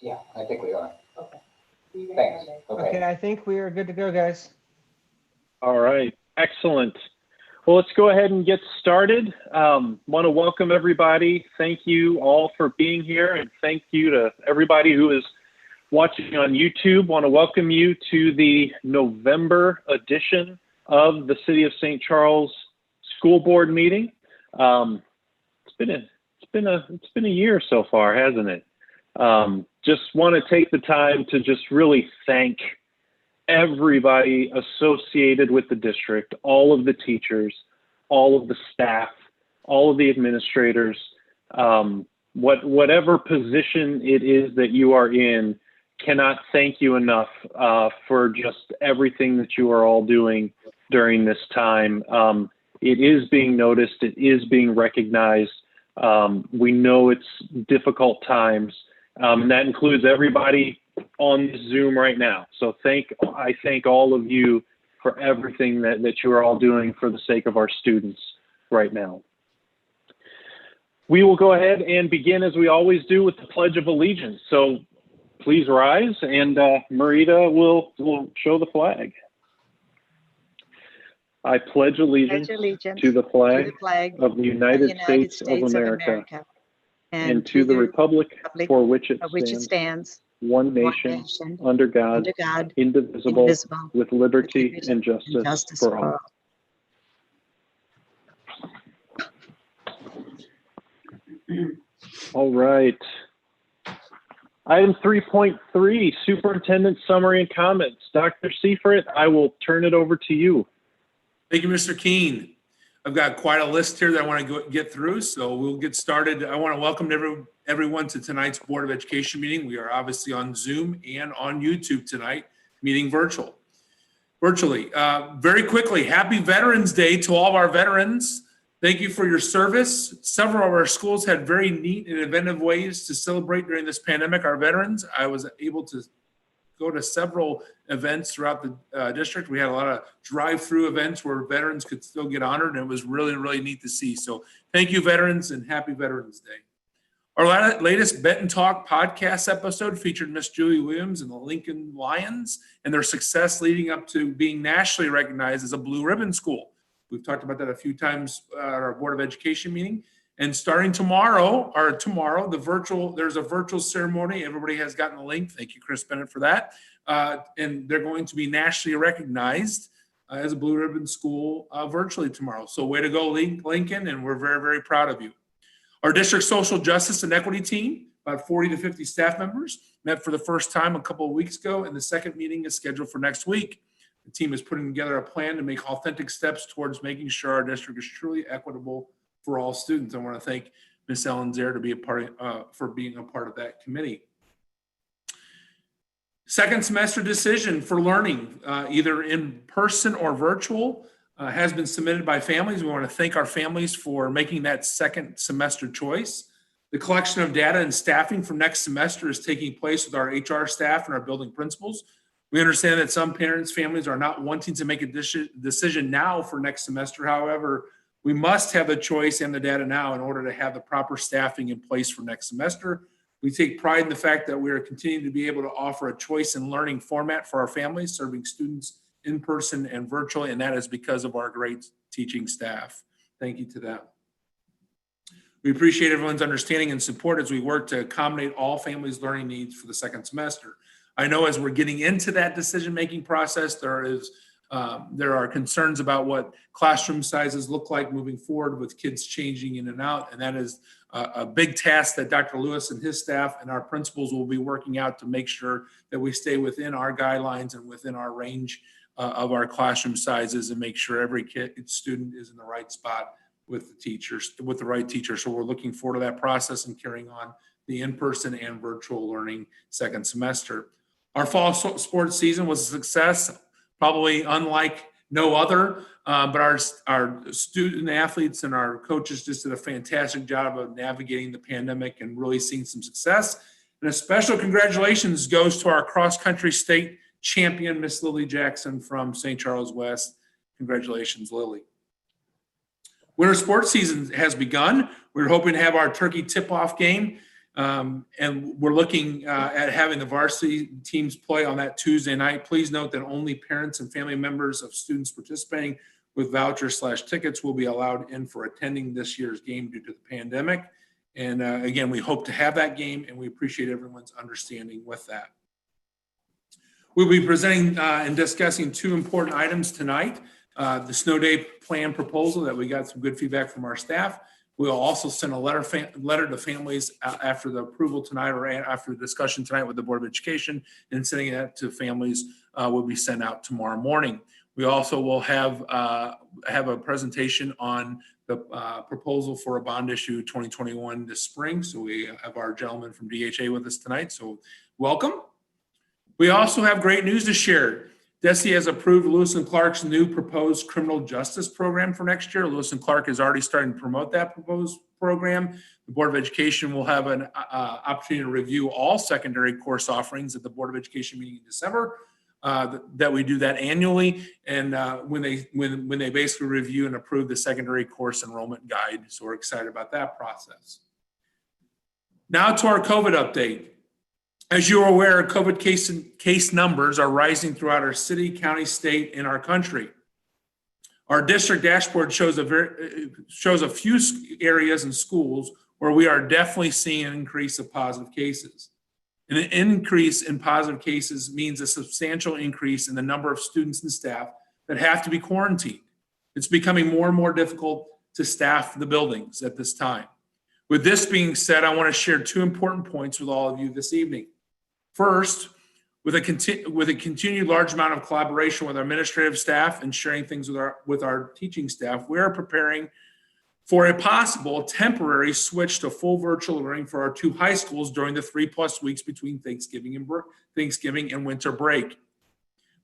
Yeah, I think we are. Okay. See you guys Thanks. Monday. Okay, I think we are good to go, guys. All right, excellent. Well, let's go ahead and get started. Want to welcome everybody. Thank you all for being here, and thank you to everybody who is watching on YouTube. Want to welcome you to the November edition of the City of St. Charles School Board meeting. It's been a year so far, hasn't it? Just want to take the time to just really thank everybody associated with the district, all of the teachers, all of the staff, all of the administrators, whatever position it is that you are in, cannot thank you enough for just everything that you are all doing during this time. It is being noticed, it is being recognized. We know it's difficult times, and that includes everybody on Zoom right now. So I thank all of you for everything that you are all doing for the sake of our students right now. We will go ahead and begin as we always do with the Pledge of Allegiance. So please rise, and Marita will show the flag. I pledge allegiance to the flag of the United States of America and to the republic for which it stands, one nation, under God, indivisible, with liberty and justice for all. All right. Item 3.3, Superintendent Summary and Comments. Dr. Seifert, I will turn it over to you. Thank you, Mr. Keene. I've got quite a list here that I want to get through, so we'll get started. I want to welcome everyone to tonight's Board of Education meeting. We are obviously on Zoom and on YouTube tonight, meeting virtually. Very quickly, happy Veterans Day to all of our veterans. Thank you for your service. Several of our schools had very neat and inventive ways to celebrate during this pandemic, our veterans. I was able to go to several events throughout the district. We had a lot of drive-through events where veterans could still get honored, and it was really, really neat to see. So thank you, veterans, and happy Veterans Day. Our latest Bet and Talk podcast episode featured Miss Julie Williams and the Lincoln Lions and their success leading up to being nationally recognized as a blue ribbon school. We've talked about that a few times at our Board of Education meeting. And starting tomorrow, there's a virtual ceremony. Everybody has gotten the link. Thank you, Chris Bennett, for that. And they're going to be nationally recognized as a blue ribbon school virtually tomorrow. So way to go, Lincoln, and we're very, very proud of you. Our district social justice and equity team, about 40 to 50 staff members, met for the first time a couple of weeks ago, and the second meeting is scheduled for next week. The team is putting together a plan to make authentic steps towards making sure our district is truly equitable for all students. I want to thank Ms. Ellen Zaire for being a part of that committee. Second semester decision for learning, either in person or virtual, has been submitted by families. We want to thank our families for making that second semester choice. The collection of data and staffing for next semester is taking place with our HR staff and our building principals. We understand that some parents, families are not wanting to make a decision now for next semester. However, we must have the choice and the data now in order to have the proper staffing in place for next semester. We take pride in the fact that we are continuing to be able to offer a choice in learning format for our families, serving students in person and virtually, and that is because of our great teaching staff. Thank you to them. We appreciate everyone's understanding and support as we work to accommodate all families' learning needs for the second semester. I know as we're getting into that decision-making process, there are concerns about what classroom sizes look like moving forward with kids changing in and out, and that is a big task that Dr. Lewis and his staff and our principals will be working out to make sure that we stay within our guidelines and within our range of our classroom sizes and make sure every student is in the right spot with the right teacher. So we're looking forward to that process and carrying on the in-person and virtual learning second semester. Our fall sports season was a success, probably unlike no other, but our student athletes and our coaches just did a fantastic job of navigating the pandemic and really seeing some success. And a special congratulations goes to our cross-country state champion, Miss Lily Jackson from St. Charles West. Congratulations, Lily. Winter sports season has begun. We're hoping to have our turkey tip-off game And we're looking at having the varsity teams play on that Tuesday night. Please note that only parents and family members of students participating with vouchers/tickets will be allowed in for attending this year's game due to the pandemic. And again, we hope to have that game, and we appreciate everyone's understanding with that. We'll be presenting and discussing two important items tonight. The snow day plan proposal that we got some good feedback from our staff. We'll also send a letter to families after the approval tonight, or after the discussion tonight with the Board of Education, and sending that to families will be sent out tomorrow morning. We also will have a presentation on the proposal for a bond issue 2021 this spring. So we have our gentleman from DHA with us tonight. So welcome. We also have great news to share. DESE has approved Lewis & Clark's new proposed criminal justice program for next year. Lewis & Clark is already starting to promote that proposed program. The Board of Education will have an opportunity to review all secondary course offerings at the Board of Education meeting in December. That we do that annually, and when they basically review and approve the secondary course enrollment guide. So we're excited about that process. Now to our COVID update. As you are aware, COVID case numbers are rising throughout our city, county, state, and our country. Our district dashboard shows a few areas and schools where we are definitely seeing an increase of positive cases. And an increase in positive cases means a substantial increase in the number of students and staff that have to be quarantined. It's becoming more and more difficult to staff the buildings at this time. With this being said, I want to share two important points with all of you this evening. First, with a continued large amount of collaboration with our administrative staff and sharing things with our teaching staff, we are preparing for a possible temporary switch to full virtual learning for our two high schools during the 3+ weeks between Thanksgiving and winter break.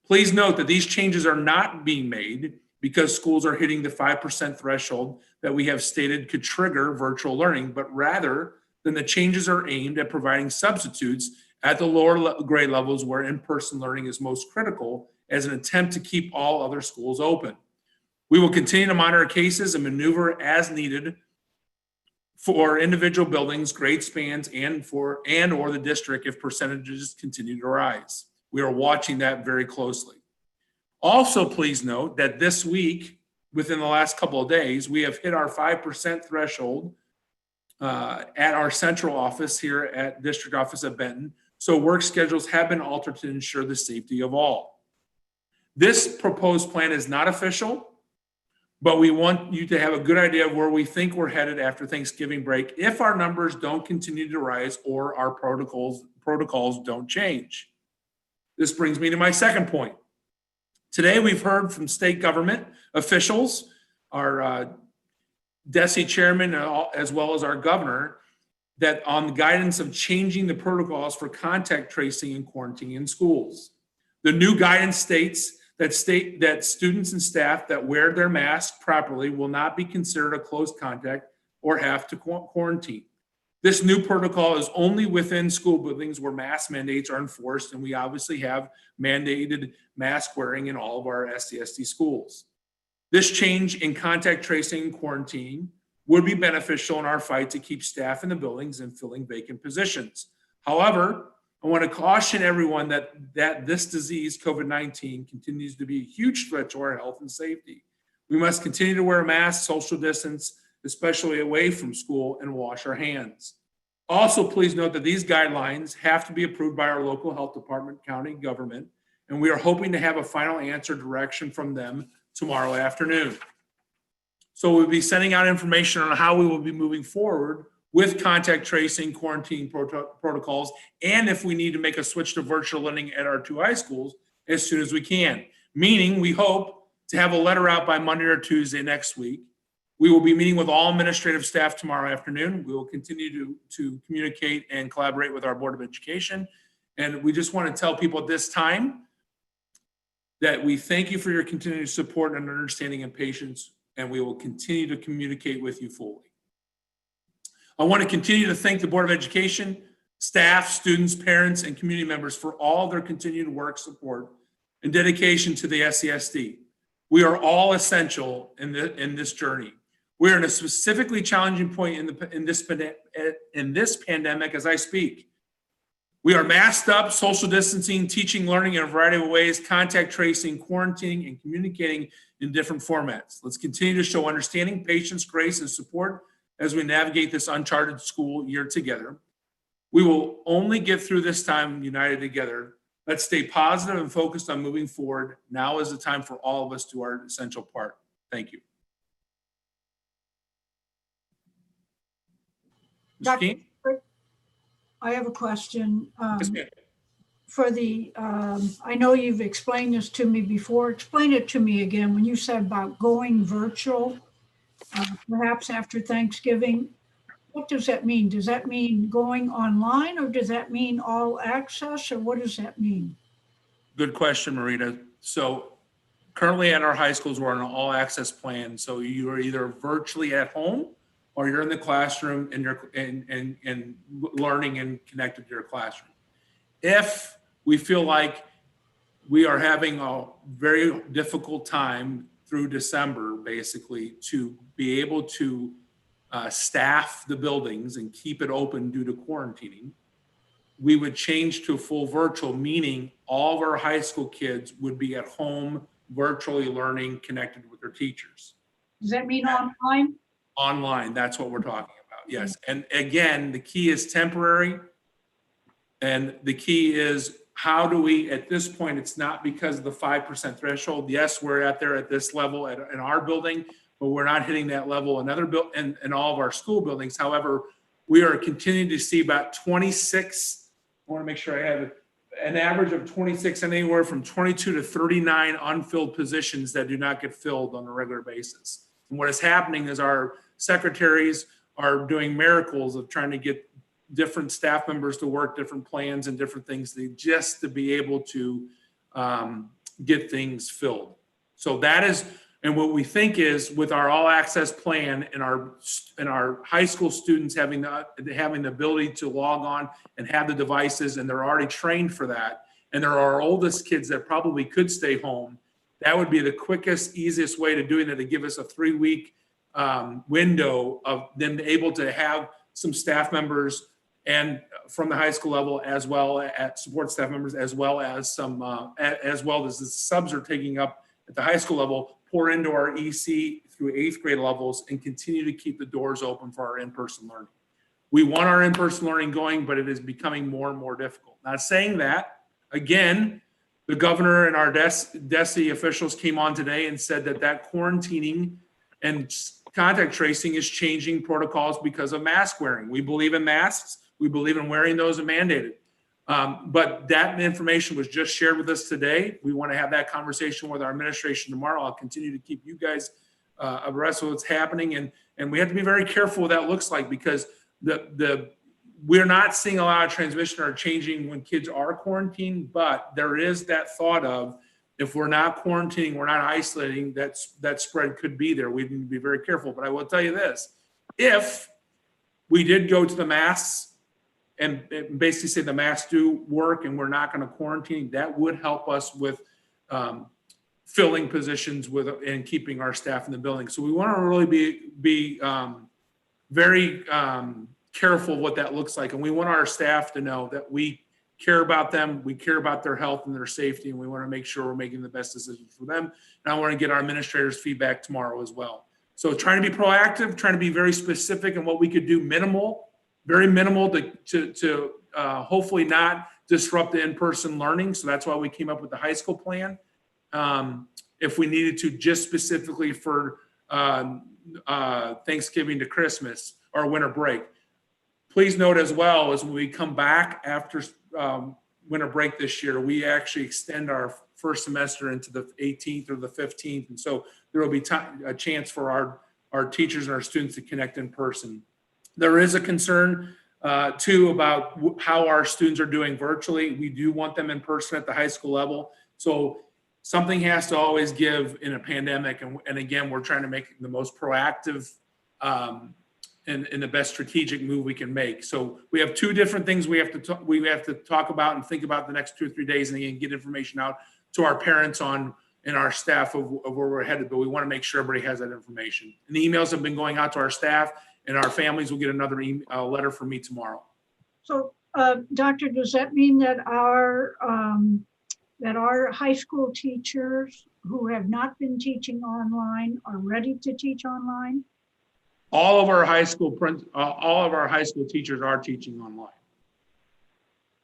Please note that these changes are not being made because schools are hitting the 5% threshold that we have stated could trigger virtual learning, but rather than the changes are aimed at providing substitutes at the lower grade levels where in-person learning is most critical as an attempt to keep all other schools open. We will continue to monitor cases and maneuver as needed for individual buildings, grade spans, and or the district if percentages continue to rise. We are watching that very closely. Also, please note that this week, within the last couple of days, we have hit our 5% threshold at our central office here at district office at Benton. So work schedules have been altered to ensure the safety of all. This proposed plan is not official, but we want you to have a good idea of where we think we're headed after Thanksgiving break if our numbers don't continue to rise or our protocols don't change. This brings me to my second point. Today, we've heard from state government officials, our DESE chairman, as well as our governor, that on the guidance of changing the protocols for contact tracing and quarantining in schools. The new guidance states that students and staff that wear their masks properly will not be considered a close contact or have to quarantine. This new protocol is only within school buildings where mask mandates are enforced, and we obviously have mandated mask wearing in all of our SCSD schools. This change in contact tracing and quarantining would be beneficial in our fight to keep staff in the buildings and filling vacant positions. However, I want to caution everyone that this disease, COVID-19, continues to be a huge threat to our health and safety. We must continue to wear masks, social distance, especially away from school, and wash our hands. Also, please note that these guidelines have to be approved by our local health department, county government, and we are hoping to have a final answer direction from them tomorrow afternoon. So we'll be sending out information on how we will be moving forward with contact tracing, quarantine protocols, and if we need to make a switch to virtual learning at our two high schools as soon as we can. Meaning, we hope to have a letter out by Monday or Tuesday next week. We will be meeting with all administrative staff tomorrow afternoon. We will continue to communicate and collaborate with our Board of Education. And we just want to tell people at this time that we thank you for your continued support and understanding and patience, and we will continue to communicate with you fully. I want to continue to thank the Board of Education, staff, students, parents, and community members for all their continued work, support, and dedication to the SCSD. We are all essential in this journey. We're in a specifically challenging point in this pandemic as I speak. We are masked up, social distancing, teaching, learning in a variety of ways, contact tracing, quarantining, and communicating in different formats. Let's continue to show understanding, patience, grace, and support as we navigate this uncharted school year together. We will only get through this time united together. Let's stay positive and focused on moving forward. Now is the time for all of us to do our essential part. Thank you. Ms. Keene? I have a question. Yes, ma'am. For the, I know you've explained this to me before. Explain it to me again. When you said about going virtual, perhaps after Thanksgiving, what does that mean? Does that mean going online, or does that mean all access, or what does that mean? Good question, Marita. So currently at our high schools, we're on an all access plan. So you are either virtually at home or you're in the classroom and you're and learning and connected to your classroom. If we feel like we are having a very difficult time through December, basically, to be able to staff the buildings and keep it open due to quarantining, we would change to full virtual, meaning all of our high school kids would be at home virtually learning, connected with their teachers. Does that mean online? Online, that's what we're talking about, yes. And again, the key is temporary. And the key is, how do we, at this point, it's not because of the 5% threshold. Yes, we're out there at this level in our building, but we're not hitting that level in all of our school buildings. However, we are continuing to see about 26, I want to make sure I have it, an average of 26 and anywhere from 22 to 39 unfilled positions that do not get filled on a regular basis. And what is happening is our secretaries are doing miracles of trying to get different staff members to work different plans and different things just to be able to get things filled. So that is, and what we think is, with our all access plan and our high school students having the ability to log on and have the devices, and they're already trained for that, and there are our oldest kids that probably could stay home, that would be the quickest, easiest way to doing it, to give us a 3-week window of them able to have some staff members and from the high school level, as well as support staff members, as well as some, as well as the subs are taking up at the high school level, pour into our EC through 8th grade levels, and continue to keep the doors open for our in-person learning. We want our in-person learning going, but it is becoming more and more difficult. Not saying that, again, the governor and our DESE officials came on today and said that quarantining and contact tracing is changing protocols because of mask wearing. We believe in masks. We believe in wearing those and mandated. But that information was just shared with us today. We want to have that conversation with our administration tomorrow. I'll continue to keep you guys abreast of what's happening. And we have to be very careful what that looks like, because we're not seeing a lot of transmission or changing when kids are quarantined, but there is that thought of, if we're not quarantining, we're not isolating, that spread could be there. We need to be very careful. But I will tell you this, if we did go to the masks and basically say the masks do work and we're not going to quarantine, that would help us with filling positions and keeping our staff in the building. So we want to really be very careful what that looks like. And we want our staff to know that we care about them, we care about their health and their safety, and we want to make sure we're making the best decisions for them. And I want to get our administrators' feedback tomorrow as well. So trying to be proactive, trying to be very specific in what we could do, very minimal to hopefully not disrupt the in-person learning. So that's why we came up with the high school plan. If we needed to, just specifically for Thanksgiving to Christmas or winter break. Please note as well, as when we come back after winter break this year, we actually extend our first semester into the 18th or the 15th. And so there will be a chance for our teachers and our students to connect in person. There is a concern too about how our students are doing virtually. We do want them in person at the high school level. So something has to always give in a pandemic. And again, we're trying to make the most proactive and the best strategic move we can make. So we have two different things we have to talk about and think about the next 2 or 3 days, and again, get information out to our parents on in our staff of where we're headed, but we want to make sure everybody has that information. And the emails have been going out to our staff, and our families will get another letter from me tomorrow. So, Doctor, does that mean that our high school teachers who have not been teaching online are ready to teach online? All of our high school teachers are teaching online.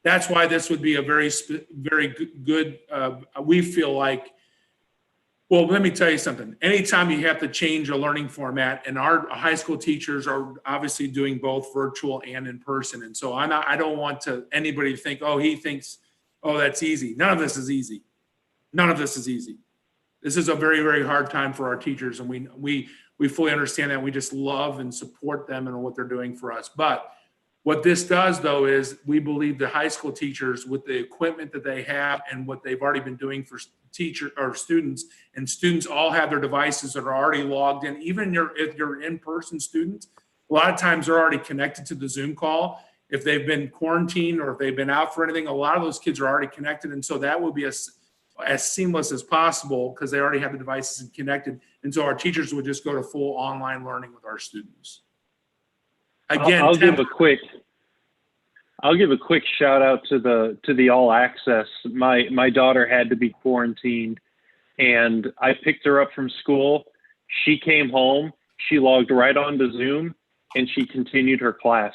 That's why this would be a very good. We feel like. Well, let me tell you something. Anytime you have to change a learning format, and our high school teachers are obviously doing both virtual and in person, and so I don't want anybody to think, oh, he thinks, oh, that's easy. None of this is easy. None of this is easy. This is a very, very hard time for our teachers, and we fully understand that. We just love and support them and what they're doing for us. But what this does, though, is we believe the high school teachers, with the equipment that they have and what they've already been doing for teacher or students, and students all have their devices that are already logged in. Even if you're in-person students, a lot of times they're already connected to the Zoom call. If they've been quarantined or if they've been out for anything, a lot of those kids are already connected. And so that will be as seamless as possible because they already have the devices connected. And so our teachers would just go to full online learning with our students. Again, I'll give a quick shout out to the all access. My daughter had to be quarantined, and I picked her up from school. She came home, she logged right onto Zoom, and she continued her class.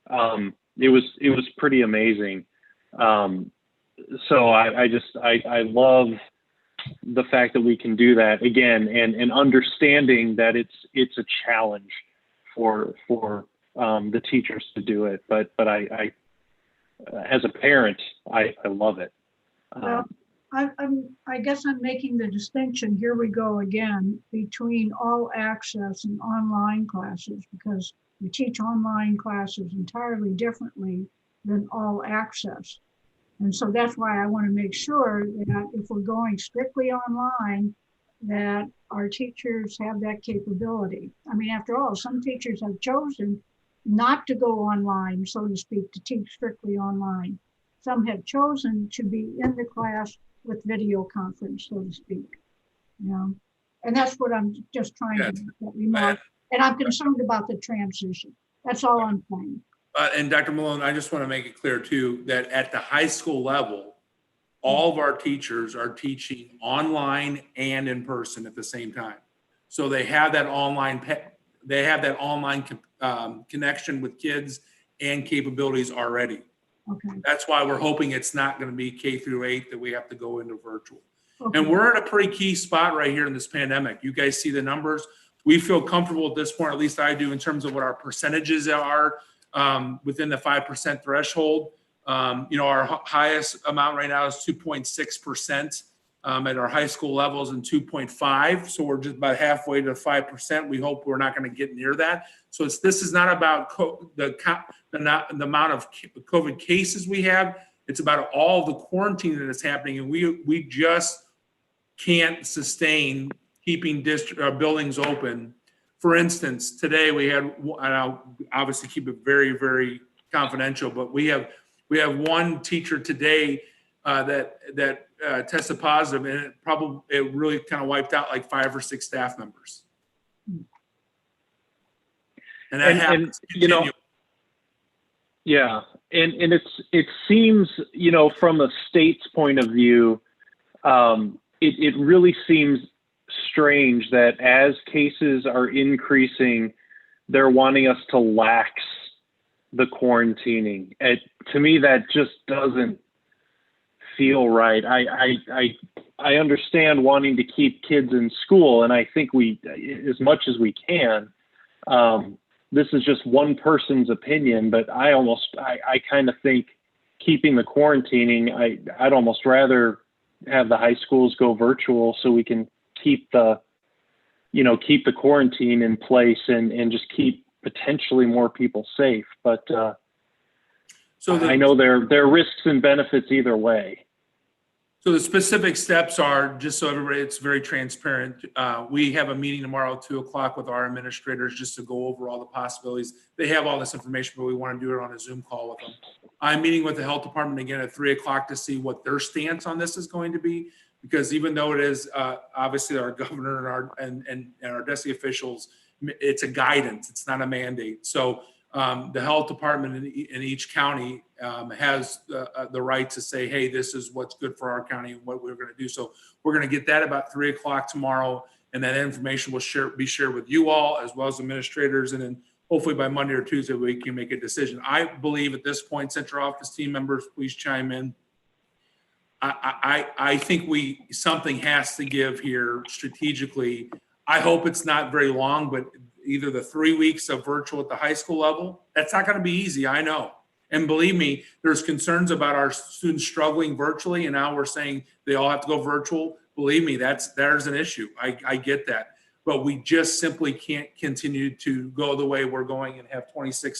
It was pretty amazing. So I love the fact that we can do that again, and understanding that it's a challenge for the teachers to do it, but I as a parent, I love it. Well, I guess I'm making the distinction, here we go again, between all access and online classes, because we teach online classes entirely differently than all access. And so that's why I want to make sure that if we're going strictly online, that our teachers have that capability. I mean, after all, some teachers have chosen not to go online, so to speak, to teach strictly online. Some have chosen to be in the class with video conference, so to speak. You know, and that's what I'm just trying to make that remark. And I'm concerned about the transition. That's all I'm saying. And Dr. Malone, I just want to make it clear too, that at the high school level, all of our teachers are teaching online and in person at the same time. So they have that online connection with kids and capabilities already. Okay. That's why we're hoping it's not going to be K-8 that we have to go into virtual. Okay. And we're at a pretty key spot right here in this pandemic. You guys see the numbers. We feel comfortable at this point, at least I do, in terms of what our percentages are within the 5% threshold. Our highest amount right now is 2.6% at our high school levels, and 2.5. So we're just about halfway to 5%. We hope we're not going to get near that. So this is not about the amount of COVID cases we have. It's about all the quarantine that is happening, and we just can't sustain keeping buildings open. For instance, today we had, and I'll obviously keep it very, very confidential, but we have one teacher today that tested positive, and it really kind of wiped out like 5 or 6 staff members. And that happens. Yeah, and it seems, from a state's point of view, it really seems strange that as cases are increasing, they're wanting us to lax the quarantining. To me, that just doesn't feel right. I understand wanting to keep kids in school, and I think we, as much as we can. This is just one person's opinion, but I kind of think keeping the quarantining, I'd almost rather have the high schools go virtual so we can keep the quarantine in place and just keep potentially more people safe. But I know there are risks and benefits either way. So the specific steps are, just so everybody, it's very transparent. We have a meeting tomorrow at 2:00 with our administrators just to go over all the possibilities. They have all this information, but we want to do it on a Zoom call with them. I'm meeting with the health department again at 3:00 to see what their stance on this is going to be. because even though it is obviously our governor and our DESE officials, it's a guidance, it's not a mandate. So the health department in each county has the right to say, hey, this is what's good for our county and what we're going to do. So we're going to get that about 3 o'clock tomorrow, and that information will be shared with you all as well as administrators, and then hopefully by Monday or Tuesday we can make a decision. I believe at this point, central office team members, please chime in. I think something has to give here strategically. I hope it's not very long, but either the 3 weeks of virtual at the high school level, that's not going to be easy, I know. And believe me, there's concerns about our students struggling virtually, and now we're saying they all have to go virtual.22 there's an issue. I get that. But we just simply can't continue to go the way we're going and have 22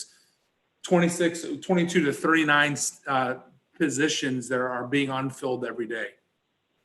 to 39 positions that are being unfilled every day.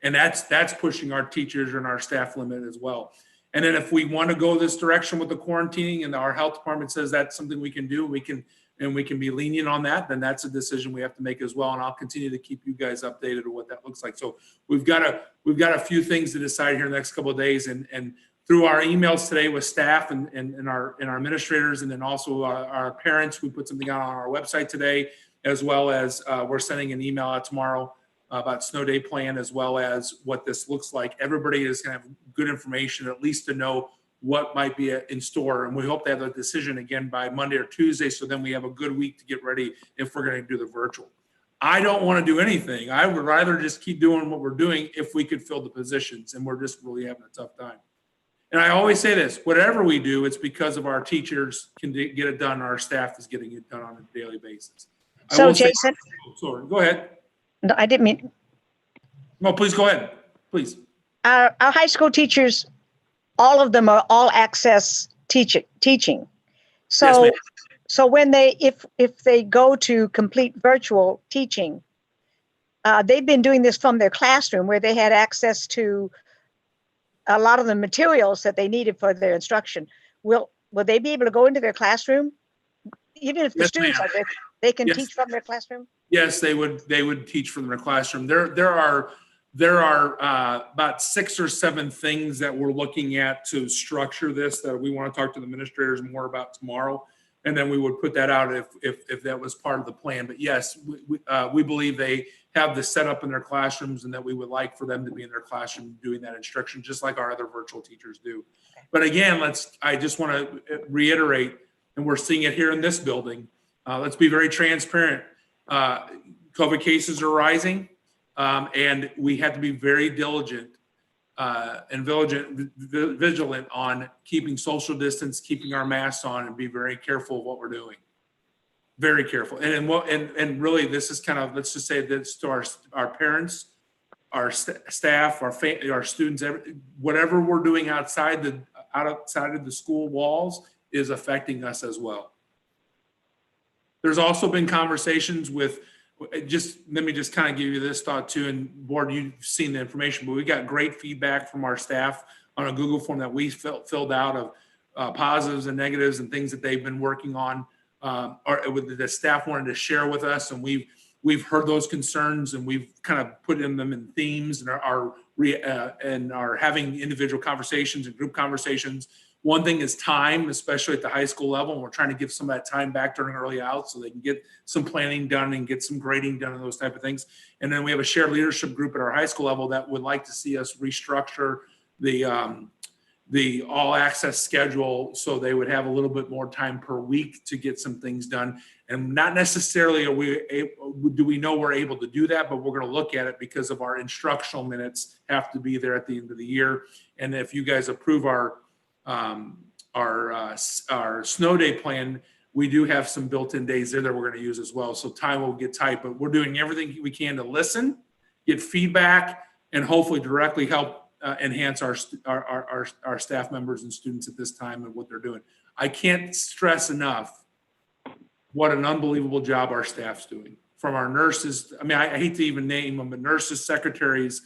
And that's pushing our teachers and our staff limit as well. And then if we want to go this direction with the quarantining and our health department says that's something we can do, we can be lenient on that, then that's a decision we have to make as well. And I'll continue to keep you guys updated on what that looks like. So we've got a few things to decide here in the next couple of days, and through our emails today with staff and our administrators, and then also our parents, we put something out on our website today, as well as we're sending an email out tomorrow about snow day plan, as well as what this looks like. Everybody is going to have good information, at least to know what might be in store. And we hope to have a decision again by Monday or Tuesday. So then we have a good week to get ready if we're going to do the virtual. I don't want to do anything. I would rather just keep doing what we're doing if we could fill the positions, and we're just really having a tough time. And I always say this, whatever we do, it's because of our teachers can get it done. Our staff is getting it done on a daily basis. So Jason, Sorry, go ahead. no, I didn't mean, No, please go ahead, please. our high school teachers, all of them are all access teaching. Yes, So, ma'am. so when if they go to complete virtual teaching, they've been doing this from their classroom where they had access to a lot of the materials that they needed for their instruction. Will they be able to go into their classroom? Even if the Yes, students ma'am. are there, they can Yes. teach from their classroom? Yes, they would teach from their classroom. There are about 6 or 7 things that we're looking at to structure this that we want to talk to the administrators more about tomorrow, and then we would put that out if that was part of the plan. But yes, we believe they have the setup in their classrooms, and that we would like for them to be in their classroom doing that instruction, just like our other virtual teachers do. But again, I just want to reiterate, and we're seeing it here in this building. Let's be very transparent. COVID cases are rising, and we have to be very diligent and vigilant on keeping social distance, keeping our masks on, and be very careful of what we're doing. Very careful. And really, this is kind of, let's just say this to our parents, our staff, our students, whatever we're doing outside of the school walls is affecting us as well. There's also been conversations with, let me just kind of give you this thought too, and board, you've seen the information, but we got great feedback from our staff on a Google form that we filled out of positives and negatives and things that they've been working on, or the staff wanted to share with us. And we've heard those concerns, and we've kind of put them in themes, and are having individual conversations and group conversations. One thing is time, especially at the high school level. And we're trying to give some of that time back during early out so they can get some planning done and get some grading done and those type of things. And then we have a shared leadership group at our high school level that would like to see us restructure the all access schedule so they would have a little bit more time per week to get some things done. And not necessarily do we know we're able to do that, but we're going to look at it because of our instructional minutes have to be there at the end of the year. And if you guys approve our snow day plan, we do have some built-in days there that we're going to use as well. So time will get tight, but we're doing everything we can to listen, get feedback, and hopefully directly help enhance our staff members and students at this time and what they're doing. I can't stress enough what an unbelievable job our staff's doing. From our nurses, I mean, I hate to even name them, but nurses, secretaries,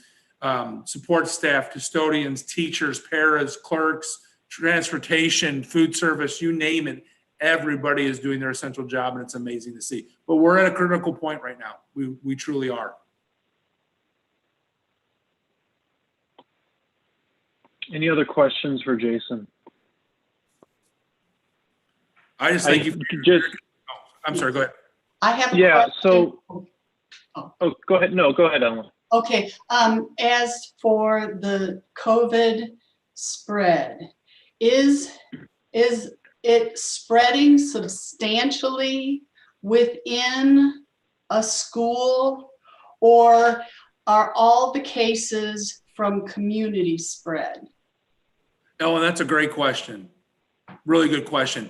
support staff, custodians, teachers, paras, clerks, transportation, food service, you name it. Everybody is doing their essential job, and it's amazing to see. But we're at a critical point right now. We truly are. Any other questions for Jason? I just think you just, I'm sorry, go ahead. I have a yeah, question. so, oh, go ahead. No, go ahead, Ellen. Okay, as for the COVID spread, is it spreading substantially within a school, or are all the cases from community spread? Ellen, that's a great question. Really good question.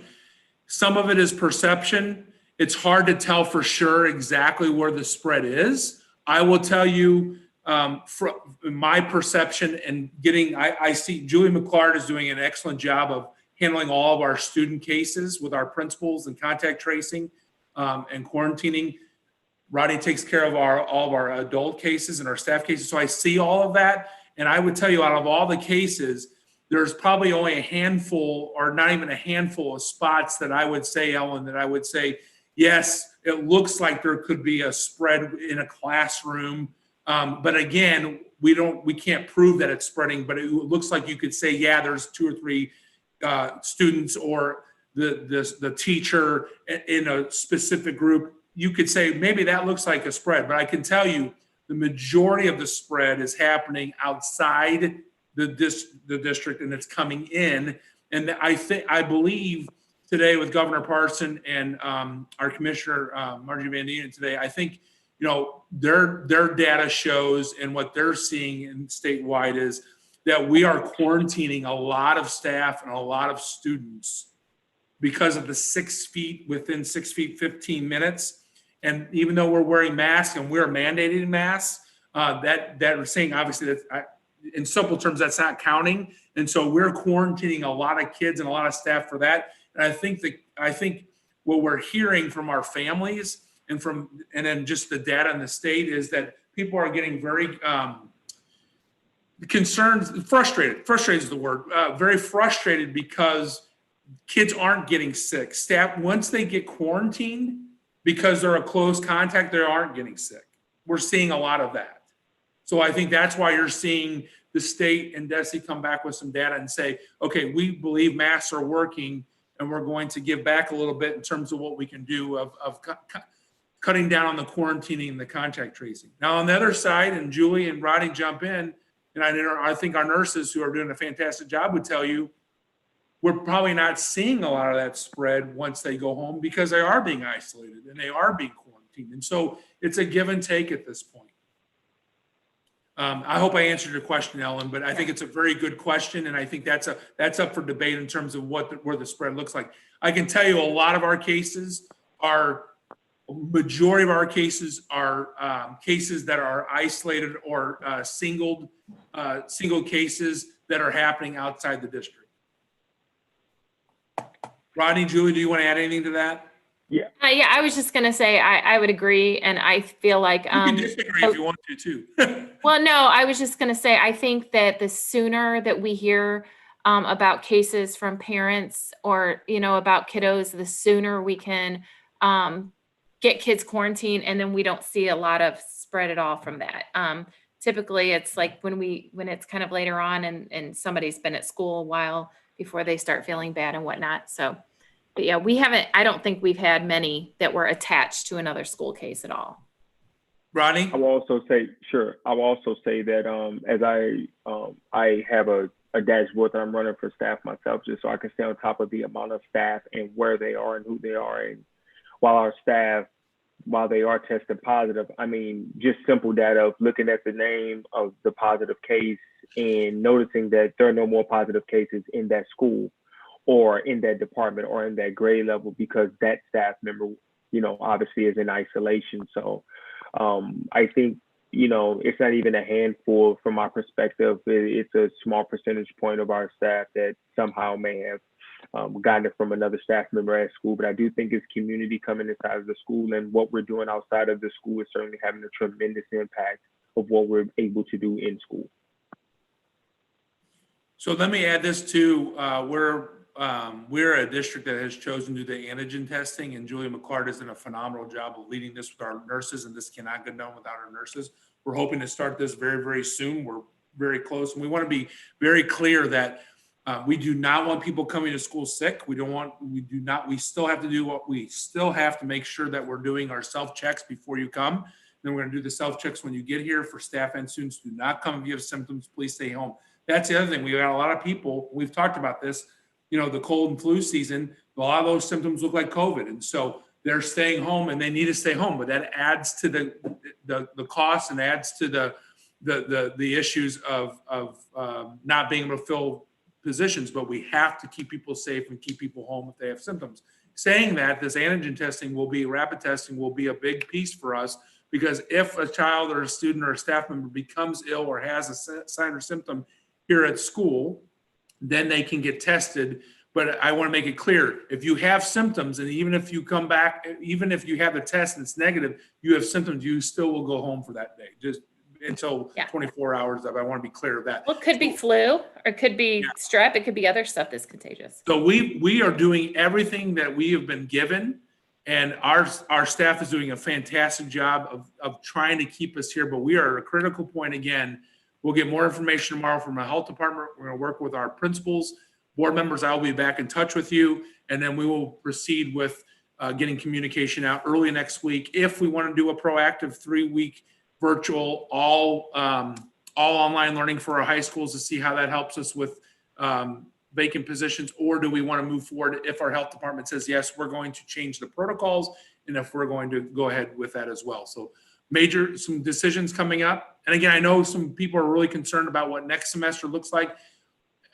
Some of it is perception. It's hard to tell for sure exactly where the spread is. I will tell you from my perception and I see Julie McClard is doing an excellent job of handling all of our student cases with our principals and contact tracing and quarantining. Rodney takes care of all of our adult cases and our staff cases. So I see all of that. And I would tell you, out of all the cases, there's probably only a handful, or not even a handful, of spots that I would say, Ellen, that I would say, yes, it looks like there could be a spread in a classroom. But again, we can't prove that it's spreading, but it looks like you could say, yeah, there's 2 or 3 students or the teacher in a specific group. You could say maybe that looks like a spread, but I can tell you the majority of the spread is happening outside the district, and it's coming in. And I believe today with Governor Parson and our Commissioner Margie Van Dien today, I think their data shows, and what they're seeing in statewide is that we are quarantining a lot of staff and a lot of students because of the 6 feet within 6 feet 15 minutes. And even though we're wearing masks and we're mandating masks, that we're saying obviously that in simple terms that's not counting. And so we're quarantining a lot of kids and a lot of staff for that. And I think what we're hearing from our families and then just the data in the state is that people are getting very concerned, frustrated is the word, very frustrated because kids aren't getting sick. Staff, once they get quarantined, because they're a close contact, they aren't getting sick. We're seeing a lot of that. So I think that's why you're seeing the state and DESE come back with some data and say, okay, we believe masks are working, and we're going to give back a little bit in terms of what we can do of cutting down on the quarantining and the contact tracing. Now, on the other side, and Julie and Rodney jump in, and I think our nurses who are doing a fantastic job would tell you, we're probably not seeing a lot of that spread once they go home because they are being isolated and they are being quarantined. And so it's a give and take at this point. I hope I answered your question, Ellen, but I think it's a very good question. And I think that's up for debate in terms of where the spread looks like. I can tell you a lot of our cases majority of our cases are cases that are isolated or single cases that are happening outside the district. Rodney, Julie, do you want to add anything to that? Yeah, I was just going to say, I would agree. And I feel like, you can disagree if you want to too. Well, no, I was just going to say, I think that the sooner that we hear about cases from parents or, about kiddos, the sooner we can get kids quarantined, and then we don't see a lot of spread at all from that. Typically it's like when it's kind of later on and somebody's been at school a while before they start feeling bad and whatnot. So, but yeah, I don't think we've had many that were attached to another school case at all. Rodney? I will also say, sure. I will also say that as I have a dashboard that I'm running for staff myself, just so I can stay on top of the amount of staff and where they are and who they are. And while they are tested positive, I mean, just simple data of looking at the name of the positive case and noticing that there are no more positive cases in that school or in that department or in that grade level because that staff member, obviously is in isolation. So I think, it's not even a handful from my perspective. It's a small percentage point of our staff that somehow may have gotten it from another staff member at school. But I do think it's community coming inside of the school, and what we're doing outside of the school is certainly having a tremendous impact of what we're able to do in school. So let me add this too. We're a district that has chosen to do the antigen testing, and Julia McClard has done a phenomenal job of leading this with our nurses, and this cannot get done without our nurses. We're hoping to start this very, very soon. We're very close. And we want to be very clear that we do not want people coming to school sick. We still have to do what we still have to make sure that we're doing our self-checks before you come. Then we're going to do the self-checks when you get here. For staff and students, do not come if you have symptoms, please stay home. That's the other thing. We got a lot of people, we've talked about this, the cold and flu season, a lot of those symptoms look like COVID. And so they're staying home and they need to stay home, but that adds to the cost and adds to the issues of not being able to fill positions. But we have to keep people safe and keep people home if they have symptoms. Saying that, this antigen testing rapid testing will be a big piece for us, because if a child or a student or a staff member becomes ill or has a sign or symptom here at school, then they can get tested. But I want to make it clear, if you have symptoms, and even if you come back, even if you have a test and it's negative, you have symptoms, you still will go home for that day, just until 24 hours up. I want to be clear of that. Well, it could be flu, or it could be strep. It could be other stuff that's contagious. So we are doing everything that we have been given, and our staff is doing a fantastic job of trying to keep us here. But we are at a critical point again. We'll get more information tomorrow from the health department. We're going to work with our principals. Board members, I'll be back in touch with you, and then we will proceed with getting communication out early next week. If we want to do a proactive 3-week virtual, all online learning for our high schools, to see how that helps us with vacant positions, or do we want to move forward if our health department says, yes, we're going to change the protocols, and if we're going to go ahead with that as well. So some decisions coming up. And again, I know some people are really concerned about what next semester looks like.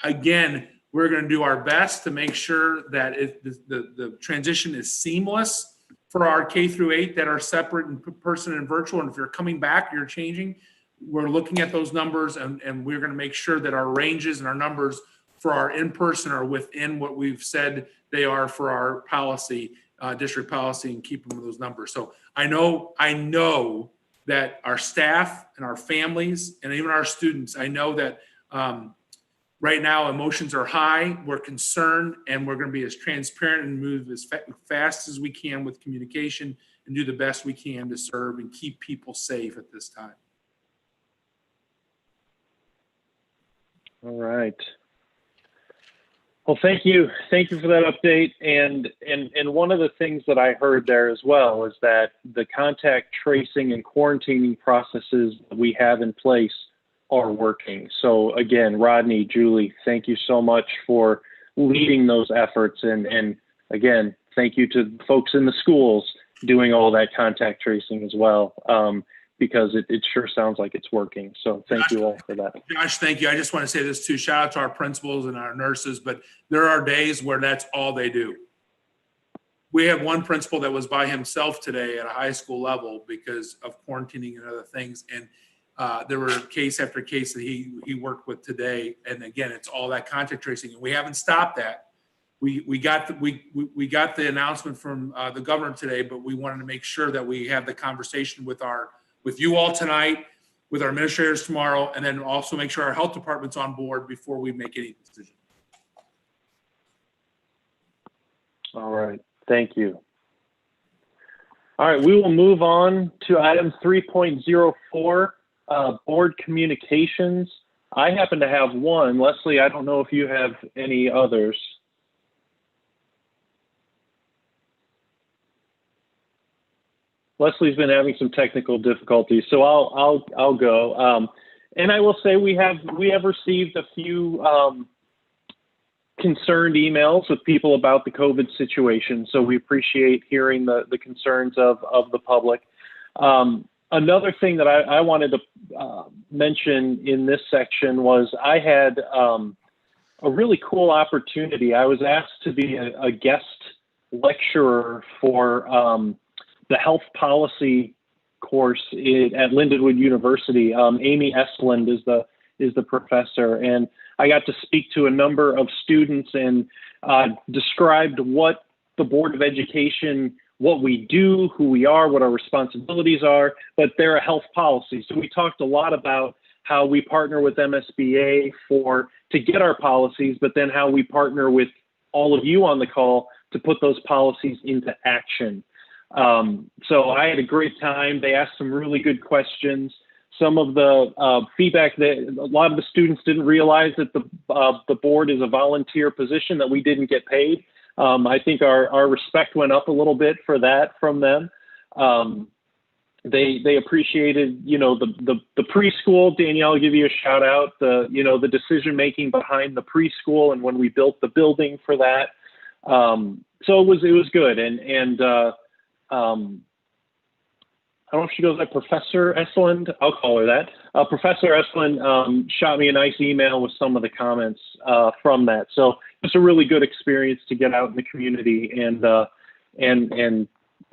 Again, we're going to do our best to make sure that the transition is seamless for our K through 8 that are separate in person and virtual. And if you're coming back, you're changing. We're looking at those numbers, and we're going to make sure that our ranges and our numbers for our in-person are within what we've said they are for our policy, district policy, and keep them with those numbers. So I know that our staff and our families and even our students, I know that right now, emotions are high, we're concerned, and we're going to be as transparent and move as fast as we can with communication and do the best we can to serve and keep people safe at this time. All right. Well, thank you. Thank you for that update. And one of the things that I heard there as well is that the contact tracing and quarantining processes that we have in place are working. So again, Rodney, Julie, thank you so much for leading those efforts. And again, thank you to the folks in the schools doing all that contact tracing as well, because it sure sounds like it's working. So thank you all for that. Josh, thank you. I just want to say this too. Shout out to our principals and our nurses, but there are days where that's all they do. We have one principal that was by himself today at a high school level because of quarantining and other things. And there were case after case that he worked with today. And again, it's all that contact tracing, and we haven't stopped that. We got the announcement from the governor today, but we wanted to make sure that we have the conversation with you all tonight, with our administrators tomorrow, and then also make sure our health department's on board before we make any decision. All right, thank you. All right, we will move on to item 3.04. Board communications. I happen to have one. Leslie, I don't know if you have any others. Leslie's been having some technical difficulties, so I'll go. And I will say we have received a few concerned emails with people about the COVID situation. So we appreciate hearing the concerns of the public. Another thing that I wanted to mention in this section was I had a really cool opportunity. I was asked to be a guest lecturer for the health policy course at Lindenwood University. Amy Estlund is the professor, and I got to speak to a number of students and described what the Board of Education, what we do, who we are, what our responsibilities are, but they're a health policy. So we talked a lot about how we partner with MSBA to get our policies, but then how we partner with all of you on the call to put those policies into action. So I had a great time. They asked some really good questions. some of the feedback that a lot of the students didn't realize that the board is a volunteer position, that we didn't get paid. I think our respect went up a little bit for that from them. They appreciated, you know, the preschool. Danielle, I'll give you a shout out. The decision making behind the preschool and when we built the building for that. So it was good. And I don't know if she goes by Professor Esland. I'll call her that. Professor Esland shot me a nice email with some of the comments from that. So it's a really good experience to get out in the community and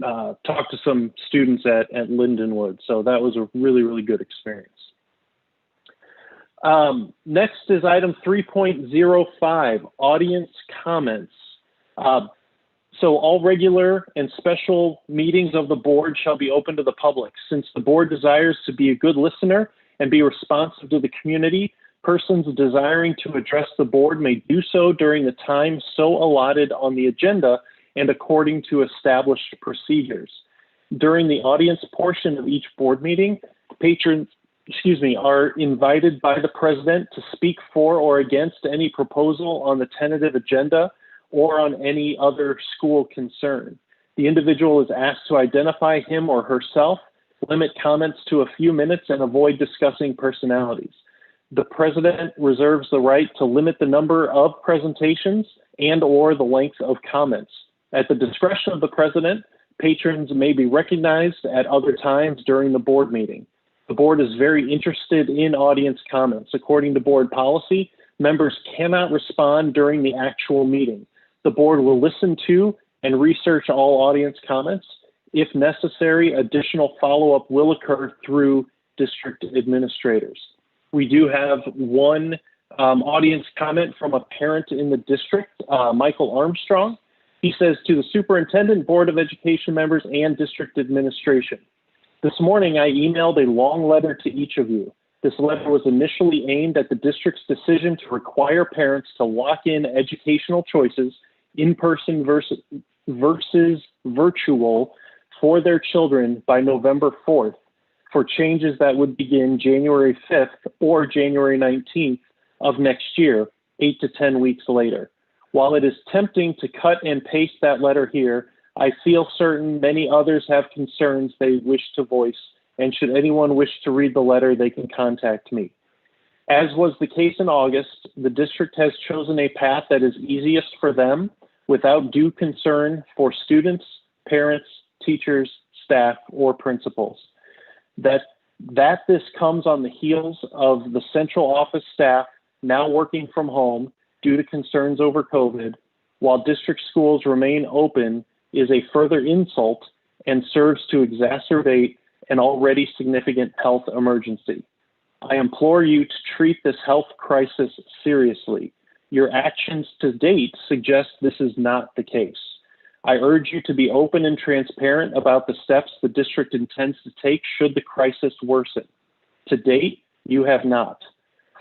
talk to some students at Lindenwood. So that was a really, really good experience. Next is item 3.05, audience comments. So all regular and special meetings of the board shall be open to the public. Since the board desires to be a good listener and be responsive to the community, persons desiring to address the board may do so during the time so allotted on the agenda and according to established procedures. During the audience portion of each board meeting, patrons, are invited by the president to speak for or against any proposal on the tentative agenda or on any other school concern. The individual is asked to identify him or herself, limit comments to a few minutes, and avoid discussing personalities. The president reserves the right to limit the number of presentations and/or the length of comments. At the discretion of the president, patrons may be recognized at other times during the board meeting. The board is very interested in audience comments. According to board policy, members cannot respond during the actual meeting. The board will listen to and research all audience comments. If necessary, additional follow-up will occur through district administrators. We do have one audience comment from a parent in the district, Michael Armstrong. He says, to the superintendent, board of education members, and district administration. This morning, I emailed a long letter to each of you. This letter was initially aimed at the district's decision to require parents to lock in educational choices in-person versus virtual for their children by November 4th for changes that would begin January 5th or January 19th of next year, 8 to 10 weeks later. While it is tempting to cut and paste that letter here, I feel certain many others have concerns they wish to voice, and should anyone wish to read the letter, they can contact me. As was the case in August, the district has chosen a path that is easiest for them without due concern for students, parents, teachers, staff, or principals. That this comes on the heels of the central office staff now working from home due to concerns over COVID, while district schools remain open, is a further insult and serves to exacerbate an already significant health emergency. I implore you to treat this health crisis seriously. Your actions to date suggest this is not the case. I urge you to be open and transparent about the steps the district intends to take should the crisis worsen. To date, you have not.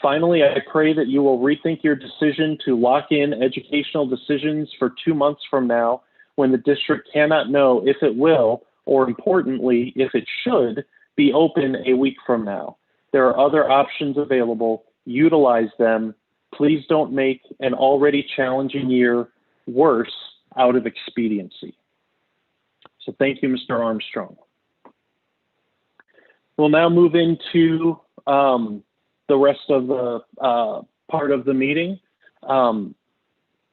Finally, I pray that you will rethink your decision to lock in educational decisions for 2 months from now, when the district cannot know if it will, or importantly, if it should, be open a week from now. There are other options available. Utilize them. Please don't make an already challenging year worse out of expediency. So thank you, Mr. Armstrong. We'll now move into the rest of the part of the meeting.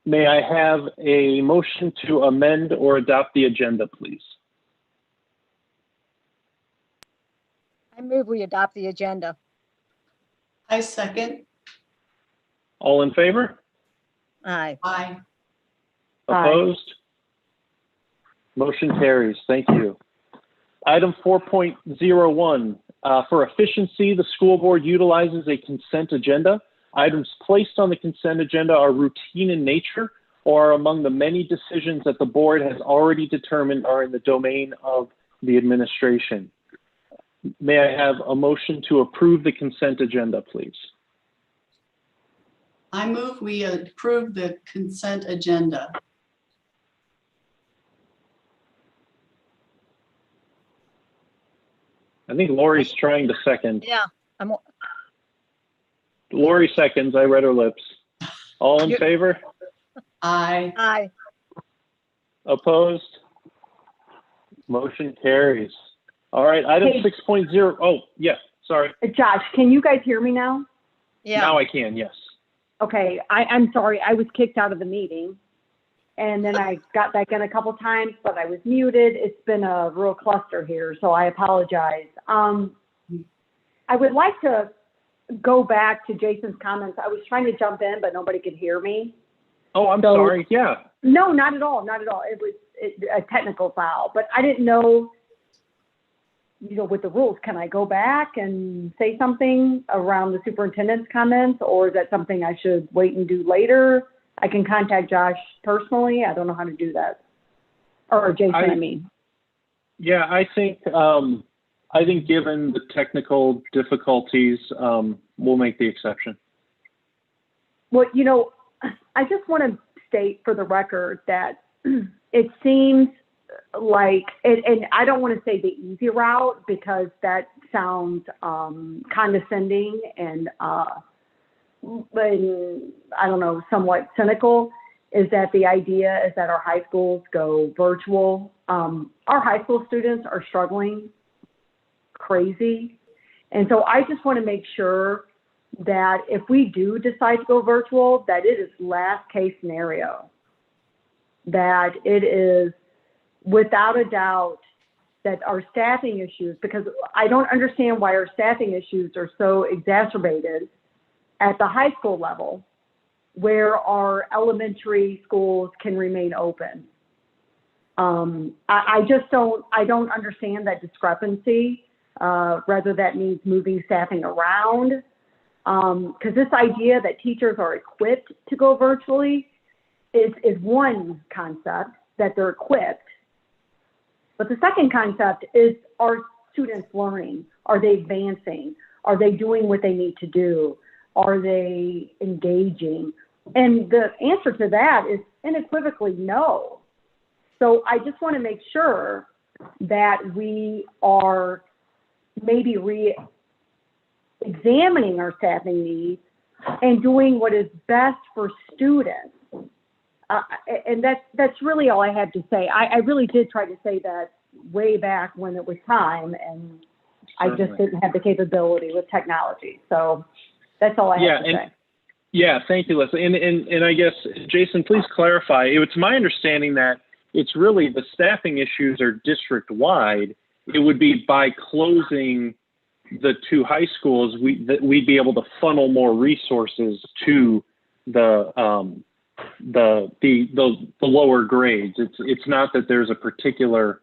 May I have a motion to amend or adopt the agenda, please? I move we adopt the agenda. I second. All in favor? Aye. Aye. Opposed? Motion carries. Thank you. Item 4.01, for efficiency, the school board utilizes a consent agenda. Items placed on the consent agenda are routine in nature or are among the many decisions that the board has already determined are in the domain of the administration. May I have a motion to approve the consent agenda, please? I move we approve the consent agenda. I think Lori's trying to second. Yeah, I'm, Lori seconds. I read her lips. All in You- favor? aye. Opposed? Motion carries. All right, item Hey. 6.0. Oh, yes, sorry. Josh, can you guys hear me now? Yeah, Now I can, yes. Okay, I'm sorry, I was kicked out of the meeting. And then I got back in a couple times, but I was muted. It's been a real cluster here, so I apologize. I would like to go back to Jason's comments. I was trying to jump in, but nobody could hear me. Oh, I'm So- sorry. Yeah. No, not at all, not at all. It was a technical foul, but I didn't know, with the rules, can I go back and say something around the superintendent's comments, or is that something I should wait and do later? I can contact Josh personally. I don't know how to do that. Or Jason, I mean. Yeah, I think given the technical difficulties, we'll make the exception. Well, I just want to state for the record that it seems like, and I don't want to say the easy route because that sounds condescending and I don't know, somewhat cynical, is that the idea is that our high schools go virtual. Our high school students are struggling crazy. And so I just want to make sure that if we do decide to go virtual, that it is last case scenario, that it is without a doubt that our staffing issues, because I don't understand why our staffing issues are so exacerbated at the high school level where our elementary schools can remain open. I don't understand that discrepancy, whether that means moving staffing around. Because this idea that teachers are equipped to go virtually is one concept, that they're equipped. But the second concept is, are students learning? Are they advancing? Are they doing what they need to do? Are they engaging? And the answer to that is unequivocally no. So I just want to make sure that we are maybe examining our staffing needs and doing what is best for students. And that's really all I have to say. I really did try to say that way back when it was time, and I just didn't have the capability with technology. So that's all I have to say. Yeah, thank you, Leslie. And I guess, Jason, please clarify. It's my understanding that it's really the staffing issues are district-wide. It would be by closing the two high schools, we'd be able to funnel more resources to the lower grades. It's not that there's a particular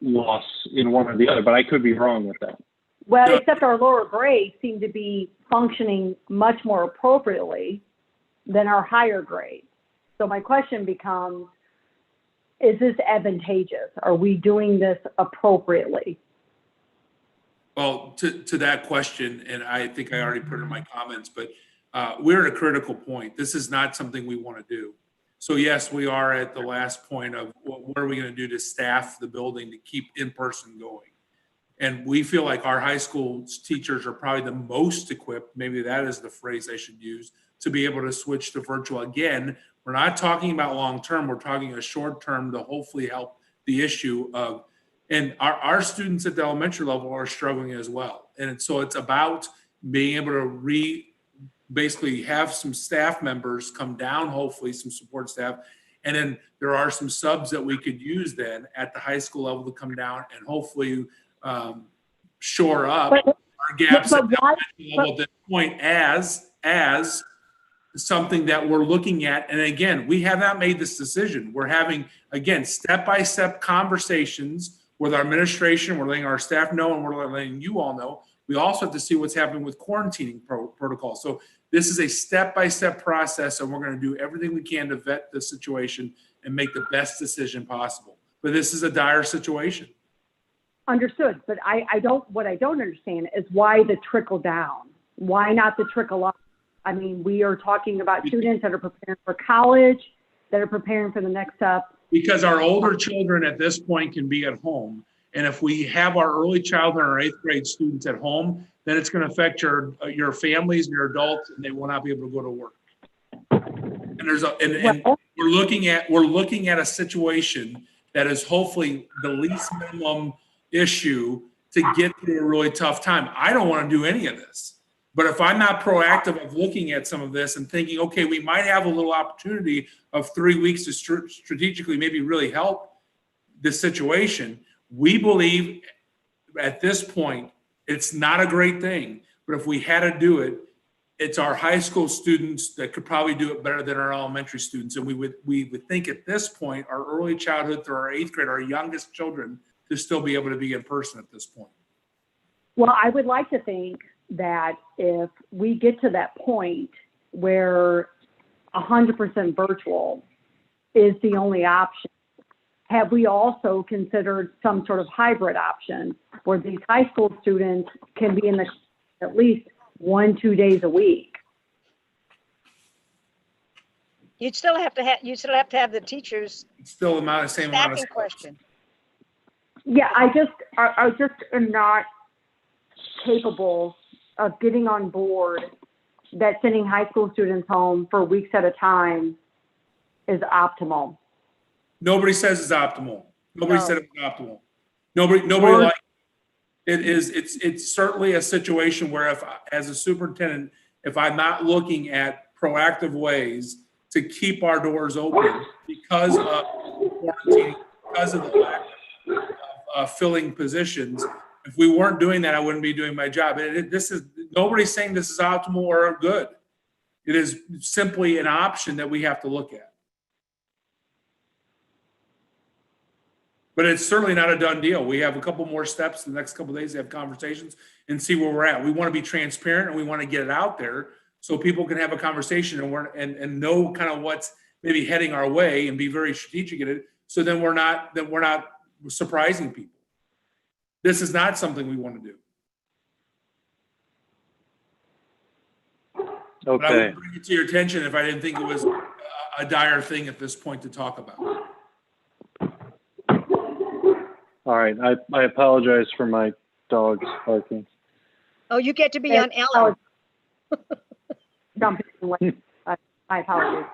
loss in one or the other, but I could be wrong with that. Well, except our lower grades seem to be functioning much more appropriately than our higher grades. So my question becomes, is this advantageous? Are we doing this appropriately? Well, to that question, and I think I already put it in my comments, but we're at a critical point. This is not something we want to do. So yes, we are at the last point of what are we going to do to staff the building to keep in-person going? And we feel like our high school teachers are probably the most equipped, maybe that is the phrase I should use, to be able to switch to virtual. Again, we're not talking about long-term, we're talking a short-term to hopefully help the issue of, and our students at the elementary level are struggling as well. And so it's about being able to basically have some staff members come down, hopefully some support staff. And then there are some subs that we could use then at the high school level to come down and hopefully shore up our gaps at the elementary level at this point as something that we're looking at. And again, we have not made this decision. We're having, again, step-by-step conversations with our administration. We're letting our staff know, and we're letting you all know. We also have to see what's happening with quarantining protocols. So this is a step-by-step process, and we're going to do everything we can to vet the situation and make the best decision possible. But this is a dire situation. Understood, but what I don't understand is why the trickle down? Why not the trickle up? I mean, we are talking about students that are preparing for college, that are preparing for the next step. Because our older children at this point can be at home, And if we have our early childhood and our 8th grade students at home, then it's going to affect your families and your adults, and they will not be able to go to work. And and we're looking at a situation that is hopefully the least minimum issue to get through a really tough time. I don't want to do any of this, but if I'm not proactive of looking at some of this and thinking, okay, we might have a little opportunity of 3 weeks to strategically maybe really help this situation. We believe at this point, it's not a great thing, but if we had to do it, it's our high school students that could probably do it better than our elementary students. And we would think at this point, our early childhood through our 8th grade, our youngest children, to still be able to be in person at this point. Well, I would like to think that if we get to that point where 100% virtual is the only option, have we also considered some sort of hybrid option where these high school students can be in the at least 1-2 days a week? You'd still have to have the teachers. It's still the same amount of Staffing question. Yeah, I just am not capable of getting on board that sending high school students home for weeks at a time is optimal. Nobody says it's optimal. Nobody No. said it was optimal. Nobody like it is. It's certainly a situation where if, as a superintendent, if I'm not looking at proactive ways to keep our doors open because of quarantine, because of the lack of filling positions, if we weren't doing that, I wouldn't be doing my job. Nobody's saying this is optimal or good. It is simply an option that we have to look at. But it's certainly not a done deal. We have a couple more steps in the next couple of days to have conversations and see where we're at. We want to be transparent and we want to get it out there so people can have a conversation and know kind of what's maybe heading our way and be very strategic in it. So then we're not surprising people. This is not something we want to do. Okay. But I would bring it to your attention if I didn't think it was a dire thing at this point to talk about. All right. I apologize for my dogs barking. Oh, you get to be on Ellen. My apologies.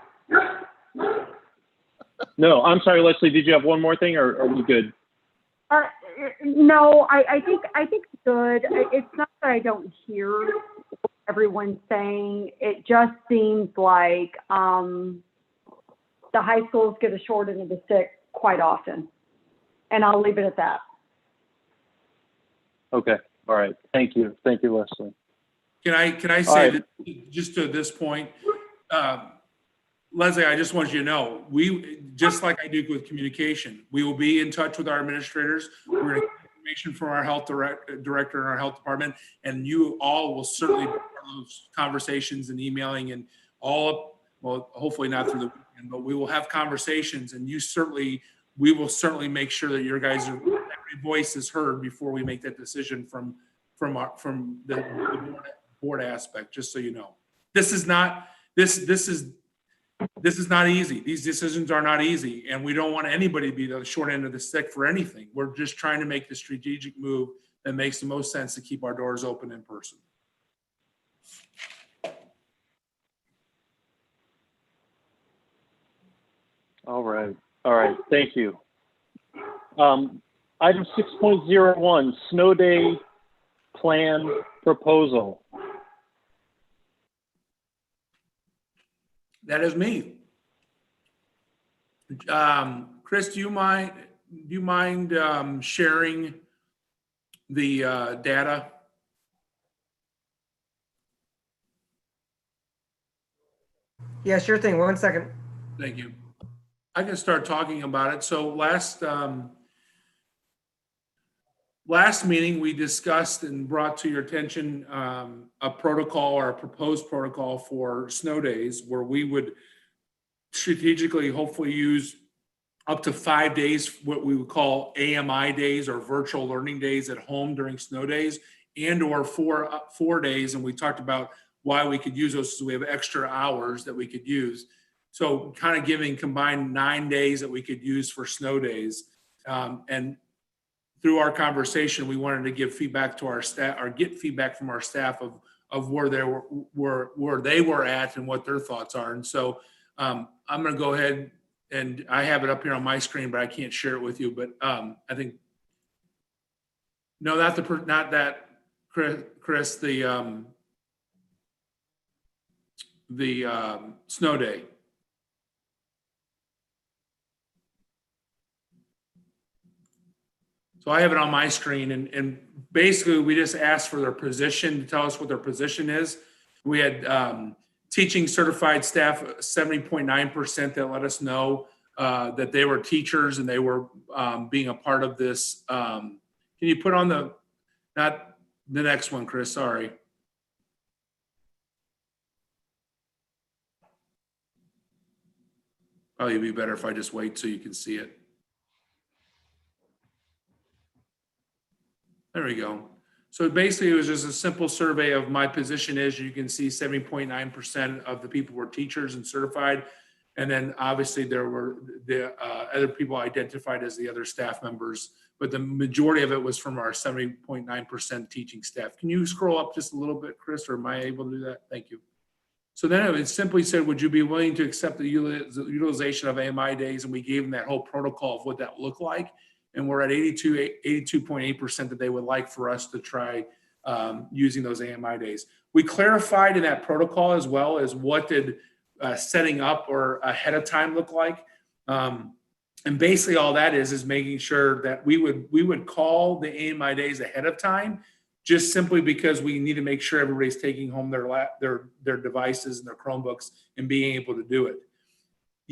No, I'm sorry, Leslie. Did you have one more thing, or are we good? No, I think it's good. It's not that I don't hear what everyone's saying. It just seems like the high schools get a short end of the stick quite often. And I'll leave it at that. Okay. All right. Thank you. Thank you, Leslie. Can I say that just to this point, Leslie, I just want you to know, we, just like I do with communication, we will be in touch with our administrators. We're going to get information from our health director and our health department, and you all will certainly be part of those conversations and emailing and all, well, hopefully not through the weekend, but we will have conversations, and we will certainly make sure that your guys' every voice is heard before we make that decision from the board aspect, just so you know. This is not easy. These decisions are not easy, and we don't want anybody to be the short end of the stick for anything. We're just trying to make the strategic move that makes the most sense to keep our doors open in person. All right. All right. Thank you. Item 6.01, snow day plan proposal. That is me. Chris, do you mind sharing the data? Yeah, sure thing. 1 second. Thank you. I can start talking about it. So last meeting, we discussed and brought to your attention a protocol or a proposed protocol for snow days where we would strategically hopefully use up to 5 days, what we would call AMI days or virtual learning days at home during snow days, and or 4 days. And we talked about why we could use those, so we have extra hours that we could use. So kind of giving combined 9 days that we could use for snow days. And through our conversation, we wanted to give feedback to our staff, or get feedback from our staff of where they were at and what their thoughts are. And so I'm going to go ahead, and I have it up here on my screen, but I can't share it with you. But I think, no, not that, Chris, the snow day. So I have it on my screen, and basically we just asked for their position, to tell us what their position is. We had teaching certified staff, 70.9% that let us know that they were teachers and they were being a part of this. Can you put on not the next one, Chris, sorry. Probably be better if I just wait so you can see it. There we go. So basically it was just a simple survey of my position is, you can see 70.9% of the people were teachers and certified. And then obviously there were the other people identified as the other staff members, but the majority of it was from our 70.9% teaching staff. Can you scroll up just a little bit, Chris, or am I able to do that? Thank you. So then it simply said, would you be willing to accept the utilization of AMI days? And we gave them that whole protocol of what that looked like. And we're at 82.8% that they would like for us to try using those AMI days. We clarified in that protocol as well as what did setting up or ahead of time look like. And basically all that is making sure that we would call the AMI days ahead of time, just simply because we need to make sure everybody's taking home their devices and their Chromebooks and being able to do it.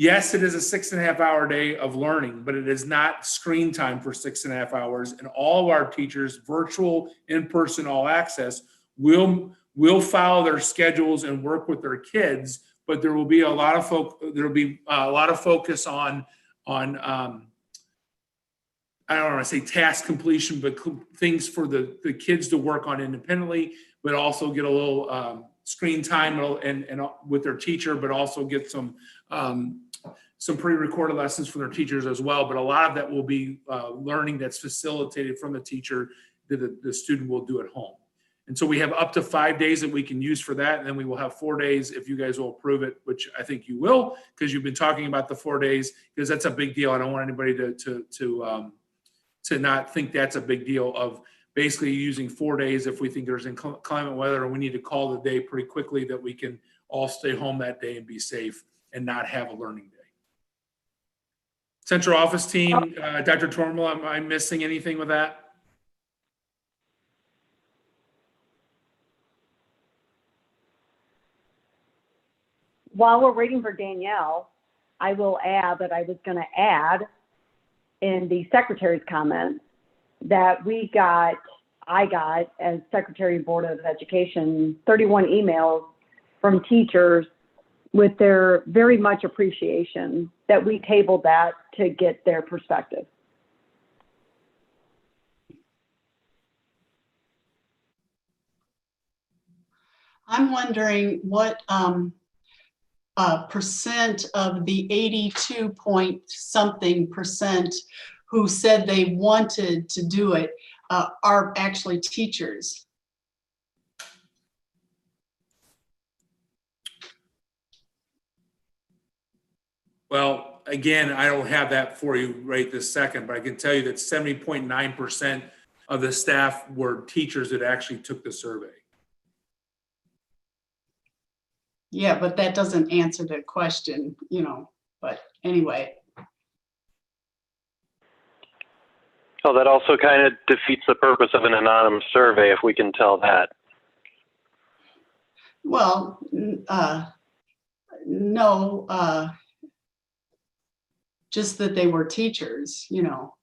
Yes, it is a 6.5 hour day of learning, but it is not screen time for 6.5 hours. And all of our teachers, virtual, in-person, all access, will follow their schedules and work with their kids. But there will be a lot of focus on I don't want to say task completion, but things for the kids to work on independently, but also get a little screen time and with their teacher, but also get some pre-recorded lessons from their teachers as well. But a lot of that will be learning that's facilitated from the teacher that the student will do at home. And so we have up to 5 days that we can use for that. And then we will have 4 days if you guys will approve it, which I think you will, because you've been talking about the 4 days, because that's a big deal. I don't want anybody to not think that's a big deal, of basically using 4 days if we think there's inclement weather and we need to call the day pretty quickly, that we can all stay home that day and be safe and not have a learning day. Central office team, Dr. Tormel, am I missing anything with that? While we're waiting for Danielle, I will add that I was going to add in the secretary's comments that I got as Secretary of Board of Education, 31 emails from teachers with their very much appreciation that we tabled that to get their perspective. I'm wondering what percent of the 82 point something percent who said they wanted to do it are actually teachers. Well, again, I don't have that for you right this second, but I can tell you that 70.9% of the staff were teachers that actually took the survey. Yeah, but that doesn't answer the question, you know, but anyway. Oh, that also kind of defeats the purpose of an anonymous survey if we can tell that. Well, no, just that they were teachers, you know.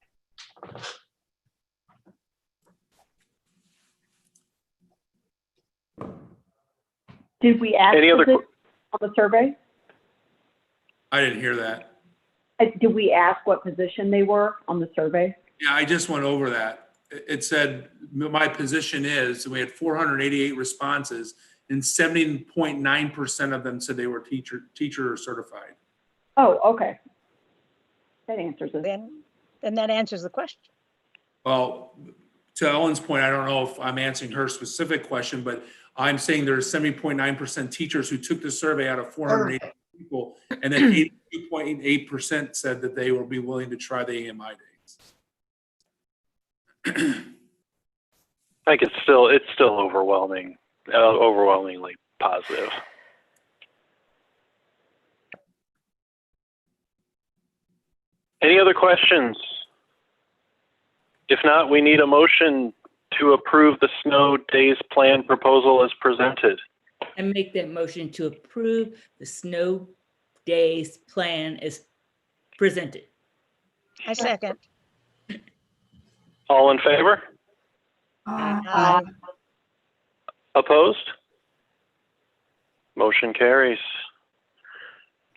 Did we ask Any other on the survey? I didn't hear that. Did we ask what position they were on the survey? Yeah, I just went over that. It said my position is, and we had 488 responses, and 70.9% of them said they were teacher or certified. Oh, okay. That answers it. Then that answers the question. Well, to Ellen's point, I don't know if I'm answering her specific question, but I'm saying there's 70.9% teachers who took the survey out of 480 people, and then 82.8% said that they will be willing to try the AMI days. I think it's still overwhelmingly positive. Any other questions? If not, we need a motion to approve the snow days plan proposal as presented. I make that motion to approve the snow days plan as presented. I second. All in favor? Aye. Opposed? Motion carries.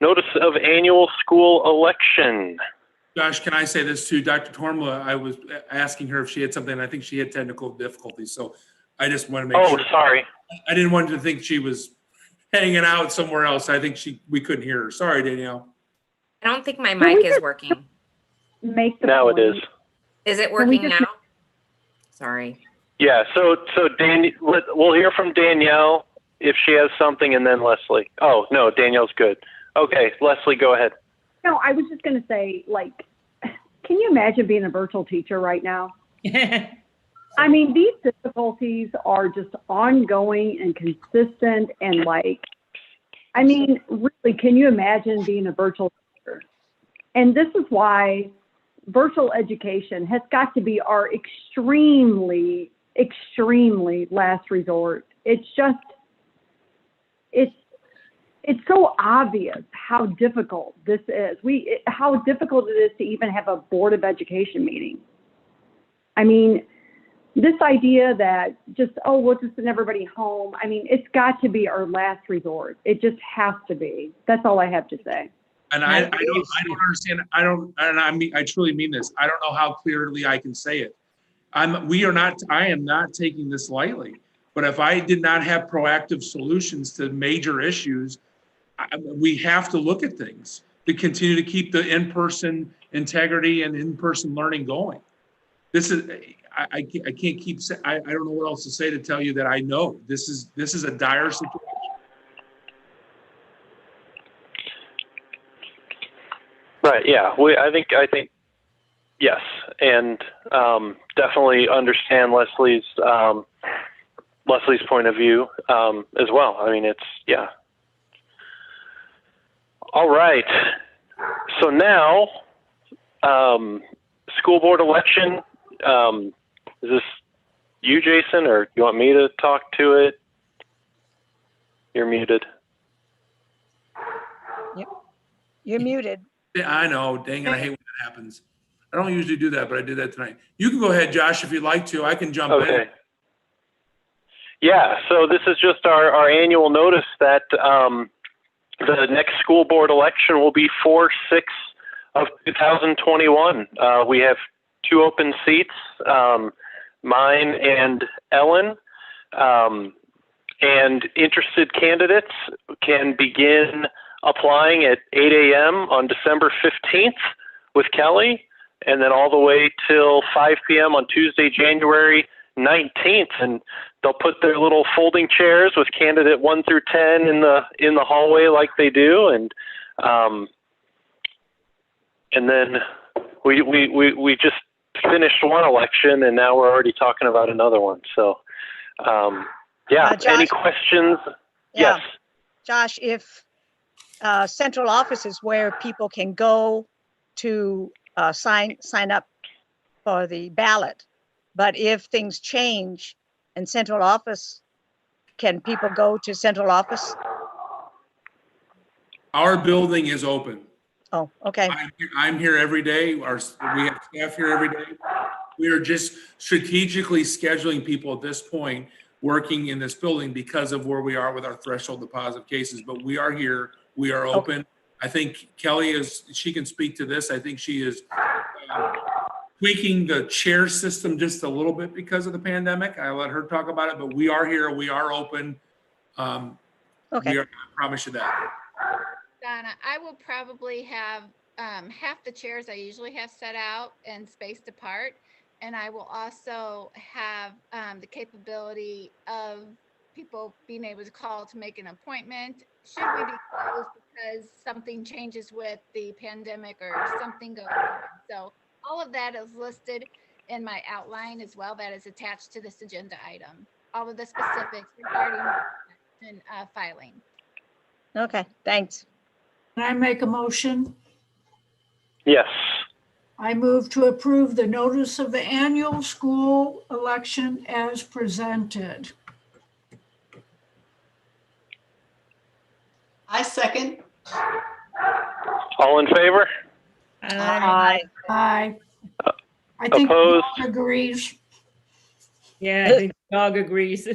Notice of annual school election. Josh, can I say this too? Dr. Tormla, I was asking her if she had something. I think she had technical difficulties. So I just want to make sure. Oh, sorry. I didn't want to think she was hanging out somewhere else. I think we couldn't hear her. Sorry, Danielle. I don't think my mic is working. Make the Now it point. is. Is it Can we working just- now? Sorry. Yeah, so we'll hear from Danielle if she has something, and then Leslie. Oh, no, Danielle's good. Okay, Leslie, go ahead. No, I was just going to say, like, can you imagine being a virtual teacher right now? I mean, these difficulties are just ongoing and consistent and like, I mean, really, can you imagine being a virtual teacher? And this is why virtual education has got to be our extremely, extremely last resort. It's just, it's so obvious how difficult this is. How difficult it is to even have a Board of Education meeting. I mean, this idea that just, oh, we'll just send everybody home. I mean, it's got to be our last resort. It just has to be. That's all I have to say. And I don't understand. I truly mean this. I don't know how clearly I can say it. I am not taking this lightly, but if I did not have proactive solutions to major issues, we have to look at things to continue to keep the in-person integrity and in-person learning going. This is, I can't keep saying, I don't know what else to say to tell you that I know this is a dire situation. Right, yeah, I think yes, and definitely understand Leslie's point of view as well. I mean, it's, yeah. All right, so now school board election. Is this you, Jason, or you want me to talk to it? You're muted. Yep. You're muted. Yeah, I know, dang it, I hate when that happens. I don't usually do that, but I did that tonight. You can go ahead, Josh, if you'd like to. I can jump in. Okay. Yeah, so this is just our annual notice that the next school board election will be 4/6 of 2021. We have 2 open seats, mine and Ellen, and interested candidates can begin applying at 8 a.m. on December 15th with Kelly, and then all the way till 5 p.m. on Tuesday, January 19th. And they'll put their little folding chairs with candidate 1 through 10 in the hallway like they do, and then we just finished one election, and now we're already talking about another one. So, yeah. Josh, any questions? Yeah. Yes. Josh, if central office is where people can go to sign up for the ballot, but if things change in central office, can people go to central office? Our building is open. Oh, okay. I'm here every day. We have staff here every day. We are just strategically scheduling people at this point working in this building because of where we are with our threshold deposit cases. But we are here. We are open. Okay. I think Kelly she can speak to this. I think she is tweaking the chair system just a little bit because of the pandemic. I let her talk about it, but we are here. We are open. Okay. I promise you that. Donna, I will probably have half the chairs I usually have set out and spaced apart. And I will also have the capability of people being able to call to make an appointment. Should we be closed because something changes with the pandemic or something goes on. So all of that is listed in my outline as well, that is attached to this agenda item. All of the specifics regarding filing. Okay, thanks. Can I make a motion? Yes. I move to approve the notice of the annual school election as presented. I second. All in favor? Aye. Aye. I think the Opposed? dog agrees. Yeah, the dog agrees.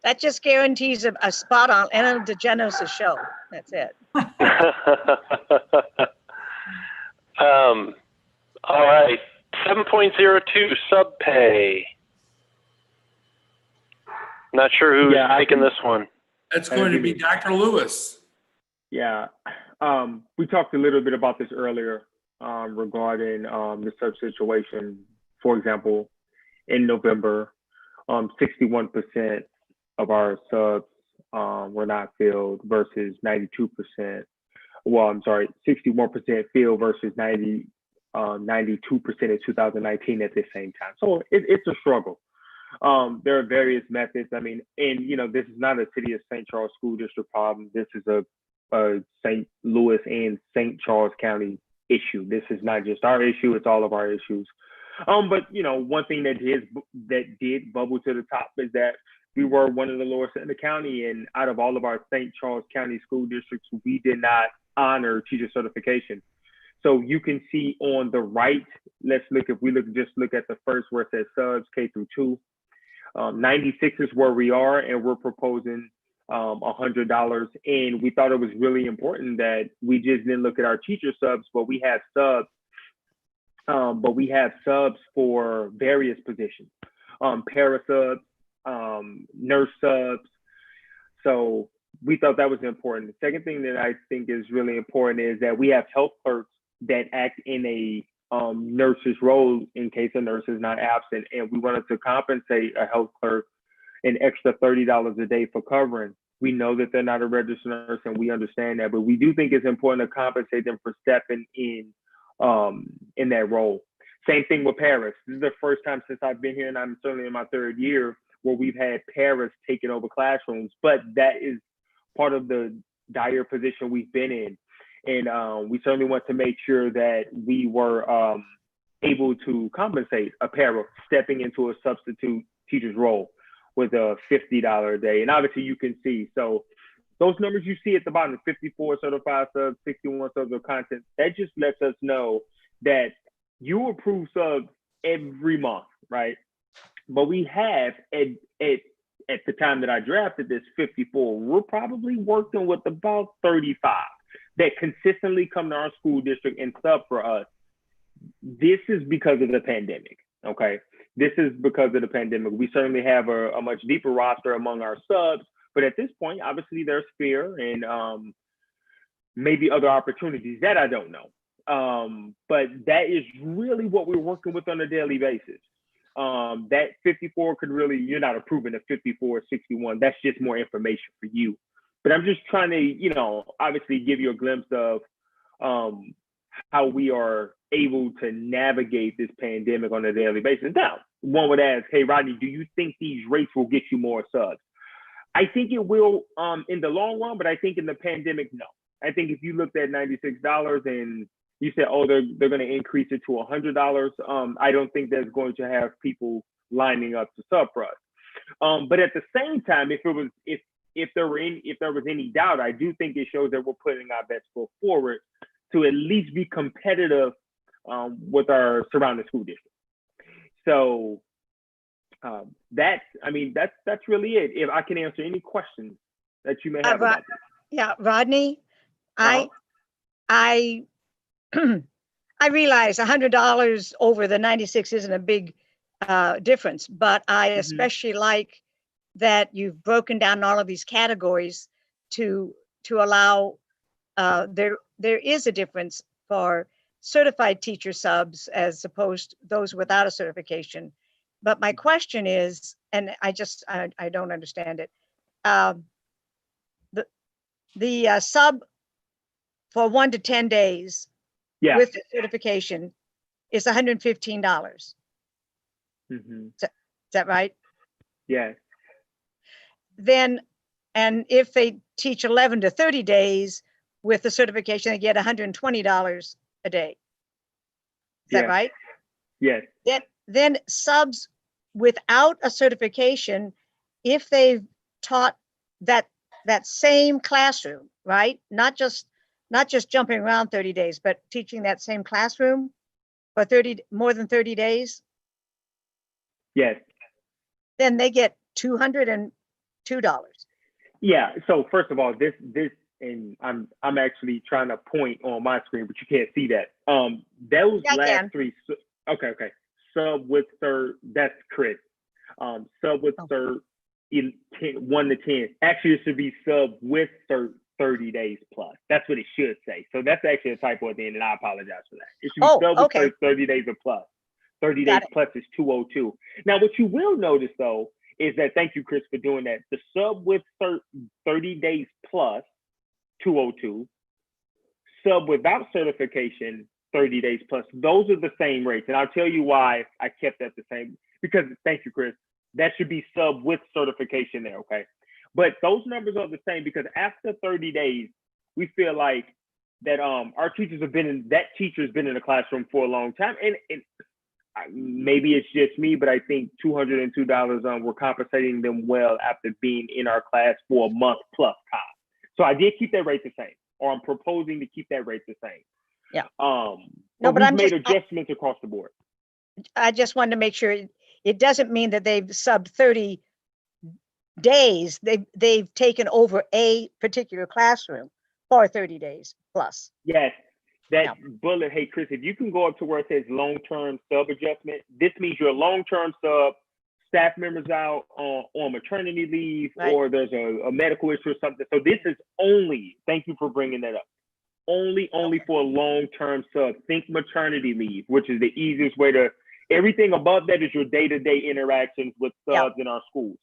That just guarantees a spot on Ellen DeGeneres' show. That's it. All right. 7.02 subpay. Not sure who's Yeah, I taking can- this one. That's going to be Dr. Lewis. Yeah, we talked a little bit about this earlier regarding the sub situation. For example, in November, 61% of our subs were not filled versus 92%. Well, I'm sorry, 61% filled versus 92% in 2019 at the same time. So it's a struggle. There are various methods. I mean, and this is not a City of St. Charles School District problem. This is a St. Louis and St. Charles County issue. This is not just our issue; it's all of our issues. But one thing that did bubble to the top is that we were one of the lowest in the county, and out of all of our St. Charles County school districts, we did not honor teacher certification. So you can see on the right. If we look at the first where it says subs K through 2. 96 is where we are, and we're proposing $100. And we thought it was really important that we just didn't look at our teacher subs, but we have subs. But we have subs for various positions, para subs, nurse subs. So we thought that was important. The second thing that I think is really important is that we have health clerks that act in a nurse's role in case a nurse is not absent, and we wanted to compensate a health clerk an extra $30 a day for covering. We know that they're not a registered nurse, and we understand that, but we do think it's important to compensate them for stepping in that role. Same thing with paras. This is the first time since I've been here, and I'm certainly in my third year, where we've had paras taking over classrooms, but that is part of the dire position we've been in. And we certainly want to make sure that we were able to compensate a para stepping into a substitute teacher's role with a $50 a day. And obviously you can see, so those numbers you see at the bottom, 54 certified subs, 61 subs of content, that just lets us know that you approve subs every month, right? But we have, at the time that I drafted this, 54. We're probably working with about 35 that consistently come to our school district and sub for us. This is because of the pandemic, okay? This is because of the pandemic. We certainly have a much deeper roster among our subs, but at this point, obviously there's fear and maybe other opportunities that I don't know. But that is really what we're working with on a daily basis. That 54 could really, you're not approving a 54 or 61. That's just more information for you. But I'm just trying to, obviously give you a glimpse of how we are able to navigate this pandemic on a daily basis. Now, one would ask, hey, Rodney, do you think these rates will get you more subs? I think it will in the long run, but I think in the pandemic, no. I think if you looked at $96 and you said, oh, they're going to increase it to $100, I don't think that's going to have people lining up to sub for us. But at the same time, if there was any doubt, I do think it shows that we're putting our best foot forward to at least be competitive with our surrounding school district. So that's really it. If I can answer any questions that you may have about this. Yeah, Rodney, Uh-huh. I realize $100 over the 96 isn't a big difference, but I especially like that you've broken down all of these categories to allow there is a difference for certified teacher subs as opposed to those without a certification. But my question is, and I don't understand it. The sub for 1 to 10 days Yeah. with the certification is $115. Mm-hmm. Is that right? Yes. Then, and if they teach 11 to 30 days with the certification, they get $120 a day. Is that Yes. right? Yes. Then subs without a certification, if they've taught that same classroom, right? Not just jumping around 30 days, but teaching that same classroom for more than 30 days, Yes. then they get $202. Yeah. So first of all, this, and I'm actually trying to point on my screen, but you can't see that. Those Yeah, I last can. three. Okay. Sub with third. That's Chris. Sub with third. 1 to 10. Actually, it should be sub with third 30 days plus. That's what it should say. So that's actually a typo at the end, and I apologize for that. It should be sub with third 30 days or plus. 30 days plus is 202. Now, what you will notice though is that, thank you, Chris, for doing that. The sub with 30 days plus 202, sub without certification 30 days plus. Those are the same rates, and I'll tell you why I kept that the same. Because, thank you, Chris, that should be sub with certification there, okay? But those numbers are the same because after 30 days, we feel like that our teachers have been in, that teacher's been in the classroom for a long time, and maybe it's just me, but I think $202 we're compensating them well after being in our class for a month plus time. So I did keep that rate the same, or I'm proposing to keep that rate the same. Yeah. But we've made adjustments across the board. I just wanted to make sure it doesn't mean that they've subbed 30 days. They've taken over a particular classroom for 30 days plus. Yes. That bullet, hey, Chris, if you can go up to where it says long-term sub adjustment, this means your long-term sub, staff members out on maternity leave, or there's a medical issue or something. So this is only, thank you for bringing that up, only for a long-term sub. Think maternity leave, which is the easiest way to, everything above that is your day-to-day interactions with subs in our schools.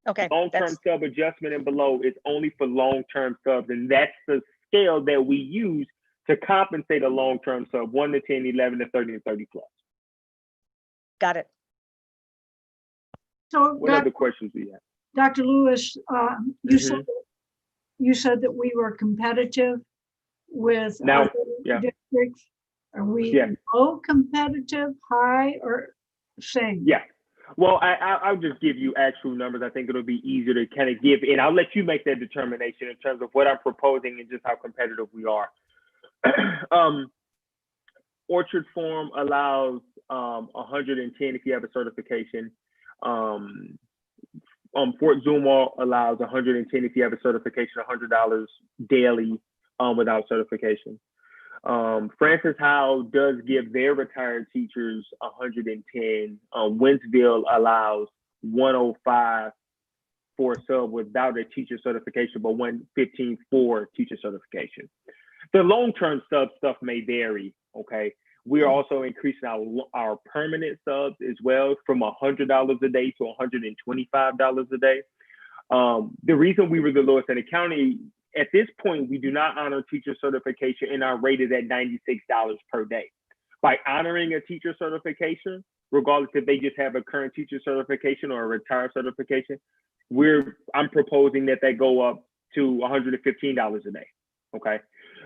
Okay. Long-term sub adjustment and below is only for long-term subs, and that's the scale that we use to compensate a long-term sub, 1 to 10, 11 to 30, and 30 plus. Got it. So, what other questions do you have? Dr. Lewis, you said that we were competitive with other districts. Are we low competitive, high, or same? Yeah. Well, I'll just give you actual numbers. I think it'll be easier to kind of give, and I'll let you make that determination in terms of what I'm proposing and just how competitive we are. Orchard Form allows 110 if you have a certification. Fort Zumwalt allows 110 if you have a certification, $100 daily without certification. Francis Howell does give their retired teachers 110. Wentzville allows 105 for a sub without a teacher certification, but 115 for teacher certification. The long-term sub stuff may vary, okay? We are also increasing our permanent subs as well from $100 a day to $125 a day. The reason we were the lowest in the county, at this point, we do not honor teacher certification, and our rate is at $96 per day. By honoring a teacher certification, regardless if they just have a current teacher certification or a retired certification, I'm proposing that they go up to $115 a day, okay?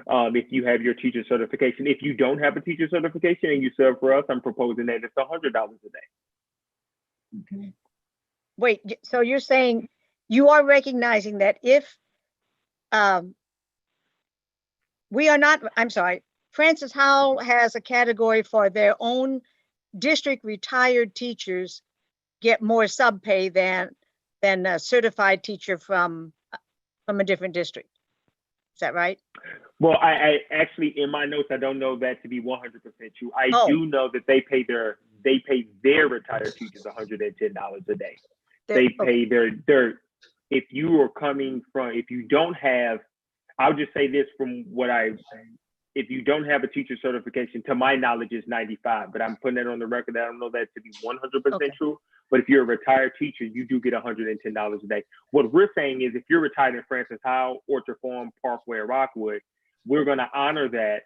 If you have your teacher certification. If you don't have a teacher certification and you serve for us, I'm proposing that it's $100 a day. Okay. Wait, so you're saying you are recognizing that if we are not, I'm sorry, Francis Howell has a category for their own district retired teachers get more sub pay than a certified teacher from a different district. Is that right? Well, I actually, in my notes, I don't know that to be 100% true. I do know that they pay their retired teachers $110 a day. They pay their, if you are coming from, if you don't have, I'll just say this from what if you don't have a teacher certification, to my knowledge, is 95. But I'm putting that on the record. I don't know that to be 100% true. But if you're a retired teacher, you do get $110 a day. What we're saying is, if you're retired in Francis Howell, Orchard Farm, Parkway, or Rockwood, we're going to honor that.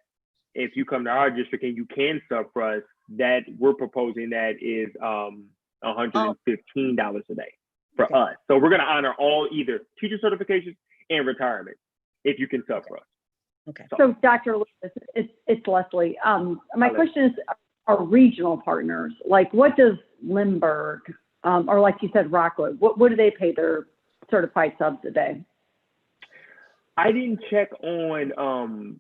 If you come to our district and you can sub for us, that we're proposing that is $115 a day for us. So we're going to honor all either teacher certifications and retirement if you can sub for us. Okay. So Dr. Lewis, it's Leslie. My question is, our regional partners, like what does Lindbergh, or like you said, Rockwood, what do they pay their certified subs a day? I didn't check on,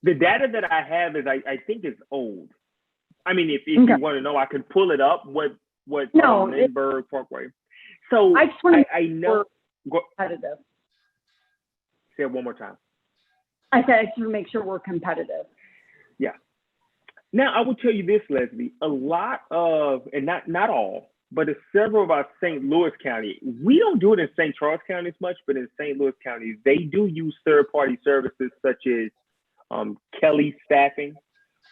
the data that I have is, I think it's old. I mean, if you want to know, I can pull it up, what Lindbergh, Parkway. So I just want to I know. competitive. Say it one more time. I said I just want to make sure we're competitive. Yeah. Now, I will tell you this, Leslie, a lot of, and not all, but several of our St. Louis County, we don't do it in St. Charles County as much, but in St. Louis County, they do use third-party services such as Kelly Staffing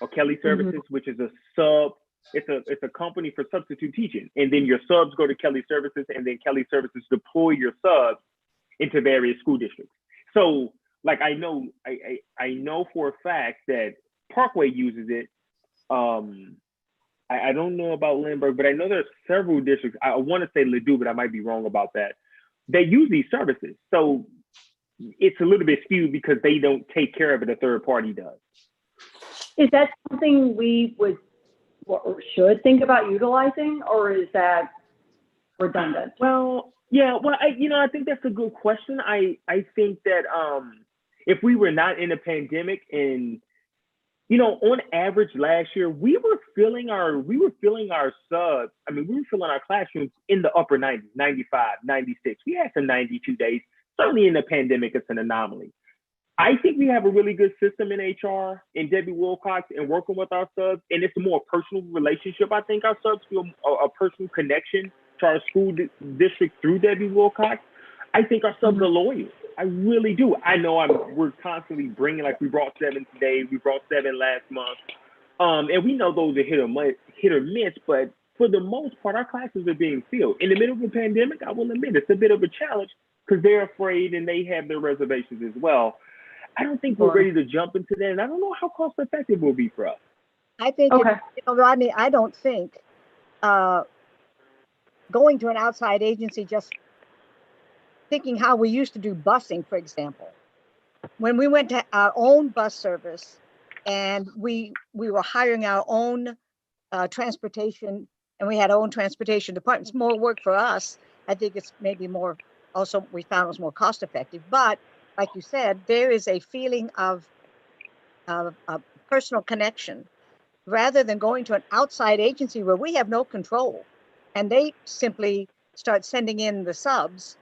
or Kelly Services, which is a sub. It's a company for substitute teaching, and then your subs go to Kelly Services, and then Kelly Services deploy your subs into various school districts. So, like I know for a fact that Parkway uses it. I don't know about Lindbergh, but I know there's several districts. I want to say Ladue, but I might be wrong about that. They use these services, so it's a little bit skewed because they don't take care of it. A third party does. Is that something we would or should think about utilizing, or is that redundant? Well, yeah. Well, I think that's a good question. I think that if we were not in a pandemic and on average last year, we were filling our subs. I mean, we were filling our classrooms in the upper 90s, 95, 96. We had some 92 days. Certainly in the pandemic, it's an anomaly. I think we have a really good system in HR and Debbie Wilcox and working with our subs, and it's a more personal relationship. I think our subs feel a personal connection to our school district through Debbie Wilcox. I think our subs are loyal. I really do. I know we're constantly bringing, like we brought 7 today, we brought 7 last month. And we know those are hit or miss, but for the most part, our classes are being filled. In the middle of a pandemic, I will admit it's a bit of a challenge because they're afraid and they have their reservations as well. I don't think we're ready to jump into that, and I don't know how cost effective it will be for us. I think, Rodney, I don't think going to an outside agency, just thinking how we used to do busing, for example, when we went to our own bus service and we were hiring our own transportation, and we had our own transportation departments, more work for us. I think it's maybe more, also we found it was more cost effective, but like you said, there is a feeling of a personal connection rather than going to an outside agency where we have no control and they simply start sending in the subs.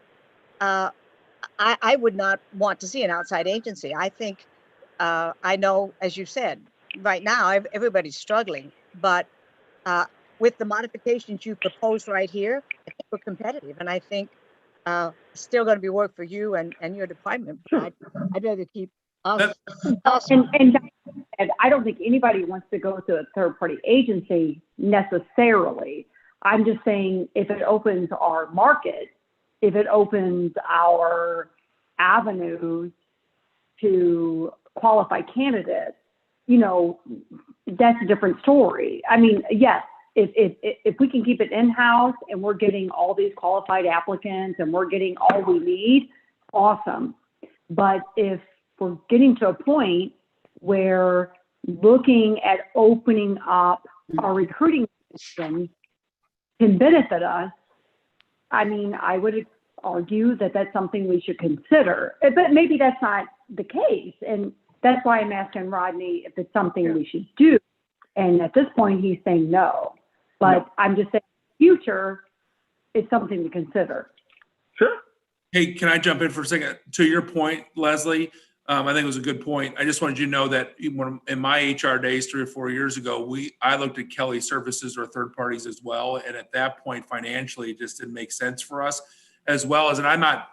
I would not want to see an outside agency. I think, I know, as you said, right now, everybody's struggling, but with the modifications you proposed right here, I think we're competitive. And I think still going to be work for you and your department. I'd rather keep us. And I don't think anybody wants to go to a third-party agency necessarily. I'm just saying if it opens our market, if it opens our avenues to qualify candidates, that's a different story. I mean, yes, if we can keep it in-house and we're getting all these qualified applicants and we're getting all we need, awesome. But if we're getting to a point where looking at opening up our recruiting system can benefit us, I mean, I would argue that that's something we should consider. But maybe that's not the case. And that's why I'm asking Rodney if it's something we should do. And at this point, he's saying no. But I'm just saying, future, it's something to consider. Sure. Hey, can I jump in for a second? To your point, Leslie, I think it was a good point. I just wanted you to know that in my HR days 3 or 4 years ago, I looked at Kelly Services or third parties as well. And at that point, financially, it just didn't make sense for us, as well as, and I'm not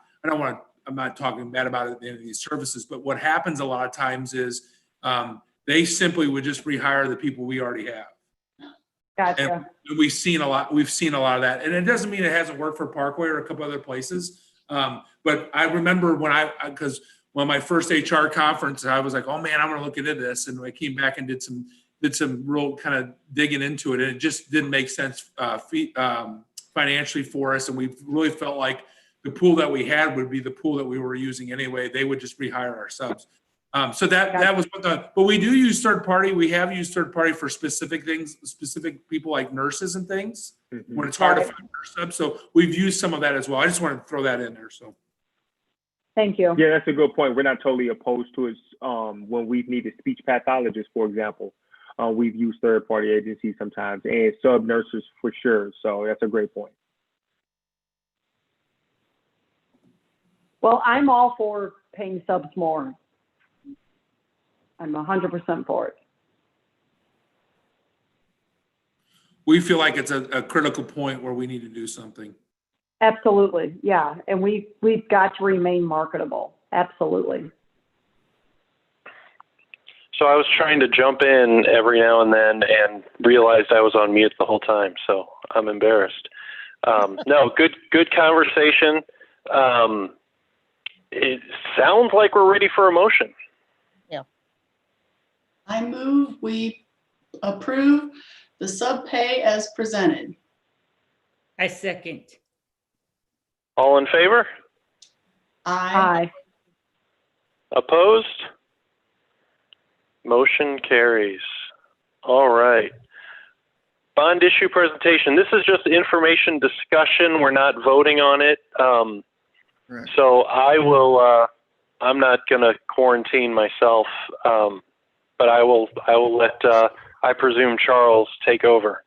talking bad about it at the end of these services, but what happens a lot of times is They simply would just rehire the people we already have. Gotcha. And we've seen a lot of that. And it doesn't mean it hasn't worked for Parkway or a couple other places. But I remember because when my first HR conference, I was like, oh man, I'm going to look into this. And I came back and did some real kind of digging into it. And it just didn't make sense financially for us. And we really felt like the pool that we had would be the pool that we were using anyway. They would just rehire our subs. So that was but we do use third party. We have used third party for specific things, specific people like nurses and things when it's hard to find nurse subs. So we've used some of that as well. I just wanted to throw that in there. So. Thank you. Yeah, that's a good point. We're not totally opposed to it. When we've needed speech pathologists, for example, we've used third party agencies sometimes and sub nurses for sure. So that's a great point. Well, I'm all for paying subs more. I'm 100% for it. We feel like it's a critical point where we need to do something. Absolutely, yeah. And we've got to remain marketable. Absolutely. So I was trying to jump in every now and then and realized I was on mute the whole time, so I'm embarrassed. No, good conversation. It sounds like we're ready for a motion. I move we approve the sub pay as presented. I second. All in favor? Aye. Opposed? Motion carries. All right. Bond issue presentation. This is just information discussion. We're not voting on it. Right. So I will, I'm not going to quarantine myself, but I will let, I presume, Charles take over.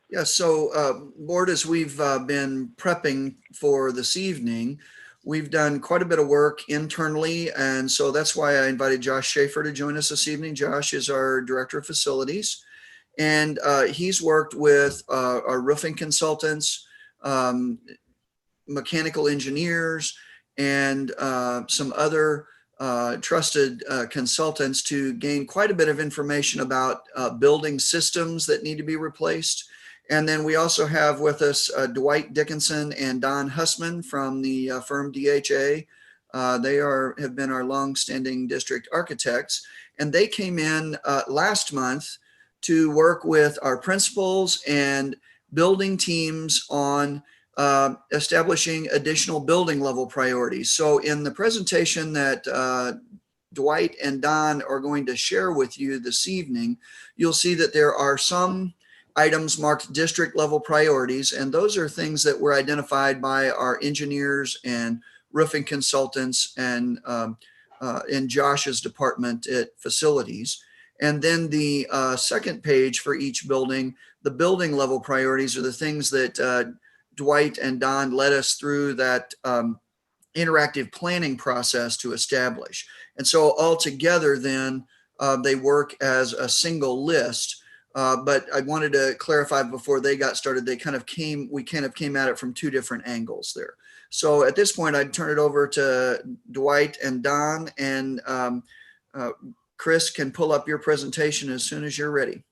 Yeah, so board, as we've been prepping for this evening, we've done quite a bit of work internally. And so that's why I invited Josh Schaefer to join us this evening. Josh is our Director of Facilities, and he's worked with our roofing consultants, mechanical engineers, and some other trusted consultants to gain quite a bit of information about building systems that need to be replaced. And then we also have with us Dwight Dickinson and Don Hussman from the firm DHA. They have been our longstanding district architects, and they came in last month to work with our principals and building teams on establishing additional building level priorities. So in the presentation that Dwight and Don are going to share with you this evening, you'll see that there are some items marked district level priorities, and those are things that were identified by our engineers and roofing consultants and in Josh's department at facilities. And then the second page for each building, the building level priorities are the things that Dwight and Don led us through that interactive planning process to establish. And so all together then they work as a single list. But I wanted to clarify before they got started, we kind of came at it from two different angles there. So at this point, I'd turn it over to Dwight and Don, and Chris can pull up your presentation as soon as you're ready.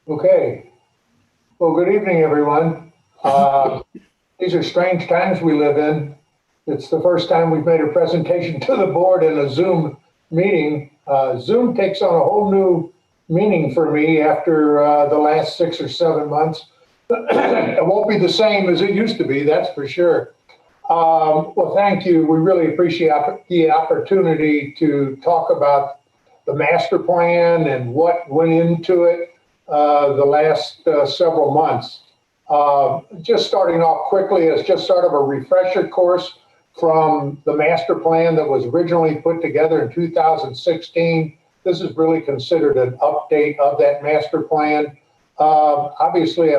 Okay. Well, good evening, everyone. These are strange times we live in. It's the first time we've made a presentation to the board in a Zoom meeting. Zoom takes on a whole new meaning for me after the last 6 or 7 months. It won't be the same as it used to be, that's for sure. Well, thank you. We really appreciate the opportunity to talk about the master plan and what went into it the last several months. Just starting off quickly as just sort of a refresher course from the master plan that was originally put together in 2016. This is really considered an update of that master plan. Obviously,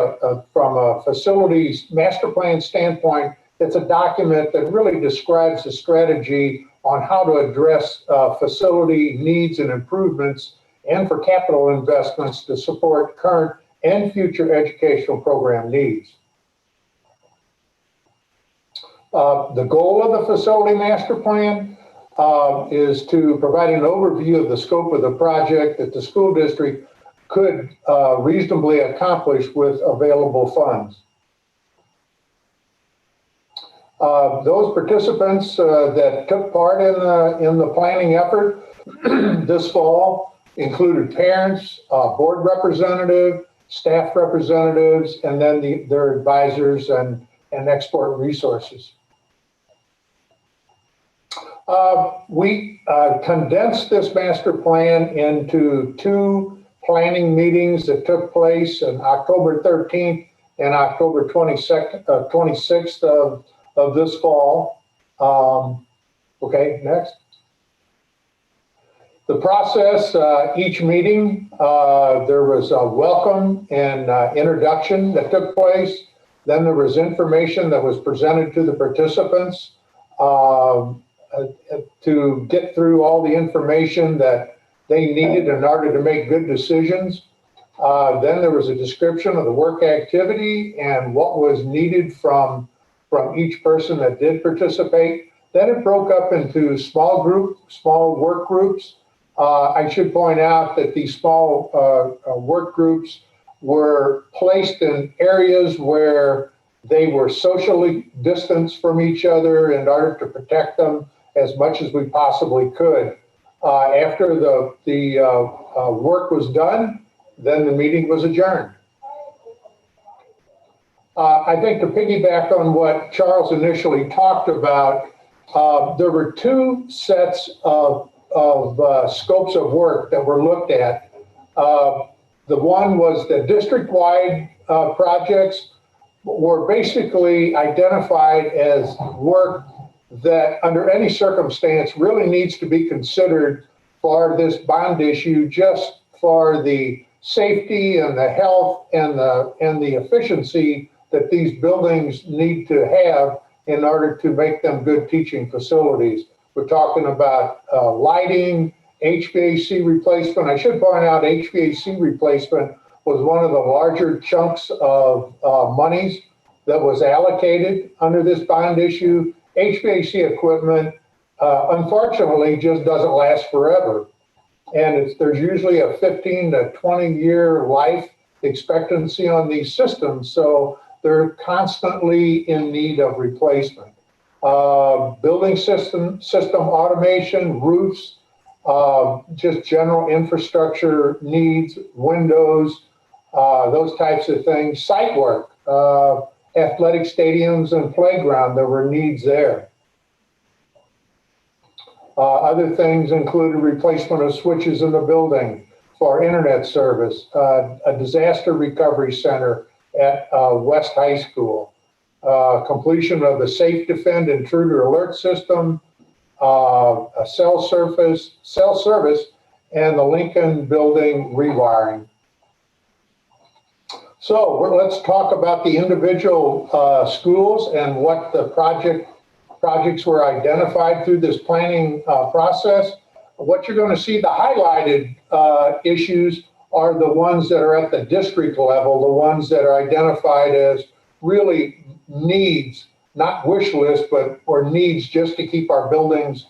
from a facilities master plan standpoint, it's a document that really describes the strategy on how to address facility needs and improvements, and for capital investments to support current and future educational program needs. The goal of the facility master plan is to provide an overview of the scope of the project that the school district could reasonably accomplish with available funds. Those participants that took part in the planning effort this fall included parents, board representative, staff representatives, and then their advisors and expert resources. We condensed this master plan into 2 planning meetings that took place on October 13th and October 26th of this fall. Okay, next. The process, each meeting, there was a welcome and introduction that took place. Then there was information that was presented to the participants to get through all the information that they needed in order to make good decisions. Then there was a description of the work activity and what was needed from each person that did participate. Then it broke up into small work groups. I should point out that these small work groups were placed in areas where they were socially distanced from each other in order to protect them as much as we possibly could. After the work was done, then the meeting was adjourned. I think to piggyback on what Charles initially talked about, there were 2 sets of scopes of work that were looked at. The one was the district-wide projects were basically identified as work that under any circumstance really needs to be considered for this bond issue, just for the safety and the health and the efficiency that these buildings need to have in order to make them good teaching facilities. We're talking about lighting, HVAC replacement. I should point out HVAC replacement was one of the larger chunks of monies that was allocated under this bond issue. HVAC equipment, unfortunately, just doesn't last forever. And there's usually a 15 to 20 year life expectancy on these systems. So they're constantly in need of replacement. Building system automation, roofs, just general infrastructure needs, windows, those types of things. Site work, athletic stadiums and playground, there were needs there. Other things included replacement of switches in the building for internet service, a disaster recovery center at West High School, completion of the Safe Defend intruder alert system, a cell service, and the Lincoln building rewiring. So let's talk about the individual schools and what the projects were identified through this planning process. What you're going to see, the highlighted issues are the ones that are at the district level, the ones that are identified as really needs, not wish list, but or needs just to keep our buildings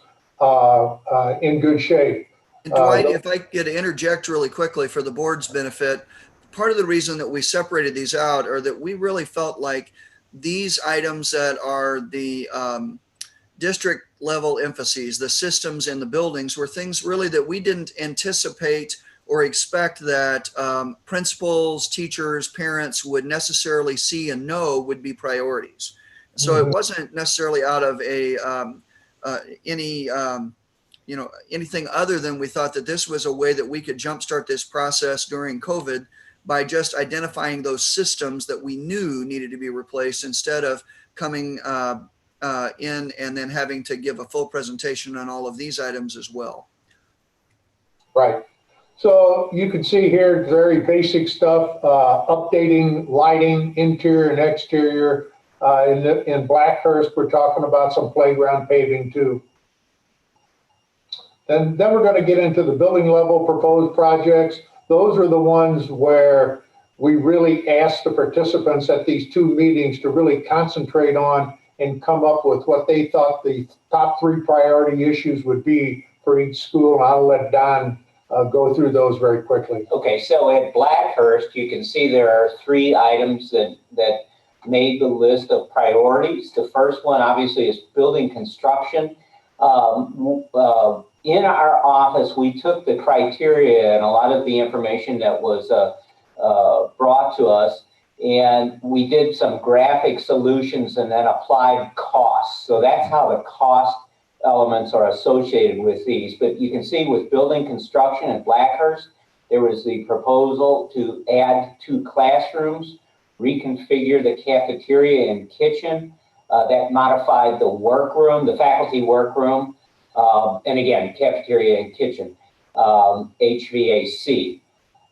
in good shape. And Dwight, if I could interject really quickly for the board's benefit, part of the reason that we separated these out are that we really felt like these items that are the district level emphases, the systems and the buildings, were things really that we didn't anticipate or expect that principals, teachers, parents would necessarily see and know would be priorities. So it wasn't necessarily out of anything other than we thought that this was a way that we could jumpstart this process during COVID by just identifying those systems that we knew needed to be replaced instead of coming in and then having to give a full presentation on all of these items as well. Right. So you can see here very basic stuff, updating lighting, interior and exterior. In Blackhurst, we're talking about some playground paving too. Then we're going to get into the building level proposed projects. Those are the ones where we really asked the participants at these two meetings to really concentrate on and come up with what they thought the top 3 priority issues would be for each school. I'll let Don go through those very quickly. Okay, so at Blackhurst, you can see there are 3 items that made the list of priorities. The first one, obviously, is building construction. In our office, we took the criteria and a lot of the information that was brought to us, and we did some graphic solutions and then applied costs. So that's how the cost elements are associated with these. But you can see with building construction at Blackhurst, there was the proposal to add 2 classrooms, reconfigure the cafeteria and kitchen. That modified the workroom, the faculty workroom, and again, cafeteria and kitchen, HVAC.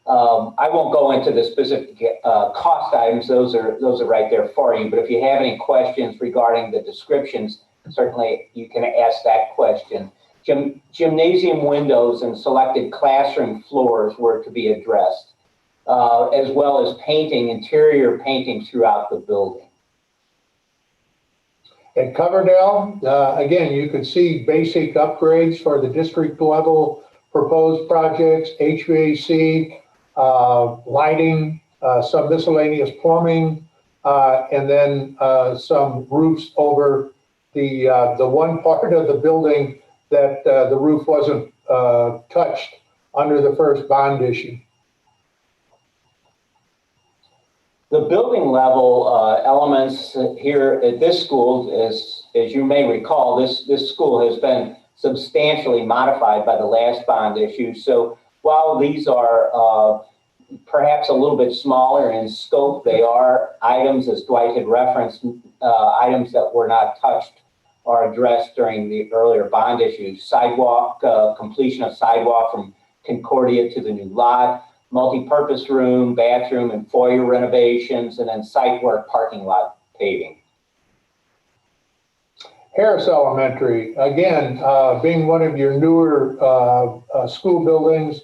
I won't go into the specific cost items; those are right there for you. But if you have any questions regarding the descriptions, certainly you can ask that question. Gymnasium windows and selected classroom floors were to be addressed, as well as painting, interior painting throughout the building. At Coverdale, again, you could see basic upgrades for the district level proposed projects, HVAC, lighting, some miscellaneous plumbing, and then some roofs over the one part of the building that the roof wasn't touched under the first bond issue. The building level elements here at this school, as you may recall, this school has been substantially modified by the last bond issue. So while these are perhaps a little bit smaller in scope, they are items, as Dwight had referenced, items that were not touched or addressed during the earlier bond issues. Sidewalk, completion of sidewalk from Concordia to the new lot, multi-purpose room, bathroom, and foyer renovations, and then site work, parking lot paving. Harris Elementary, again, being one of your newer school buildings,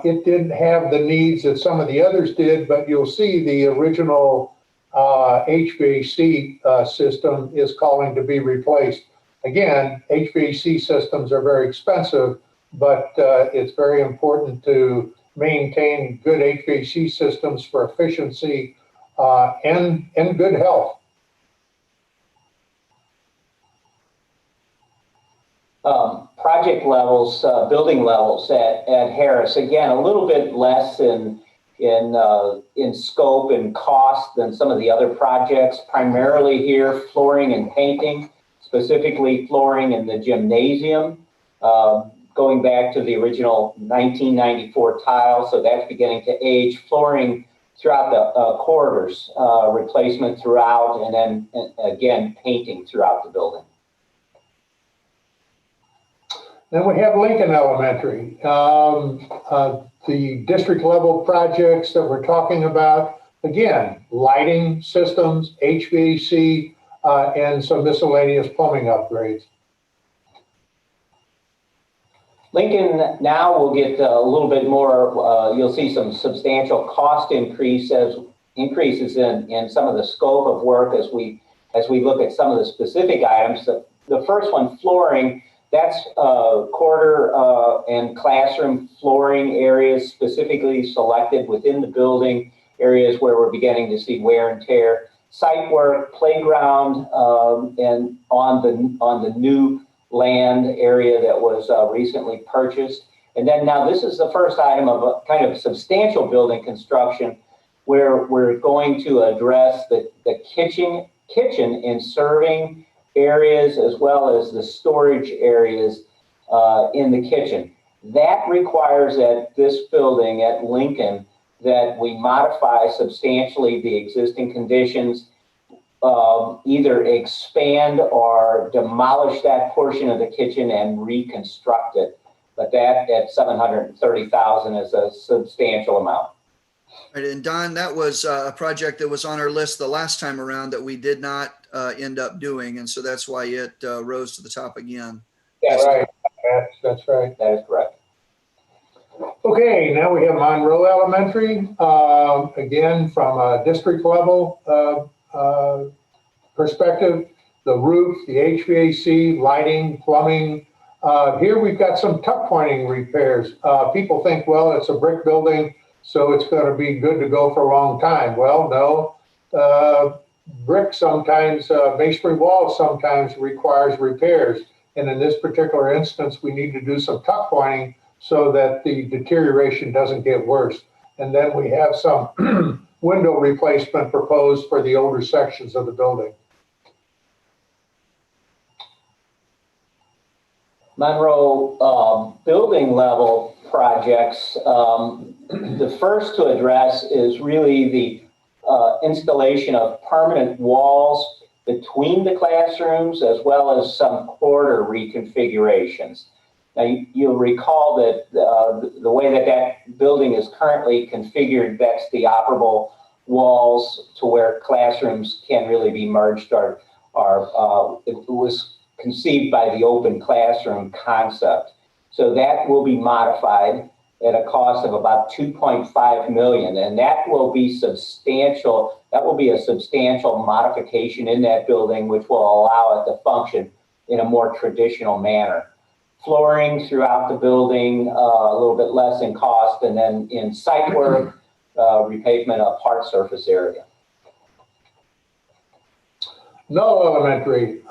it didn't have the needs that some of the others did, but you'll see the original HVAC system is calling to be replaced. Again, HVAC systems are very expensive, but it's very important to maintain good HVAC systems for efficiency and good health. Project levels, building levels at Harris, again, a little bit less in scope and cost than some of the other projects. Primarily here, flooring and painting, specifically flooring in the gymnasium, going back to the original 1994 tile, so that's beginning to age. Flooring throughout the corridors, replacement throughout, and then again, painting throughout the building. Then we have Lincoln Elementary. The district level projects that we're talking about, again, lighting systems, HVAC, and some miscellaneous plumbing upgrades. Lincoln now will get a little bit more, you'll see some substantial cost increases in some of the scope of work as we look at some of the specific items. The first one, flooring, that's corridor and classroom flooring areas specifically selected within the building, areas where we're beginning to see wear and tear. Site work, playground, and on the new land area that was recently purchased. And then now this is the first item of a kind of substantial building construction where we're going to address the kitchen and serving areas as well as the storage areas in the kitchen. That requires at this building at Lincoln that we modify substantially the existing conditions, either expand or demolish that portion of the kitchen and reconstruct it. But that at $730,000 is a substantial amount. Right, and Don, that was a project that was on our list the last time around that we did not end up doing, and so that's why it rose to the top again. Yeah, right. That's right. That is correct. Okay, now we have Monroe Elementary. Again, from a district level perspective, the roof, the HVAC, lighting, plumbing. Here we've got some tuck pointing repairs. People think, well, it's a brick building, so it's going to be good to go for a long time. Well, no. Brick sometimes, masonry walls sometimes requires repairs. And in this particular instance, we need to do some tuck pointing so that the deterioration doesn't get worse. And then we have some window replacement proposed for the older sections of the building. Monroe building level projects, the first to address is really the installation of permanent walls between the classrooms as well as some corridor reconfigurations. Now, you'll recall that the way that that building is currently configured, that's the operable walls to where classrooms can really be merged, or it was conceived by the open classroom concept. So that will be modified at a cost of about $2.5 million, and that will be substantial. That will be a substantial modification in that building, which will allow it to function in a more traditional manner. Flooring throughout the building, a little bit less in cost, and then in site work, repavement of hard surface area. No Elementary,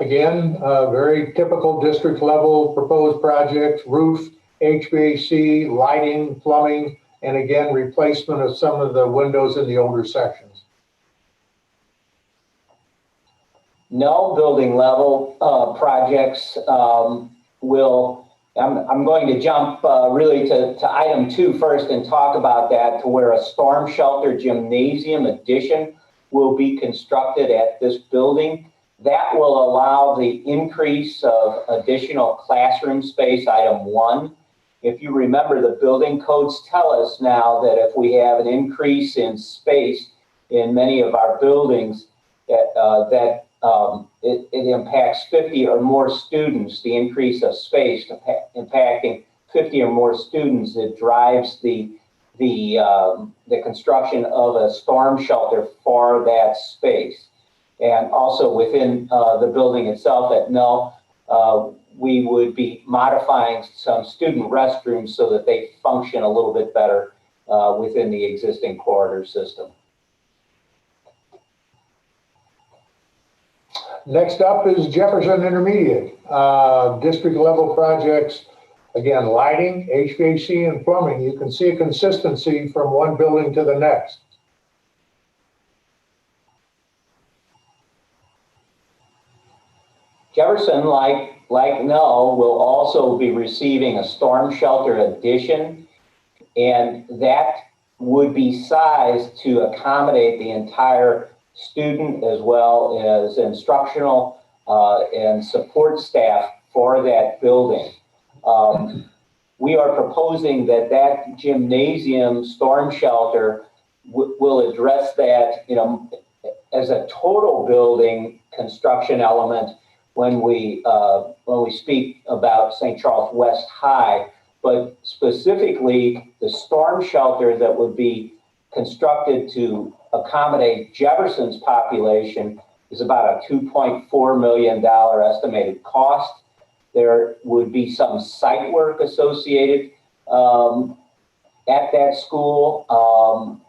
again, very typical district level proposed projects, roof, HVAC, lighting, plumbing, and again, replacement of some of the windows in the older sections. No building level projects I'm going to jump really to item 2 first and talk about that, to where a storm shelter gymnasium addition will be constructed at this building. That will allow the increase of additional classroom space, item 1. If you remember, the building codes tell us now that if we have an increase in space in many of our buildings, it impacts 50 or more students, the increase of space impacting 50 or more students, it drives the construction of a storm shelter for that space. And also within the building itself at Null, we would be modifying some student restrooms so that they function a little bit better within the existing corridor system. Next up is Jefferson Intermediate. District level projects, again, lighting, HVAC, and plumbing. You can see a consistency from one building to the next. Jefferson, like Null, will also be receiving a storm shelter addition, and that would be sized to accommodate the entire student as well as instructional and support staff for that building. We are proposing that gymnasium storm shelter will address that, as a total building construction element when we speak about St. Charles West High, but specifically the storm shelter that would be constructed to accommodate Jefferson's population is about a $2.4 million estimated cost. There would be some site work associated at that school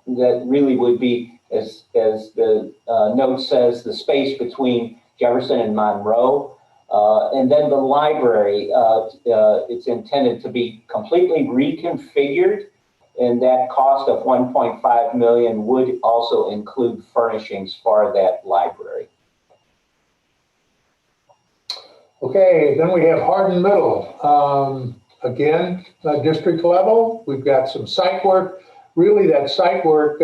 that really would be, as the note says, the space between Jefferson and Monroe. And then the library, it's intended to be completely reconfigured, and that cost of $1.5 million would also include furnishings for that library. Okay, then we have Hardin Middle. Again, district level, we've got some site work. Really, that site work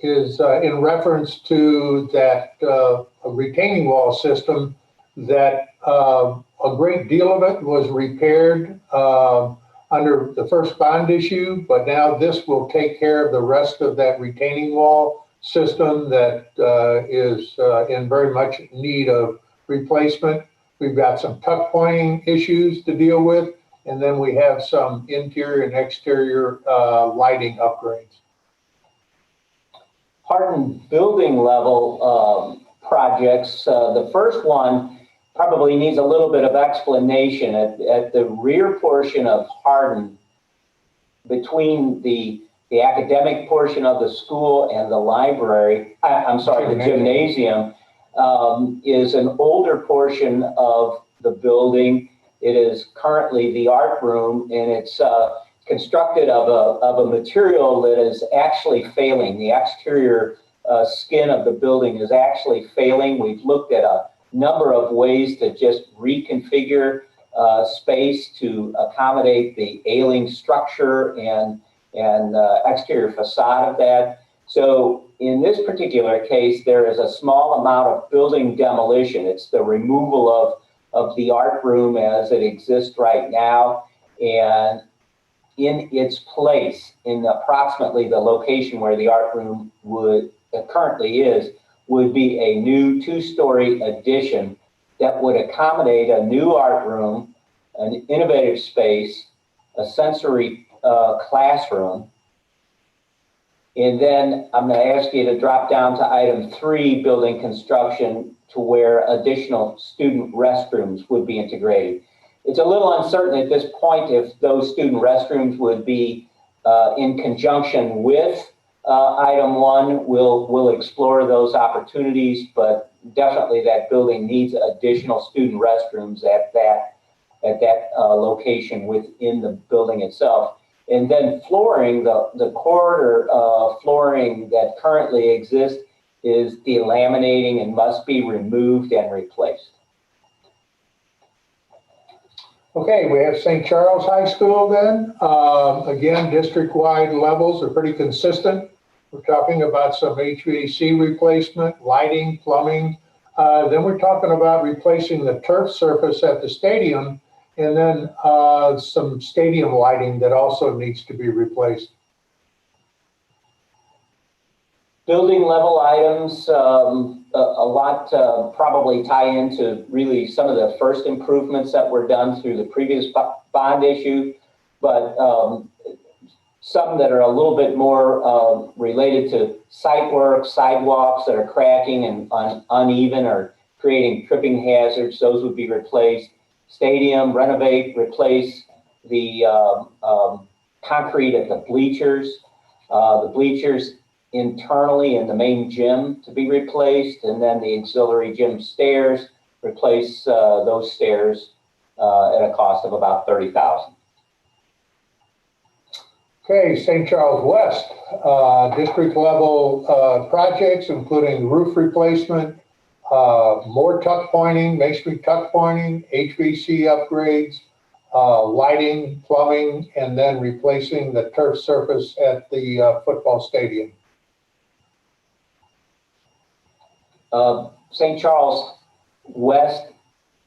is in reference to that retaining wall system that a great deal of it was repaired under the first bond issue, but now this will take care of the rest of that retaining wall system that is in very much need of replacement. We've got some tuck pointing issues to deal with, And then we have some interior and exterior lighting upgrades. Hardened building level projects. The first one probably needs a little bit of explanation. At the rear portion of Hardin, between the academic portion of the school and the library, the gymnasium, is an older portion of the building. It is currently the art room, and it's constructed of a material that is actually failing. The exterior skin of the building is actually failing. We've looked at a number of ways to just reconfigure space to accommodate the ailing structure and exterior facade of that. So in this particular case, there is a small amount of building demolition. It's the removal of the art room as it exists right now, and in its place, in approximately the location where the art room currently is, would be a new 2-story addition that would accommodate a new art room, an innovative space, a sensory classroom. And then I'm going to ask you to drop down to item 3, building construction, to where additional student restrooms would be integrated. It's a little uncertain at this point if those student restrooms would be in conjunction with item 1. We'll explore those opportunities, but definitely that building needs additional student restrooms at that location within the building itself. And then flooring, the corridor flooring that currently exists is delaminating and must be removed and replaced. Okay, we have St. Charles High School then. Again, district-wide levels are pretty consistent. We're talking about some HVAC replacement, lighting, plumbing. Then we're talking about replacing the turf surface at the stadium, and then some stadium lighting that also needs to be replaced. Building level items, a lot probably tie into really some of the first improvements that were done through the previous bond issue, but some that are a little bit more related to site work, sidewalks that are cracking and uneven or creating tripping hazards, those would be replaced. Stadium, renovate, replace the concrete at the bleachers. The bleachers internally in the main gym to be replaced, and then the auxiliary gym stairs, replace those stairs at a cost of about $30,000. Okay, St. Charles West, district level projects, including roof replacement, more tuck pointing, masonry tuck pointing, HVAC upgrades, lighting, plumbing, and then replacing the turf surface at the football stadium. St. Charles West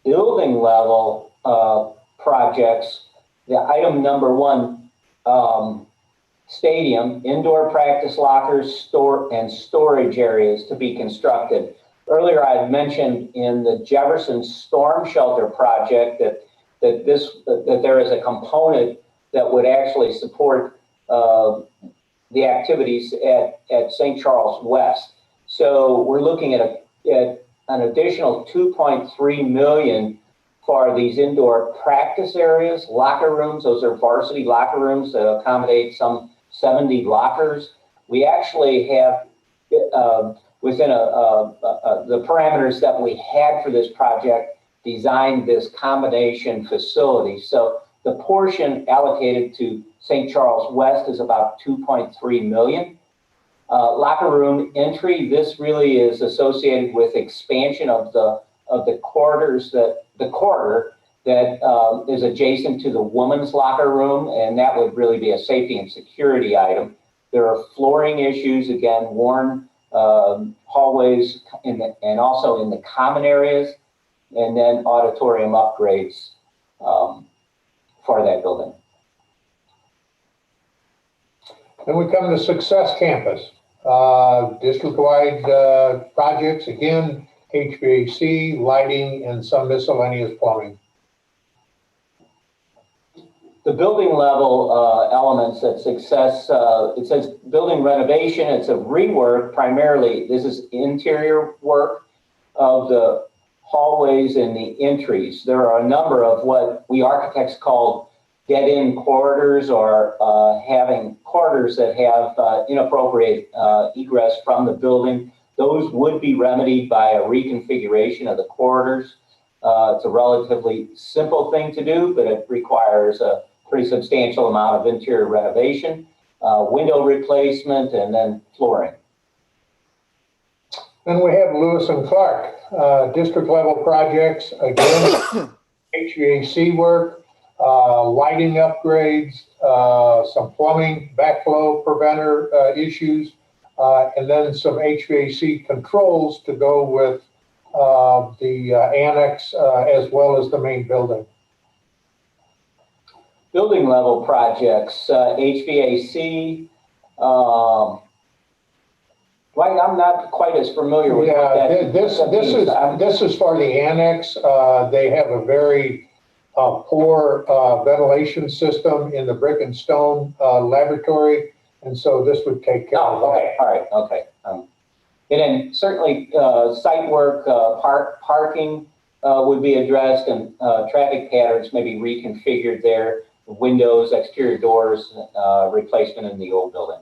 building level projects, the item number 1, stadium, indoor practice lockers, storage areas to be constructed. Earlier, I had mentioned in the Jefferson Storm Shelter project that there is a component that would actually support the activities at St. Charles West. So we're looking at an additional $2.3 million for these indoor practice areas, locker rooms. Those are varsity locker rooms that accommodate some 70 lockers. We actually have within the parameters that we had for this project, designed this combination facility. So the portion allocated to St. Charles West is about $2.3 million. Locker room entry, this really is associated with expansion of the corridors the corridor that is adjacent to the women's locker room, and that would really be a safety and security item. There are flooring issues, again, worn hallways and also in the common areas, and then auditorium upgrades for that building. Then we come to Success Campus. District-wide projects, again, HVAC, lighting, and some miscellaneous plumbing. the building level elements that success, it says building renovation, it's a rework primarily. This is interior work of the hallways and the entries. There are a number of what we architects call dead-end corridors, or having corridors that have inappropriate egress from the building. Those would be remedied by a reconfiguration of the corridors. It's a relatively simple thing to do, but it requires a pretty substantial amount of interior renovation, window replacement, and then flooring. Then we have Lewis and Clark, district level projects, again, HVAC work, lighting upgrades, some plumbing, backflow preventer issues, and then some HVAC controls to go with the annex as well as the main building. Building level projects, HVAC. I'm not quite as familiar with what that this is for the annex. They have a very poor ventilation system in the brick and stone laboratory, and so this would take care of that. Okay, all right, okay. And then certainly site work, parking would be addressed, and traffic patterns may be reconfigured there. Windows, exterior doors, replacement in the old building.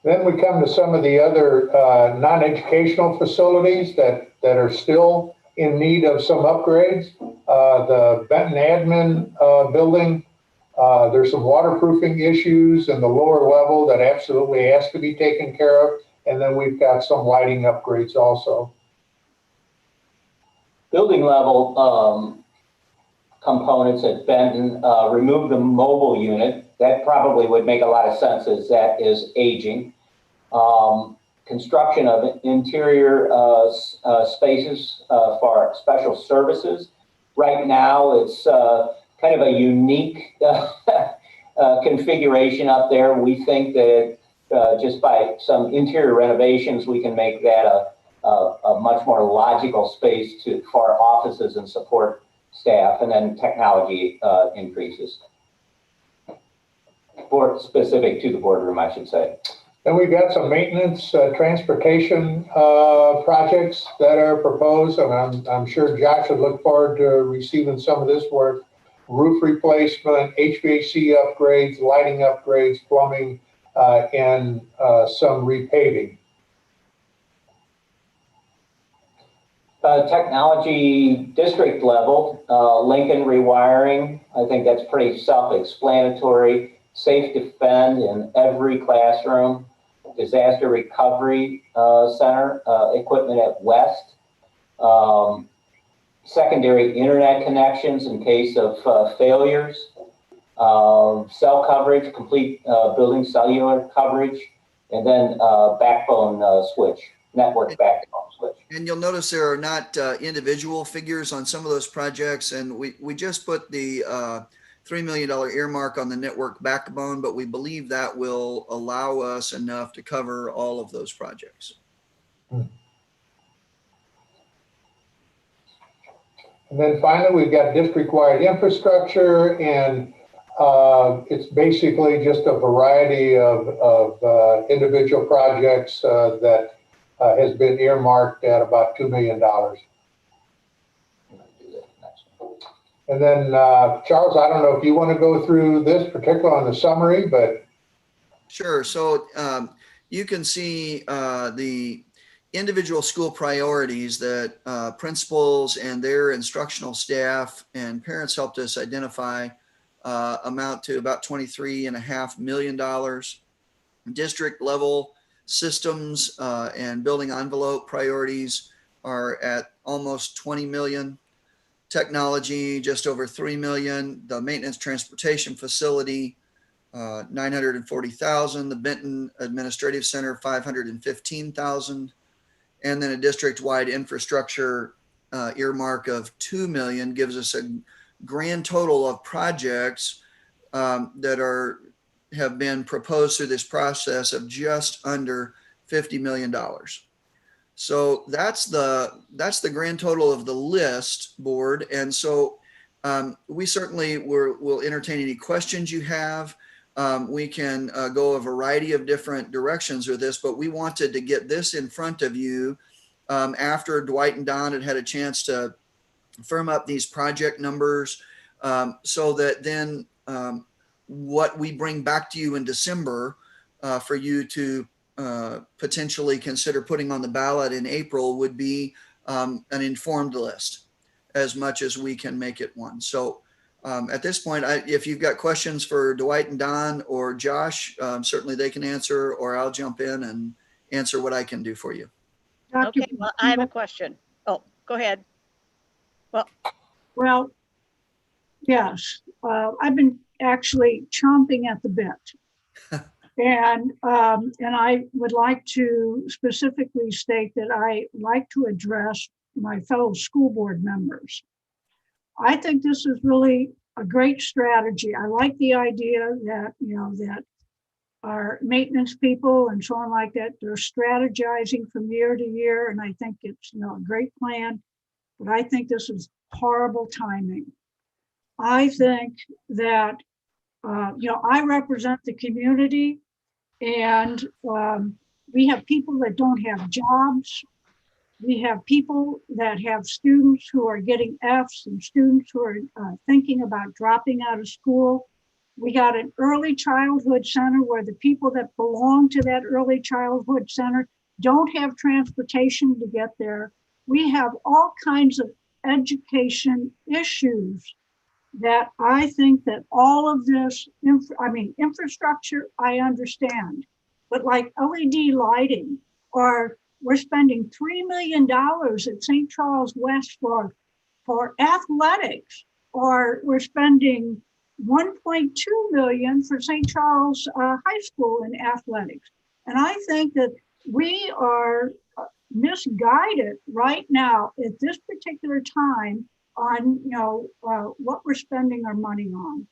Then we come to some of the other non-educational facilities that are still in need of some upgrades. The Benton Admin building, there's some waterproofing issues in the lower level that absolutely has to be taken care of. And then we've got some lighting upgrades also. Building level components at Benton, remove the mobile unit. That probably would make a lot of sense, as that is aging. Construction of interior spaces for special services. Right now, it's kind of a unique configuration up there. We think that just by some interior renovations, we can make that a much more logical space for offices and support staff, and then technology increases. Specific to the boardroom, I should say. Then we've got some maintenance transportation projects that are proposed, and I'm sure Josh would look forward to receiving some of this work. Roof replacement, HVAC upgrades, lighting upgrades, plumbing, and some repaving. Technology district level, Lincoln rewiring. I think that's pretty self-explanatory. Safe Defend in every classroom. Disaster Recovery Center, equipment at West. Secondary internet connections in case of failures. Cell coverage, complete building cellular coverage, and then backbone switch, network backbone switch. And you'll notice there are not individual figures on some of those projects, and we just put the $3 million earmark on the network backbone, but we believe that will allow us enough to cover all of those projects. And then finally, we've got district-wide infrastructure, and it's basically just a variety of individual projects that has been earmarked at about $2 million. And then, Charles, I don't know if you want to go through this, particularly on the summary, but. Sure. So you can see the individual school priorities that principals and their instructional staff and parents helped us identify amount to about $23.5 million. District level systems and building envelope priorities are at almost 20 million. Technology, just over 3 million. The maintenance transportation facility, 940,000. The Benton Administrative Center, 515,000. And then a district-wide infrastructure earmark of 2 million gives us a grand total of projects that have been proposed through this process of just under $50 million. So that's the grand total of the list, board. And so We certainly will entertain any questions you have. We can go a variety of different directions with this, but we wanted to get this in front of you after Dwight and Don had a chance to firm up these project numbers, so that then what we bring back to you in December for you to potentially consider putting on the ballot in April would be an informed list, as much as we can make it one. So at this point, if you've got questions for Dwight and Don or Josh, certainly they can answer, or I'll jump in and answer what I can do for you. Okay, well, I have a question. Oh, go ahead. Well, yes, I've been actually chomping at the bit. And I would like to specifically state that I like to address my fellow school board members. I think this is really a great strategy. I like the idea that, that our maintenance people and so on like that, they're strategizing from year to year. And I think it's, a great plan, but I think this is horrible timing. I think that, I represent the community, and we have people that don't have jobs. We have people that have students who are getting Fs and students who are thinking about dropping out of school. We got an early childhood center where the people that belong to that early childhood center don't have transportation to get there. We have all kinds of education issues that I think that all of this, infrastructure, I understand, but like LED lighting, or we're spending $3 million at St. Charles West for athletics, or we're spending $1.2 million for St. Charles High School in athletics. And I think that we are misguided right now at this particular time on what we're spending our money on.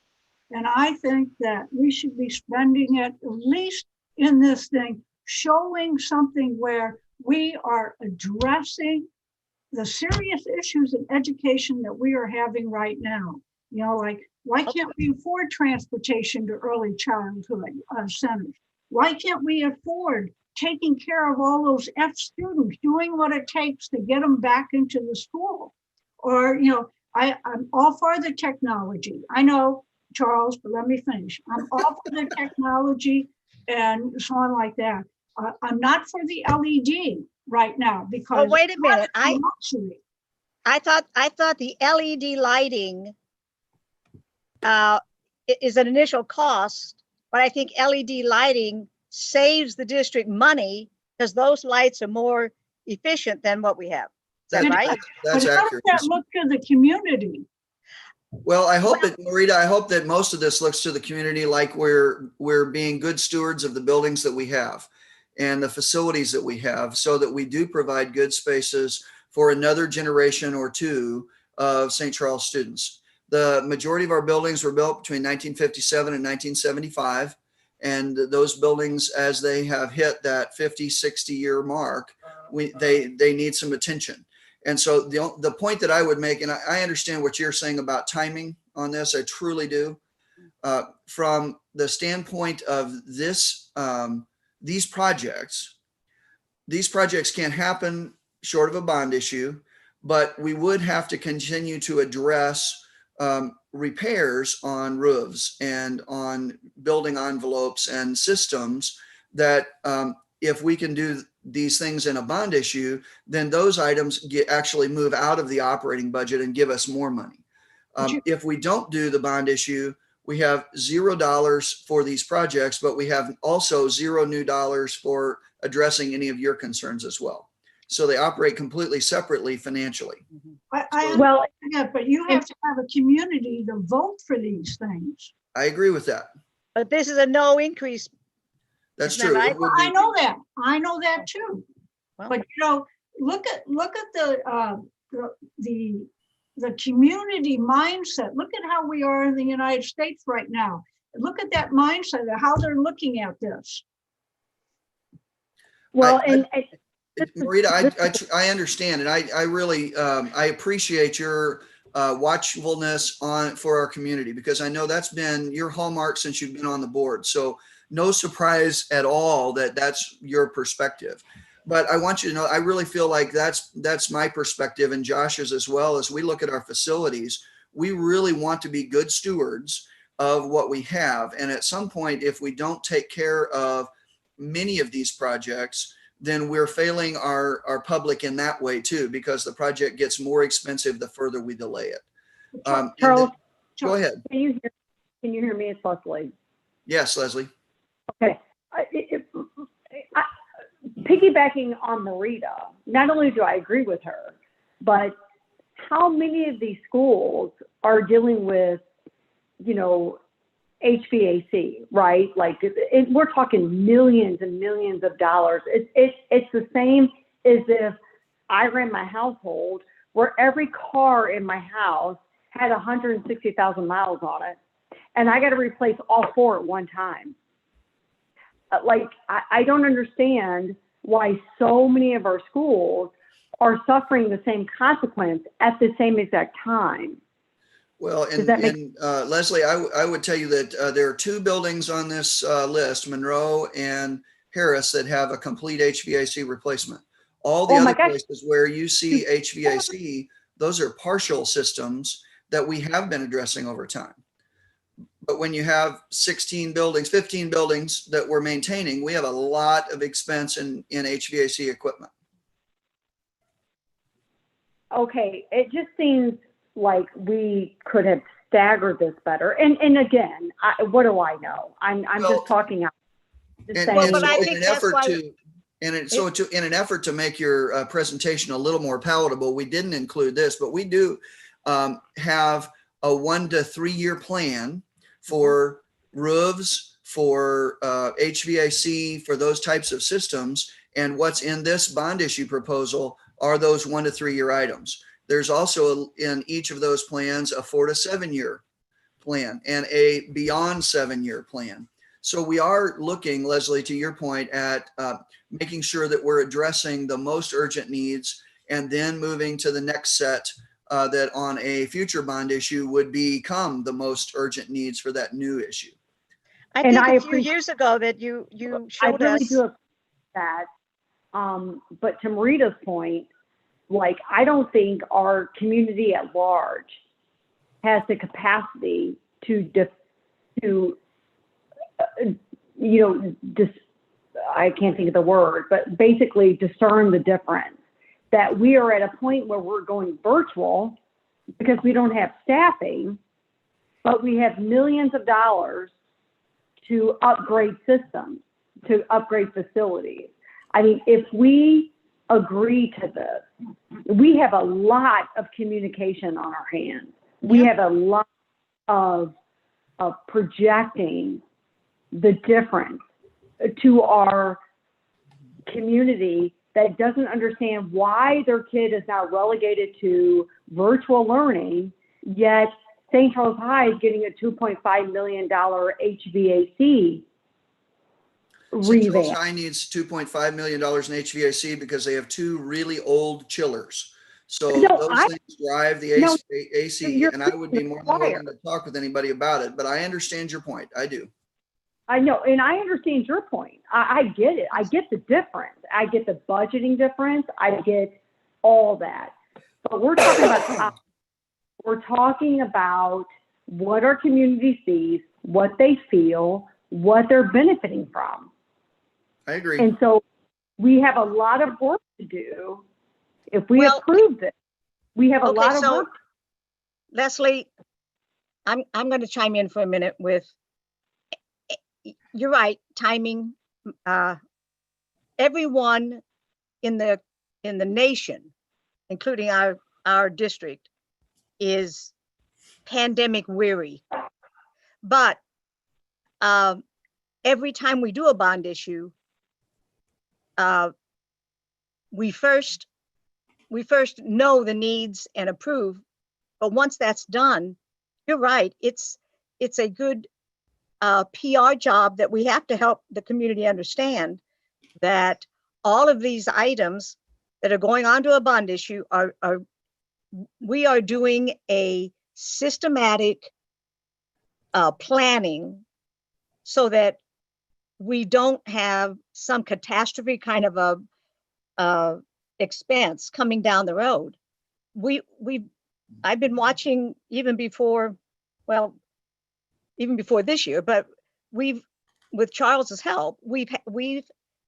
And I think that we should be spending it, at least in this thing, showing something where we are addressing the serious issues in education that we are having right now. Like, why can't we afford transportation to early childhood centers? Why can't we afford taking care of all those F students, doing what it takes to get them back into the school? Or, I'm all for the technology. I know, Charles, but let me finish. I'm all for the technology and so on like that. I'm not for the LED right now because. Oh, wait a minute. I thought the LED lighting is an initial cost, but I think LED lighting saves the district money because those lights are more efficient than what we have. Is that right? That's but how accurate. does that look to the community? Well, I hope that, Marita, I hope that most of this looks to the community like we're being good stewards of the buildings that we have and the facilities that we have, so that we do provide good spaces for another generation or two of St. Charles students. The majority of our buildings were built between 1957 and 1975. And those buildings, as they have hit that 50, 60-year mark, they need some attention. And so the point that I would make, and I understand what you're saying about timing on this, I truly do. From the standpoint of this, these projects can't happen short of a bond issue, but we would have to continue to address repairs on roofs and on building envelopes and systems that if we can do these things in a bond issue, then those items actually move out of the operating budget and give us more money. If we don't do the bond issue, we have $0 for these projects, but we have also $0 new dollars for addressing any of your concerns as well. So they operate completely separately financially. Well, yeah, but you have to have a community to vote for these things. I agree with that. But this is a no increase. That's Isn't true. that right? I know that. I know that too. Well, but look at the community mindset. Look at how we are in the United States right now. Look at that mindset of how they're looking at this. Well, Marita, I understand, and I really I appreciate your watchfulness for our community, because I know that's been your hallmark since you've been on the board. So no surprise at all that that's your perspective. But I want you to know, I really feel like that's my perspective, and Josh's as well. As we look at our facilities, we really want to be good stewards of what we have. And at some point, if we don't take care of many of these projects, then we're failing our public in that way too, because the project gets more expensive the further we delay it. Charles, go ahead. Can you hear me? It's Leslie. Yes, Leslie. Okay. Piggybacking on Marita, not only do I agree with her, but how many of these schools are dealing with, HVAC, right? Like we're talking millions and millions of dollars. It's the same as if I ran my household where every car in my house had 160,000 miles on it, and I got to replace all 4 at one time. I don't understand why so many of our schools are suffering the same consequence at the same exact time. Well, and Leslie, I would tell you that there are 2 buildings on this list, Monroe and Harris, that have a complete HVAC replacement. All the other places where you see HVAC, those are partial systems that we have been addressing over time. But when you have 16 buildings, 15 buildings that we're maintaining, we have a lot of expense in HVAC equipment. Okay, it just seems like we could have staggered this better. And again, what do I know? I'm just talking out. In an effort to make your presentation a little more palatable, we didn't include this, but we do have a 1 to 3 year plan for roofs, for HVAC, for those types of systems. And what's in this bond issue proposal are those 1 to 3 year items. There's also in each of those plans a 4 to 7 year plan and a beyond 7 year plan. So we are looking, Leslie, to your point, at making sure that we're addressing the most urgent needs and then moving to the next set that on a future bond issue would become the most urgent needs for that new issue. I think a few years ago that you showed us. I really do appreciate that. But to Marita's point, I don't think our community at large has the capacity I can't think of the word, but basically discern the difference. That we are at a point where we're going virtual because we don't have staffing, but we have millions of dollars to upgrade systems, to upgrade facilities. I mean, if we agree to this, we have a lot of communication on our hands. We have a lot of projecting the difference to our community that doesn't understand why their kid is now relegated to virtual learning, yet St. Charles High is getting a $2.5 million HVAC St. Charles High needs $2.5 million in HVAC because they have 2 really old chillers. So those things drive the AC, and I would be more than willing to talk with anybody about it, but I understand your point. I do. I know, and I understand your point. I get it. I get the difference. I get the budgeting difference. I get all that. But we're talking about what our community sees, what they feel, what they're benefiting from. I agree. And so we have a lot of work to do. If we approve this, we have a lot of work. Leslie, I'm going to chime in for a minute with, you're right, timing. Everyone in the nation, including our district, is pandemic weary. But every time we do a bond issue, we first know the needs and approve. But once that's done, you're right, it's a good PR job that we have to help the community understand that all of these items that are going on to a bond issue are we are doing a systematic planning so that we don't have some catastrophe kind of a expense coming down the road. I've been watching even before this year, but with Charles's help, we've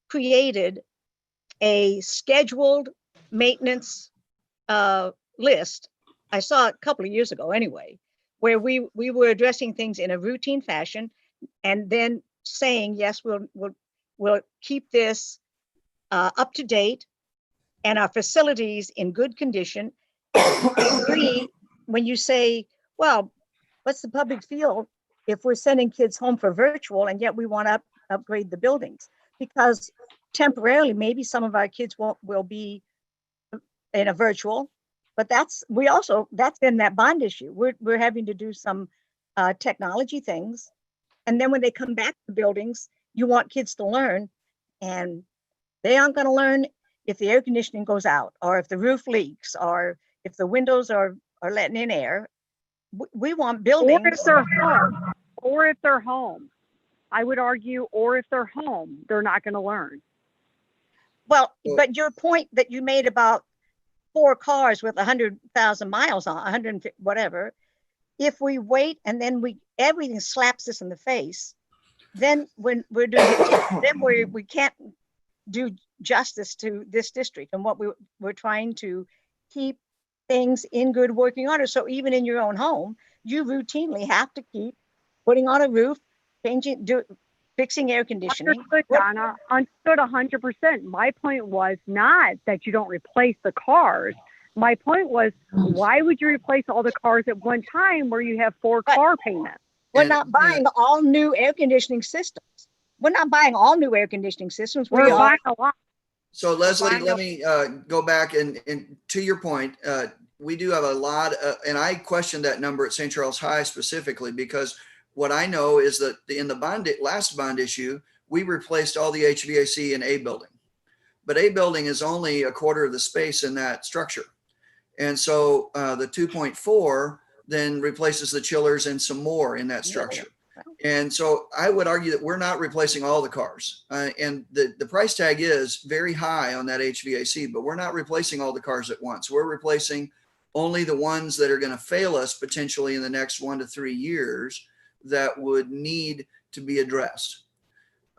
created a scheduled maintenance list. I saw it a couple of years ago anyway, where we were addressing things in a routine fashion and then saying, yes, we'll keep this up to date and our facilities in good condition. I agree when you say, well, what's the public feel if we're sending kids home for virtual and yet we want to upgrade the buildings? Because temporarily, maybe some of our kids will be in a virtual, but that's in that bond issue. We're having to do some technology things. And then when they come back to buildings, you want kids to learn, and they aren't going to learn if the air conditioning goes out, or if the roof leaks, or if the windows are letting in air. We want buildings. Or if they're home. I would argue, or if they're home, they're not going to learn. Well, but your point that you made about 4 cars with 100,000 miles on, 100 whatever, if we wait and then everything slaps us in the face, then when we're doing it, then we can't do justice to this district and what we're trying to keep things in good working order. So even in your own home, you routinely have to keep putting on a roof, fixing air conditioning. Understood, Donna. Understood 100%. My point was not that you don't replace the cars. My point was, why would you replace all the cars at one time where you have 4 car payments? We're not buying all new air conditioning systems. We're not buying all new air conditioning systems. We're buying a lot. So Leslie, let me go back and to your point, we do have a lot, and I questioned that number at St. Charles High specifically because what I know is that in the last bond issue, we replaced all the HVAC in A building, but A building is only a quarter of the space in that structure. And so the 2.4 then replaces the chillers and some more in that structure. And so I would argue that we're not replacing all the cars. And the price tag is very high on that HVAC, but we're not replacing all the cars at once. We're replacing only the ones that are going to fail us potentially in the next 1 to 3 years that would need to be addressed.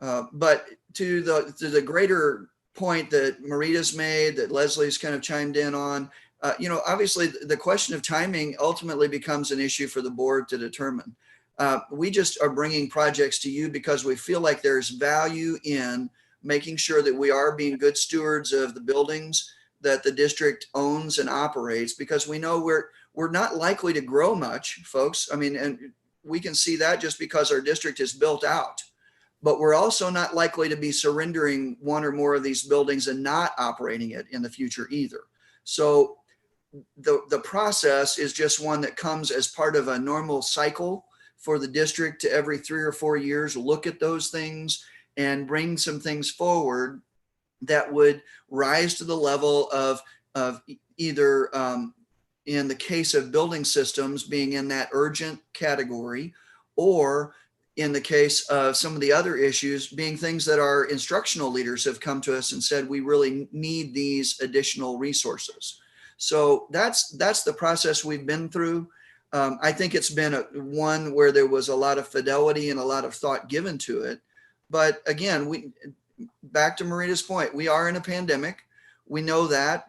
But to the greater point that Marita's made, that Leslie's kind of chimed in on, obviously the question of timing ultimately becomes an issue for the board to determine. We just are bringing projects to you because we feel like there's value in making sure that we are being good stewards of the buildings that the district owns and operates, because we know we're not likely to grow much, folks. I mean, and we can see that just because our district is built out, but we're also not likely to be surrendering 1 or more of these buildings and not operating it in the future either. So the process is just one that comes as part of a normal cycle for the district to every 3 or 4 years look at those things and bring some things forward that would rise to the level of either in the case of building systems being in that urgent category, or in the case of some of the other issues being things that our instructional leaders have come to us and said, we really need these additional resources. So that's the process we've been through. I think it's been one where there was a lot of fidelity and a lot of thought given to it. But again, back to Marita's point, we are in a pandemic. We know that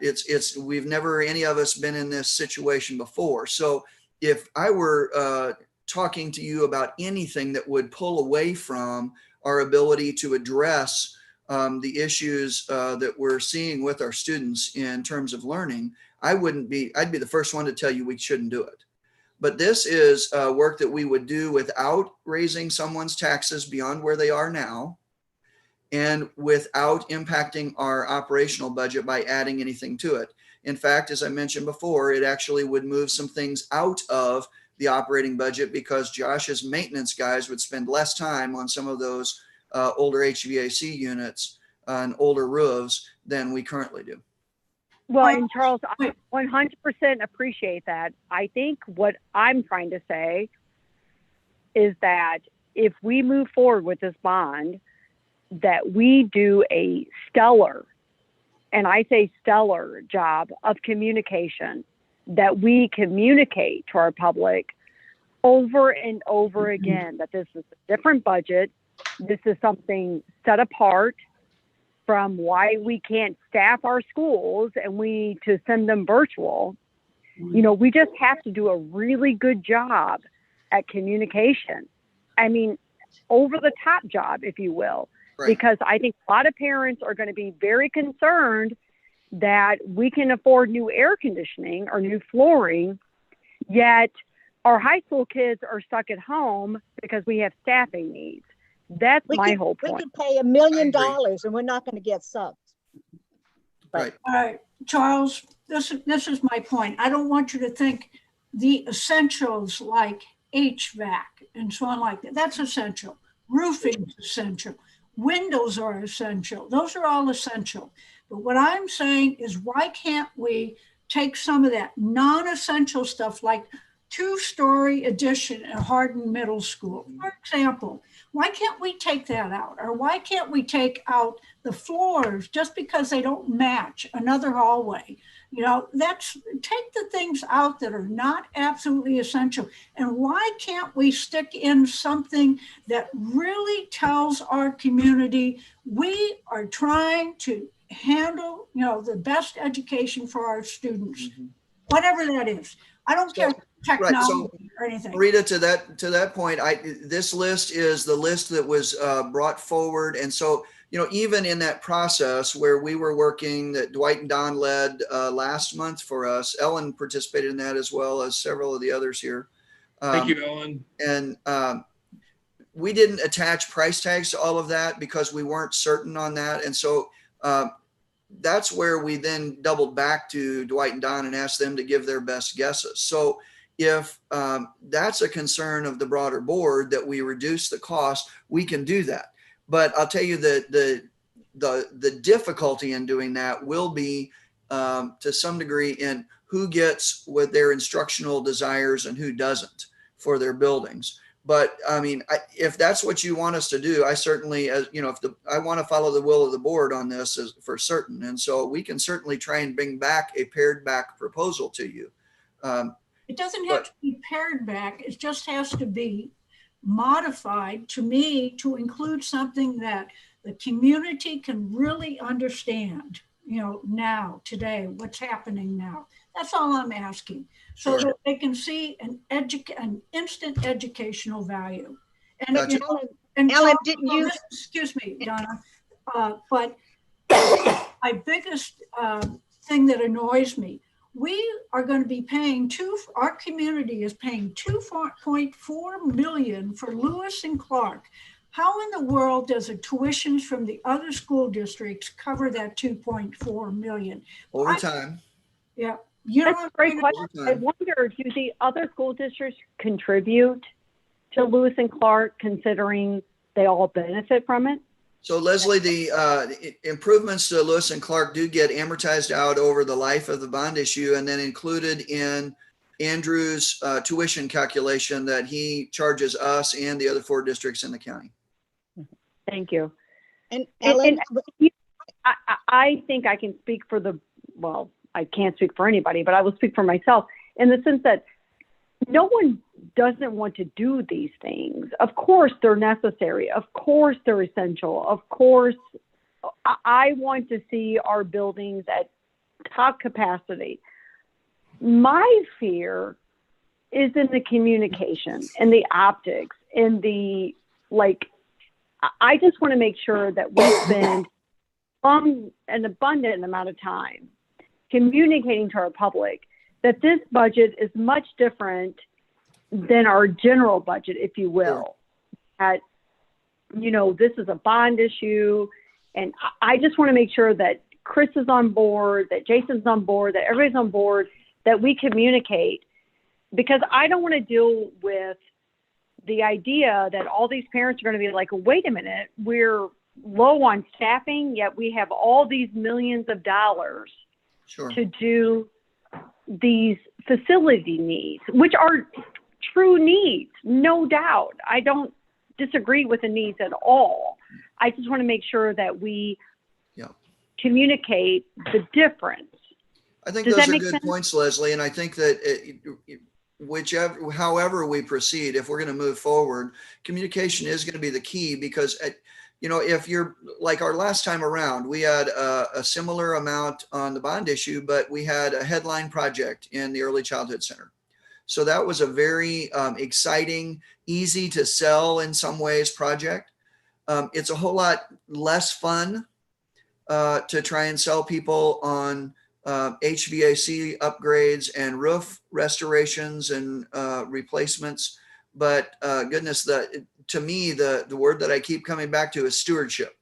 we've never, any of us, been in this situation before. So if I were talking to you about anything that would pull away from our ability to address the issues that we're seeing with our students in terms of learning, I'd be the first one to tell you we shouldn't do it. But this is work that we would do without raising someone's taxes beyond where they are now, and without impacting our operational budget by adding anything to it. In fact, as I mentioned before, it actually would move some things out of the operating budget because Josh's maintenance guys would spend less time on some of those older HVAC units and older roofs than we currently do. Well, and Charles, I 100% appreciate that. I think what I'm trying to say is that if we move forward with this bond, that we do a stellar, and I say stellar job of communication, that we communicate to our public over and over again that this is a different budget. This is something set apart from why we can't staff our schools and to send them virtual. You know, we just have to do a really good job at communication. I mean, over the top job, if you will, because I think a lot of parents are going to be very concerned that we can afford new air conditioning or new flooring, yet our high school kids are stuck at home because we have staffing needs. That's my whole point. We could pay $1 million and we're not going to get subs. Right. All right, Charles, this is my point. I don't want you to think the essentials like HVAC and so on like that. That's essential. Roofing is essential. Windows are essential. Those are all essential. But what I'm saying is, why can't we take some of that non-essential stuff like 2-story addition at Hardin Middle School, for example? Why can't we take that out? Or why can't we take out the floors just because they don't match another hallway? You know, take the things out that are not absolutely essential. And why can't we stick in something that really tells our community we are trying to handle, you know, the best education for our students, whatever that is. I don't care technology or anything. Rita, to that point, this list is the list that was brought forward. And so, you know, even in that process where we were working, that Dwight and Don led last month for us, Ellen participated in that as well as several of the others here. Thank you, Ellen. And we didn't attach price tags to all of that because we weren't certain on that. And so that's where we then doubled back to Dwight and Don and asked them to give their best guesses. So if that's a concern of the broader board that we reduce the cost, we can do that. But I'll tell you that the difficulty in doing that will be to some degree in who gets what their instructional desires and who doesn't for their buildings. But I mean, if that's what you want us to do, I certainly, as you know, I want to follow the will of the board on this for certain. And so we can certainly try and bring back a pared back proposal to you. It doesn't have to be pared back. It just has to be modified, to me, to include something that the community can really understand, you know, now, today, what's happening now. That's all I'm asking. So that they can see an instant educational value. And, Gotcha. you know, and Ellen, didn't you? Excuse me, Donna, but my biggest thing that annoys me, we are going to be paying our community is paying $2.4 million for Lewis and Clark. How in the world does the tuitions from the other school districts cover that $2.4 million? Over time. Yeah. You know, that's a great question. I wonder, do the other school districts contribute to Lewis and Clark, considering they all benefit from it? So Leslie, the improvements to Lewis and Clark do get amortized out over the life of the bond issue and then included in Andrew's tuition calculation that he charges us and the other 4 districts in the county. Thank you. And Ellen, I think I can speak for well, I can't speak for anybody, but I will speak for myself in the sense that no one doesn't want to do these things. Of course, they're necessary. Of course, they're essential. Of course, I want to see our buildings at top capacity. My fear is in the communication and the optics and I just want to make sure that we spend an abundant amount of time communicating to our public that this budget is much different than our general budget, if you will. That, you know, this is a bond issue. And I just want to make sure that Chris is on board, that Jason's on board, that everybody's on board, that we communicate. Because I don't want to deal with the idea that all these parents are going to be like, wait a minute, we're low on staffing, yet we have all these millions of dollars Sure. to do these facility needs, which are true needs, no doubt. I don't disagree with the needs at all. I just want to make sure that we communicate the difference. I think Does those that are make good sense? points, Leslie. And I think that however we proceed, if we're going to move forward, communication is going to be the key, because if you're like our last time around, we had a similar amount on the bond issue, but we had a headline project in the Early Childhood Center. So that was a very exciting, easy to sell in some ways project. It's a whole lot less fun to try and sell people on HVAC upgrades and roof restorations and replacements. But goodness, to me, the word that I keep coming back to is stewardship,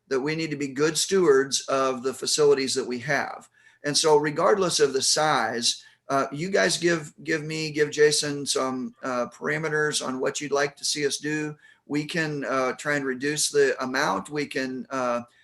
that we need to be good stewards of the facilities that we have. And so regardless of the size, you guys give Jason some parameters on what you'd like to see us do. We can try and reduce the amount. We can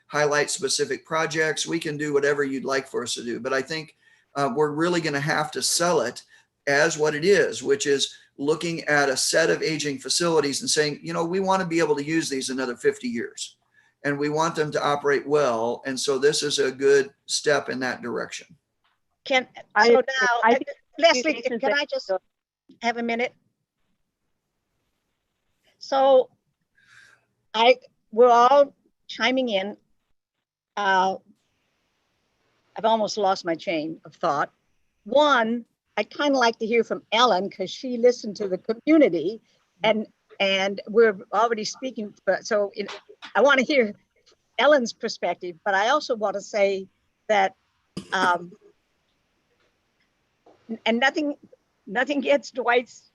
highlight specific projects. We can do whatever you'd like for us to do. But I think we're really going to have to sell it as what it is, which is looking at a set of aging facilities and saying, we want to be able to use these another 50 years and we want them to operate well. And so this is a good step in that direction. Leslie, can I just have a minute? So we're all chiming in. I've almost lost my chain of thought. One, I'd kind of like to hear from Ellen, because she listened to the community, and we're already speaking. I want to hear Ellen's perspective, but I also want to say that, and nothing against Dwight's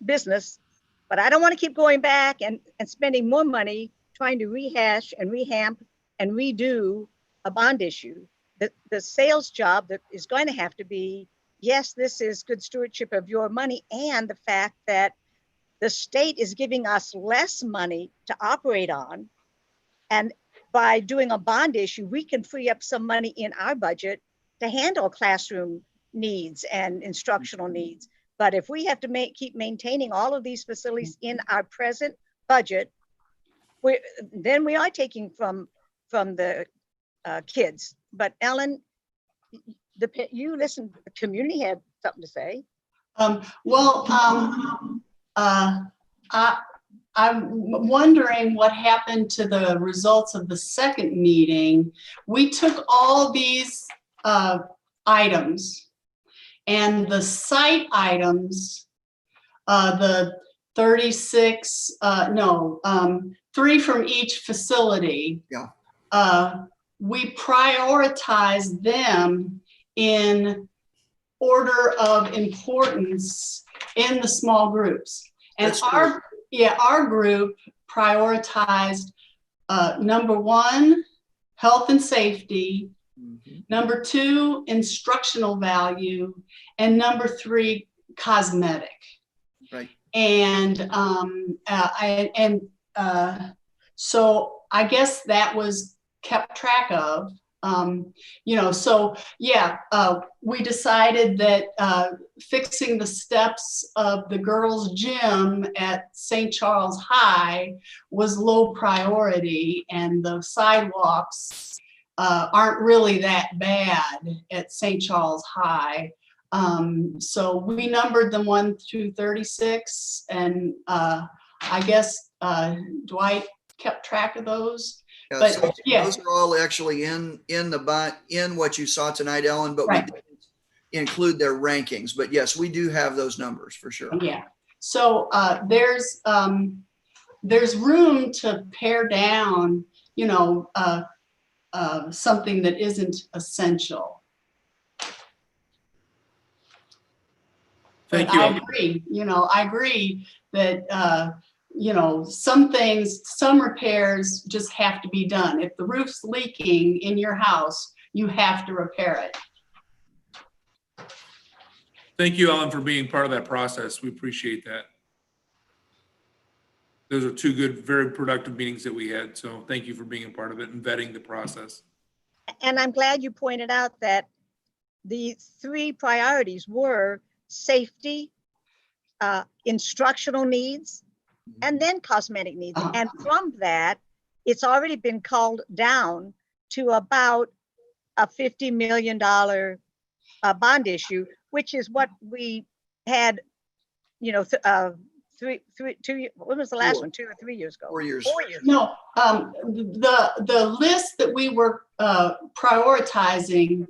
business, but I don't want to keep going back and spending more money trying to rehash and rehab and redo a bond issue. The sales job that is going to have to be, yes, this is good stewardship of your money, and the fact that the state is giving us less money to operate on. And by doing a bond issue, we can free up some money in our budget to handle classroom needs and instructional needs. But if we have to keep maintaining all of these facilities in our present budget, then we are taking from the kids. But Ellen, you listened, the community had something to say. I'm wondering what happened to the results of the second meeting. We took all these items, and the site items, the 36, 3 from each facility. We prioritize them in order of importance in the small groups. And our group prioritized number 1, health and safety, number 2, instructional value, and number 3, cosmetic. Right. And so I guess that was kept track of. We decided that fixing the steps of the girls' gym at St. Charles High was low priority, and the sidewalks aren't really that bad at St. Charles High. So we numbered them 1 through 36, and I guess Dwight kept track of those. Yeah, But so those are all actually in what you saw tonight, Ellen, but we didn't include their rankings. But yes, we do have those numbers for sure. Yeah. So there's room to pare down, something that isn't essential. Thank but you. I agree. I agree that some things, some repairs just have to be done. If the roof's leaking in your house, you have to repair it. Thank you, Ellen, for being part of that process. We appreciate that. Those are 2 good, very productive meetings that we had. So thank you for being a part of it and vetting the process. And I'm glad you pointed out that the three priorities were safety, instructional needs, and then cosmetic needs. And from that, it's already been called down to about a $50 million bond issue, which is what we had, you know, when was the last one? 2 or 3 years ago? 4 years. 4 years. No, the list that we were prioritizing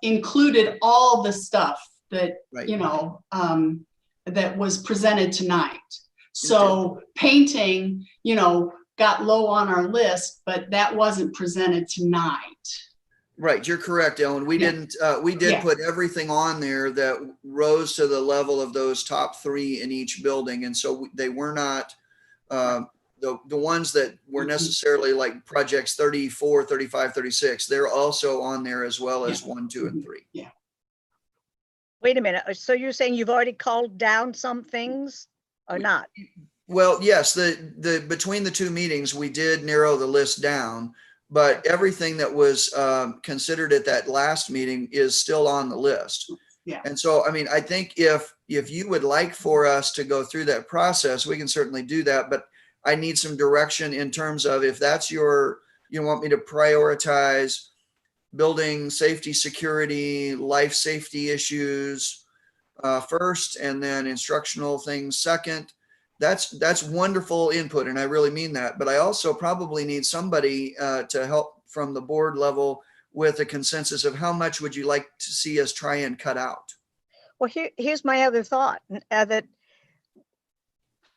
included all the stuff that, Right. you know, that was presented tonight. So painting, you know, got low on our list, but that wasn't presented tonight. Right, you're correct, Ellen. We did put everything on there that rose to the level of those top three in each building. And so they were not the ones that were necessarily like projects 34, 35, 36. They're also on there as well as 1, 2, and 3. Yeah. Wait a minute. So you're saying you've already called down some things or not? Well, yes, the between the two meetings, we did narrow the list down, but everything that was considered at that last meeting is still on the list. Yeah. And so, I mean, I think if you would like for us to go through that process, we can certainly do that, but I need some direction in terms of if that's you want me to prioritize building safety, security, life safety issues first, and then instructional things second. That's wonderful input, and I really mean that. But I also probably need somebody to help from the board level with a consensus of how much would you like to see us try and cut out. Well, here's my other thought, that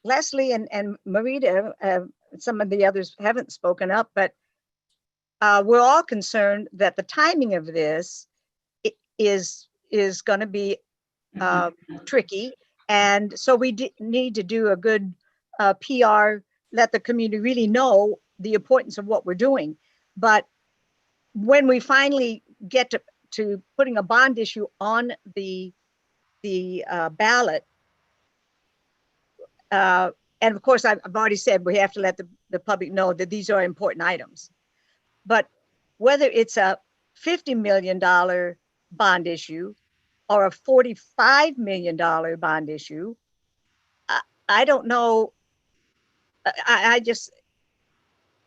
Leslie and Marita, some of the others haven't spoken up, but we're all concerned that the timing of this is going to be tricky. And so we need to do a good PR, let the community really know the importance of what we're doing. But when we finally get to putting a bond issue on the ballot, and of course, I've already said we have to let the public know that these are important items. But whether it's a $50 million bond issue or a $45 million bond issue, I don't know. I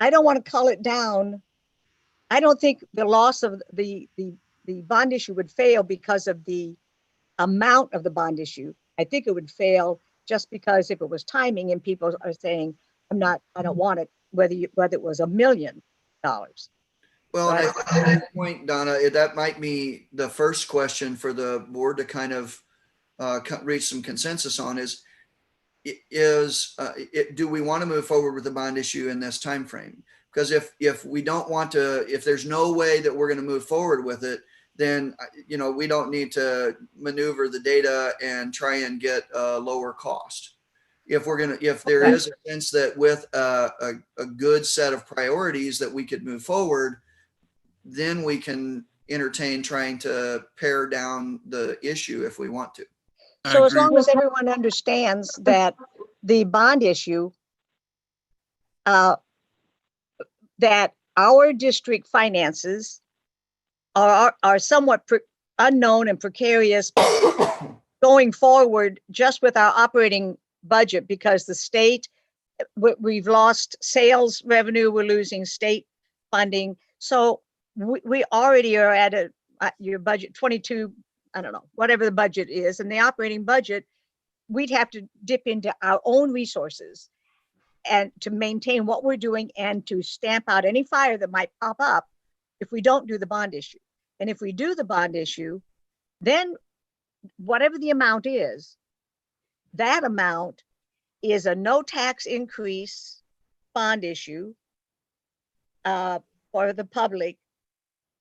don't want to call it down. I don't think the loss of the bond issue would fail because of the amount of the bond issue. I think it would fail just because if it was timing and people are saying, I don't want it, whether it was $1 million. Well, Right. and I think at that point, Donna, that might be the first question for the board to kind of reach some consensus on do we want to move forward with the bond issue in this time frame? Because if we don't want to, if there's no way that we're going to move forward with it, then we don't need to maneuver the data and try and get a lower cost. If there is a sense that with a good set of priorities that we could move forward, then we can entertain trying to pare down the issue if we want to. So as long as everyone understands that the bond issue, that our district finances are somewhat unknown and precarious going forward just with our operating budget, because the state, we've lost sales revenue, we're losing state funding. So we already are at your budget 22, I don't know, whatever the budget is, and the operating budget, we'd have to dip into our own resources and to maintain what we're doing and to stamp out any fire that might pop up if we don't do the bond issue. And if we do the bond issue, then whatever the amount is, that amount is a no tax increase bond issue for the public.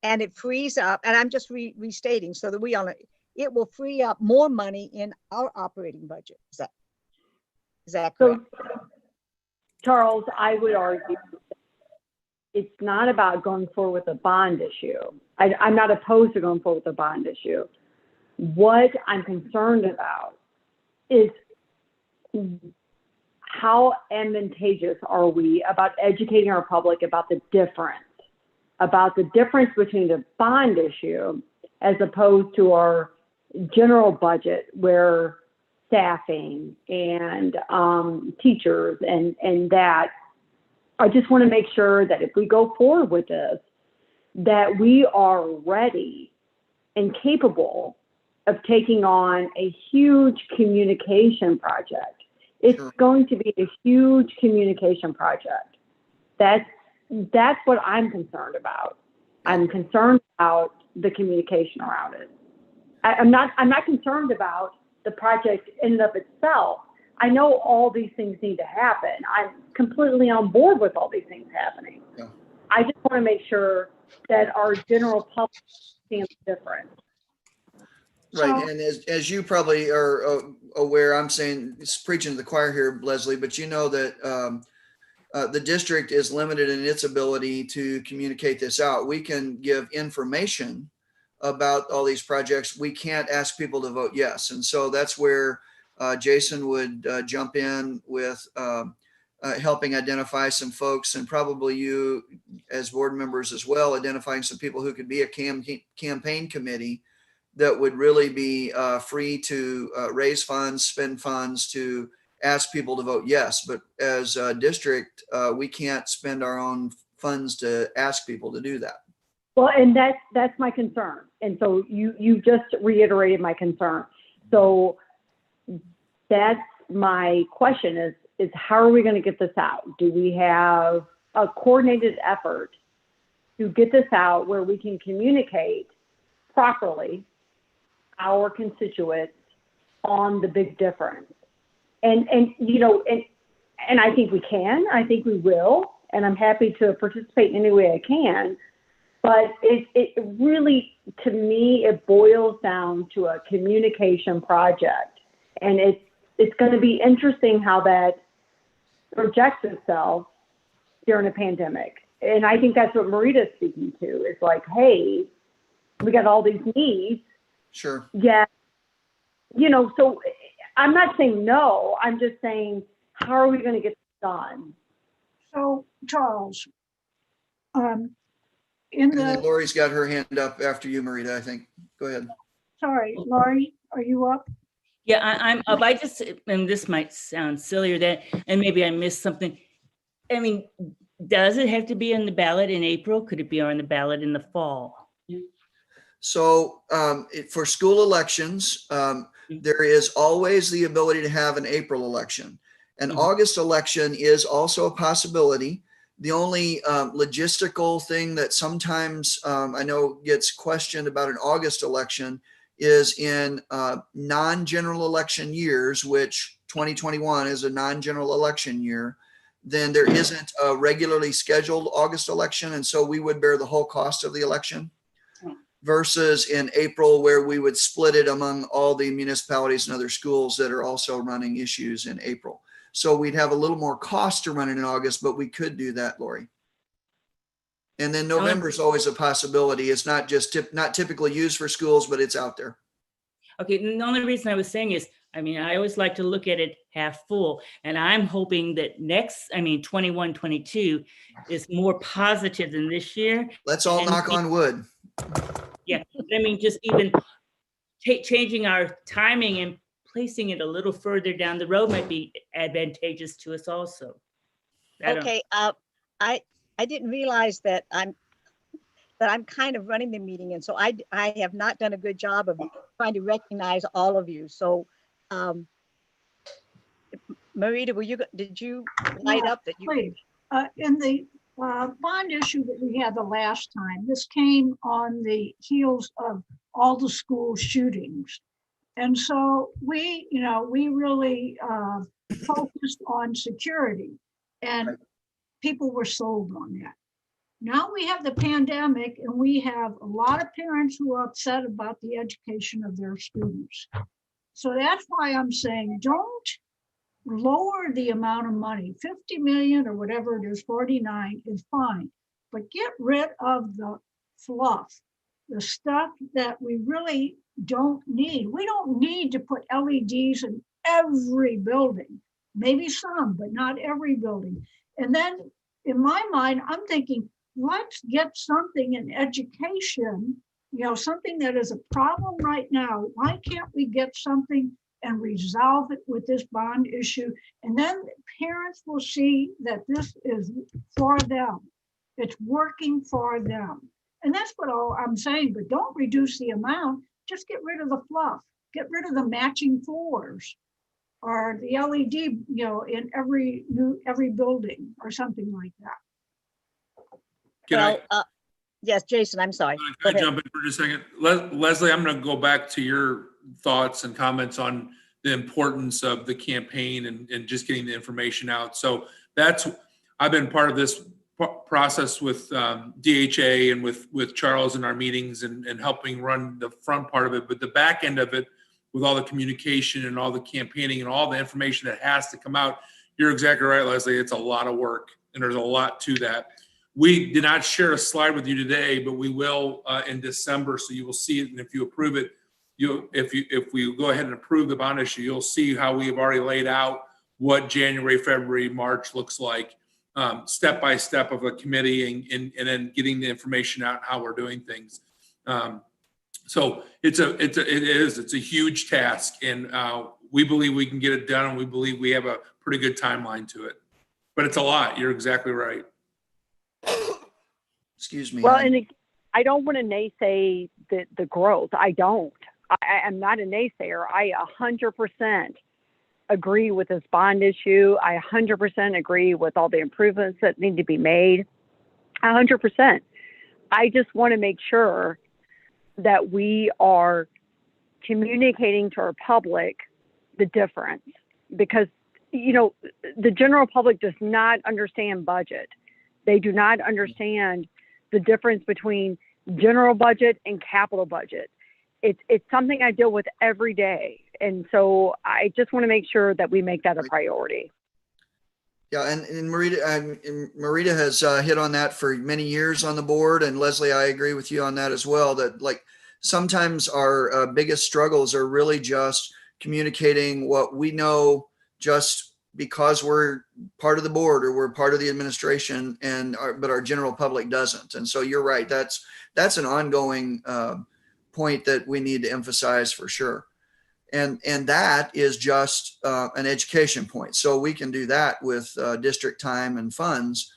And it frees up, and I'm just restating so that it will free up more money in our operating budget. Is that correct? So, Charles, I would argue it's not about going forward with a bond issue. I'm not opposed to going forward with a bond issue. What I'm concerned about is how advantageous are we about educating our public about the difference about the difference between the bond issue as opposed to our general budget where staffing and teachers and that. I just want to make sure that if we go forward with this, that we are ready and capable of taking on a huge communication project. It's going to be a huge communication project. That's what I'm concerned about. I'm concerned about the communication around it. I'm not concerned about the project in and of itself. I know all these things need to happen. I'm completely on board with all these things happening. Yeah. I just want to make sure that our general public seems different. Right, and as you probably are aware, I'm saying, preaching to the choir here, Leslie, but you know that the district is limited in its ability to communicate this out. We can give information about all these projects. We can't ask people to vote yes. And so that's where Jason would jump in with helping identify some folks, and probably you as board members as well, identifying some people who could be a campaign committee that would really be free to raise funds, spend funds to ask people to vote yes. But as a district, we can't spend our own funds to ask people to do that. Well, and that's my concern. And so you just reiterated my concern. So that's my question is how are we going to get this out? Do we have a coordinated effort to get this out where we can communicate properly our constituents on the big difference? And you know, and I think we can, I think we will, and I'm happy to participate in any way I can. But it really, to me, it boils down to a communication project. And it's going to be interesting how that projects itself during a pandemic. And I think that's what Marita's speaking to. It's like, hey, we got all these needs. Sure. Yeah. You know, so I'm not saying no. I'm just saying, how are we going to get this done? So, Charles, And then Lori's got her hand up after you, Marita, I think. Go ahead. Sorry, Lori, are you up? Yeah, I'm up. I just, and this might sound sillier and maybe I missed something. I mean, does it have to be on the ballot in April? Could it be on the ballot in the fall? So for school elections, there is always the ability to have an April election. An August election is also a possibility. The only logistical thing that sometimes I know gets questioned about an August election is in non-general election years, which 2021 is a non-general election year, then there isn't a regularly scheduled August election. And so we would bear the whole cost of the election versus in April where we would split it among all the municipalities and other schools that are also running issues in April. So we'd have a little more cost to run it in August, but we could do that, Lori. And then November is always a possibility. It's not just not typically used for schools, but it's out there. Okay, and the only reason I was saying is, I mean, I always like to look at it half full, and I'm hoping that 21, 22 is more positive than this year. Let's all knock on wood. Yeah, I mean, just even changing our timing and placing it a little further down the road might be advantageous to us also. Okay, I didn't realize that I'm kind of running the meeting, and so I have not done a good job of trying to recognize all of you. So, Marita, did you light up that you? Please. In the bond issue that we had the last time, this came on the heels of all the school shootings. And so we really focused on security, and people were sold on that. Now we have the pandemic, and we have a lot of parents who are upset about the education of their students. So that's why I'm saying, don't lower the amount of money. 50 million or whatever it is, 49 is fine, but get rid of the fluff, the stuff that we really don't need. We don't need to put LEDs in every building, maybe some, but not every building. And then in my mind, I'm thinking, let's get something in education, something that is a problem right now. Why can't we get something and resolve it with this bond issue? And then parents will see that this is for them. It's working for them. And that's what all I'm saying, but don't reduce the amount. Just get rid of the fluff. Get rid of the matching floors or the LED, in every building or something like that. Well, yes, Jason, I'm sorry. Can I jump in for just a second? Leslie, I'm going to go back to your thoughts and comments on the importance of the campaign and just getting the information out. So I've been part of this process with DHA and with Charles in our meetings and helping run the front part of it, but the back end of it with all the communication and all the campaigning and all the information that has to come out. You're exactly right, Leslie. It's a lot of work and there's a lot to that. We did not share a slide with you today, but we will in December. So you will see it. And if you approve it, if we go ahead and approve the bond issue, you'll see how we have already laid out what January, February, March looks like, step by step of a committee and then getting the information out how we're doing things. So it's a huge task, and we believe we can get it done, and we believe we have a pretty good timeline to it. But it's a lot. You're exactly right. Excuse me. Well, and I don't want to naysay the growth. I don't. I'm not a naysayer. I 100% agree with this bond issue. I 100% agree with all the improvements that need to be made. 100%. I just want to make sure that we are communicating to our public the difference, because the general public does not understand budget. They do not understand the difference between general budget and capital budget. It's something I deal with every day, and so I just want to make sure that we make that a priority. Yeah, and Marita has hit on that for many years on the board, and Leslie, I agree with you on that as well. That sometimes our biggest struggles are really just communicating what we know, just because we're part of the board or we're part of the administration, but our general public doesn't. And so you're right. That's an ongoing point that we need to emphasize for sure. And that is just an education point. So we can do that with district time and funds.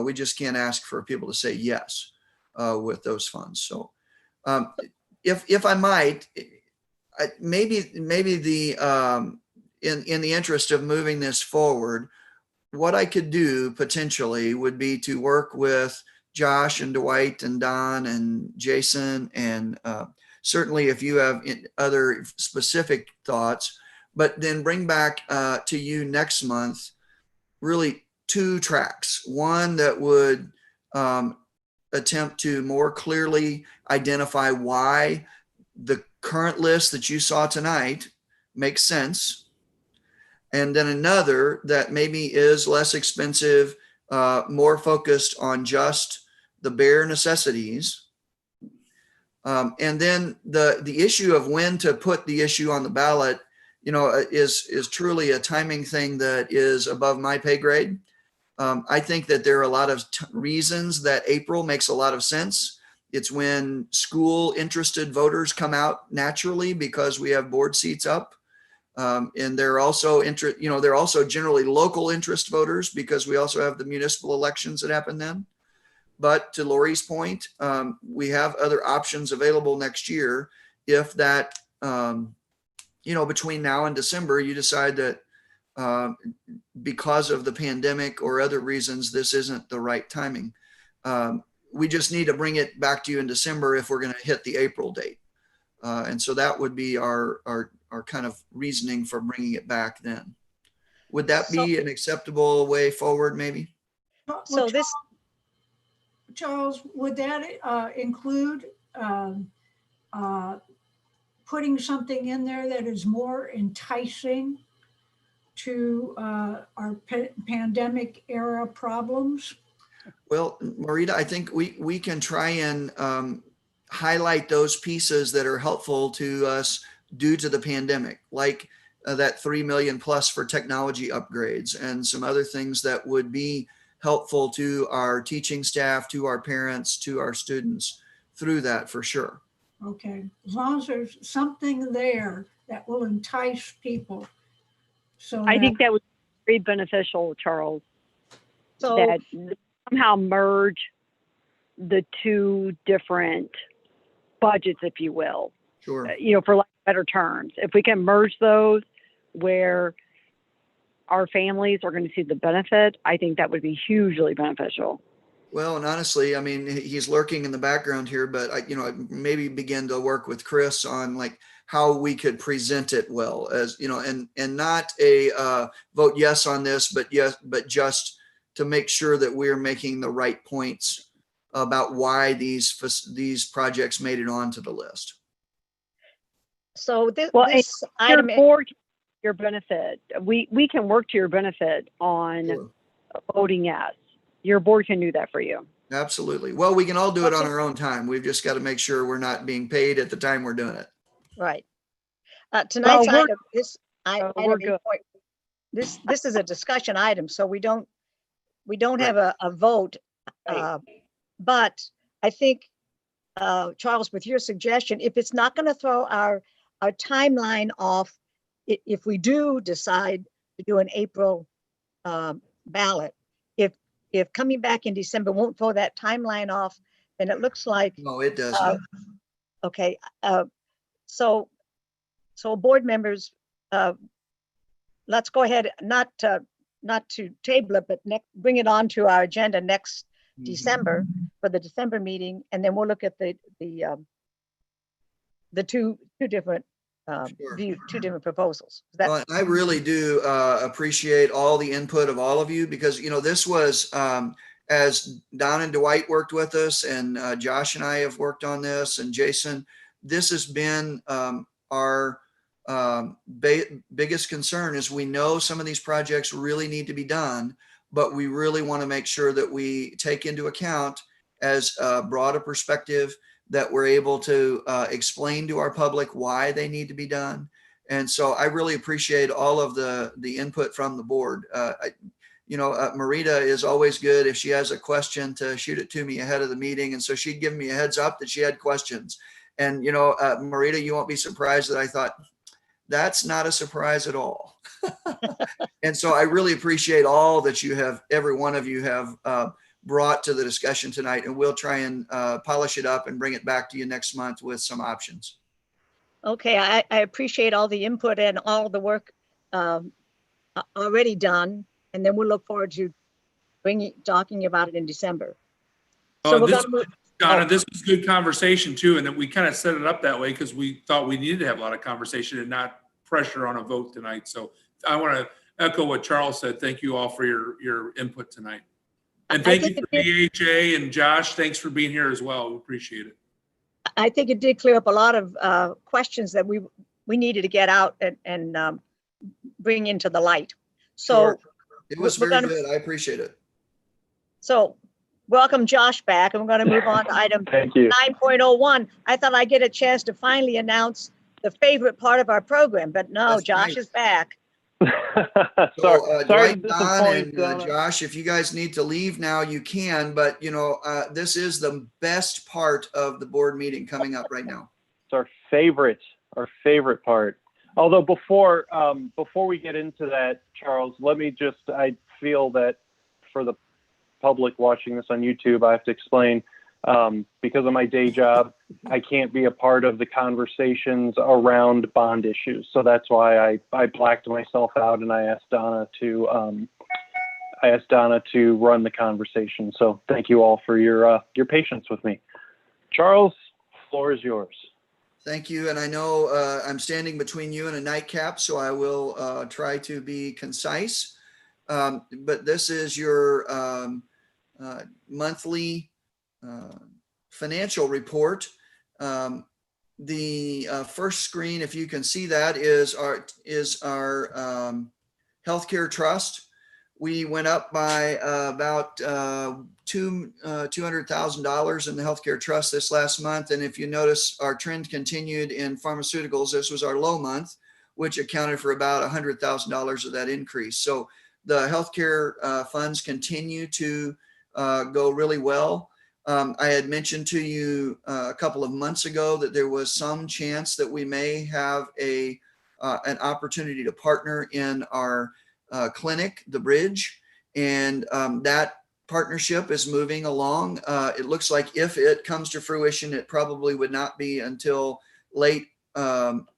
We just can't ask for people to say yes with those funds. So if I might, maybe the in the interest of moving this forward, what I could do potentially would be to work with Josh and Dwight and Don and Jason, and certainly if you have other specific thoughts, but then bring back to you next month really 2 tracks. One that would attempt to more clearly identify why the current list that you saw tonight makes sense. And then another that maybe is less expensive, more focused on just the bare necessities. And then the issue of when to put the issue on the ballot, is truly a timing thing that is above my pay grade. I think that there are a lot of reasons that April makes a lot of sense. It's when school interested voters come out naturally because we have board seats up. And they're also they're also generally local interest voters because we also have the municipal elections that happen then. But to Lori's point, we have other options available next year if that, between now and December, you decide that because of the pandemic or other reasons, this isn't the right timing. We just need to bring it back to you in December if we're going to hit the April date. And so that would be our kind of reasoning for bringing it back then. Would that be an acceptable way forward, maybe? So Charles, would that include putting something in there that is more enticing to our pandemic era problems? Well, Marita, I think we can try and highlight those pieces that are helpful to us due to the pandemic, like that 3 million plus for technology upgrades and some other things that would be helpful to our teaching staff, to our parents, to our students through that for sure. Okay, as long as there's something there that will entice people. So I think that would be very beneficial, Charles, So, that somehow merge the two different budgets, if you will, Sure. for lack of better terms. If we can merge those where our families are going to see the benefit, I think that would be hugely beneficial. Well, and honestly, I mean, he's lurking in the background here, but I maybe begin to work with Chris on like how we could present it well, as and not a vote yes on this, but just to make sure that we're making the right points about why these projects made it onto the list. so this, Well, this your item, board, your benefit, we can work to your benefit on Sure. voting yes. Your board can do that for you. Absolutely. Well, we can all do it on Okay. our own time. We've just got to make sure we're not being paid at the time we're doing it. right. Tonight's we're- item, we're item good. 8 this is a discussion item, so we don't have a vote. But I think, Charles, with your suggestion, if it's not going to throw our timeline off, if we do decide to do an April ballot, if coming back in December won't throw that timeline off, then it looks like, No, it doesn't. okay. So board members, let's go ahead, not to table it, but bring it on to our agenda next December for the December meeting, and then we'll look at the two different Sure. two different proposals. Well, I really do appreciate all the input of all of you, because this was as Don and Dwight worked with us, and Josh and I have worked on this, and Jason. This has been our biggest concern. Is we know some of these projects really need to be done, but we really want to make sure that we take into account as broad a perspective that we're able to explain to our public why they need to be done. And so I really appreciate all of the input from the board. Marita is always good if she has a question to shoot it to me ahead of the meeting. And so she'd give me a heads up that she had questions. And, Marita, you won't be surprised that I thought, that's not a surprise at all. And so I really appreciate all that every one of you have brought to the discussion tonight, and we'll try and polish it up and bring it back to you next month with some options. Okay, I appreciate all the input and all the work already done, and then we'll look forward to talking about it in December. So we're going to move. Donna, this was good conversation too, and then we kind of set it up that way because we thought we needed to have a lot of conversation and not pressure on a vote tonight. So I want to echo what Charles said. Thank you all for your input tonight. And thank you for BHA, and Josh, thanks for being here as well. We appreciate it. I think it did clear up a lot of questions that we needed to get out and bring into the light. So Sure. It was very good. I appreciate it. So welcome Josh back, and we're going to move on to item Thank you. 9.01. I thought I'd get a chance to finally announce the favorite part of our program, but no, That's Josh right. is back. So, sorry to Dwight, Don, and disappoint, Josh, if you guys need to leave now, you can. But this is the best part of the board meeting coming up right now. It's our favorite part. Although before we get into that, Charles, I feel that for the public watching this on YouTube, I have to explain, because of my day job, I can't be a part of the conversations around bond issues. So that's why I blacked myself out, and I asked Donna to run the conversation. So thank you all for your patience with me. Charles, floor is yours. Thank you. And I know I'm standing between you and a nightcap, so I will try to be concise. But this is your monthly financial report. The first screen, if you can see that, is our healthcare trust. We went up by about $200,000 in the healthcare trust this last month. And if you notice, our trend continued in pharmaceuticals. This was our low month, which accounted for about $100,000 of that increase. So the healthcare funds continue to go really well. I had mentioned to you a couple of months ago that there was some chance that we may have an opportunity to partner in our clinic, the Bridge, and that partnership is moving along. It looks like if it comes to fruition, it probably would not be until late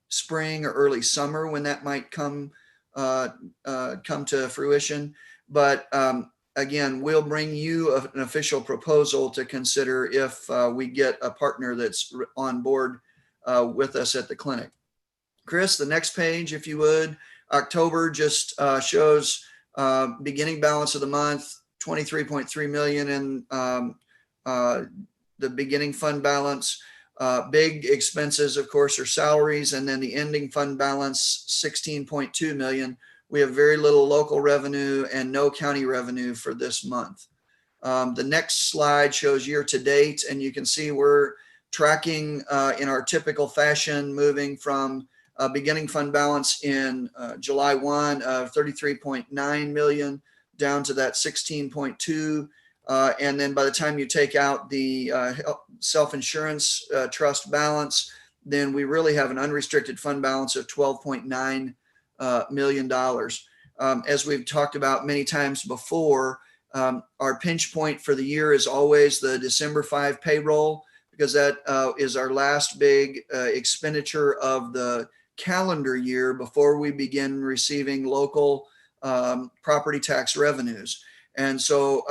spring or early summer when that might come to fruition. But again, we'll bring you an official proposal to consider if we get a partner that's on board with us at the clinic. Chris, the next page, if you would. October just shows beginning balance of the month, 23.3 million in the beginning fund balance. Big expenses, of course, are salaries, and then the ending fund balance, 16.2 million. We have very little local revenue and no county revenue for this month. The next slide shows year to date, and you can see we're tracking in our typical fashion, moving from beginning fund balance in July 1 of 33.9 million down to that 16.2. And then by the time you take out the self-insurance trust balance, then we really have an unrestricted fund balance of $12.9 million. As we've talked about many times before, our pinch point for the year is always the December 5 payroll, because that is our last big expenditure of the calendar year before we begin receiving local property tax revenues. And so,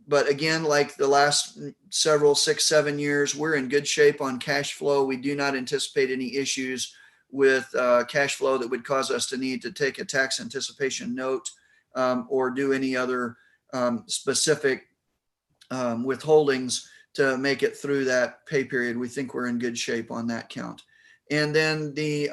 but again, like the last several 6, 7 years, we're in good shape on cash flow. We do not anticipate any issues with cash flow that would cause us to need to take a tax anticipation note or do any other specific withholdings to make it through that pay period. We think we're in good shape on that count. And then the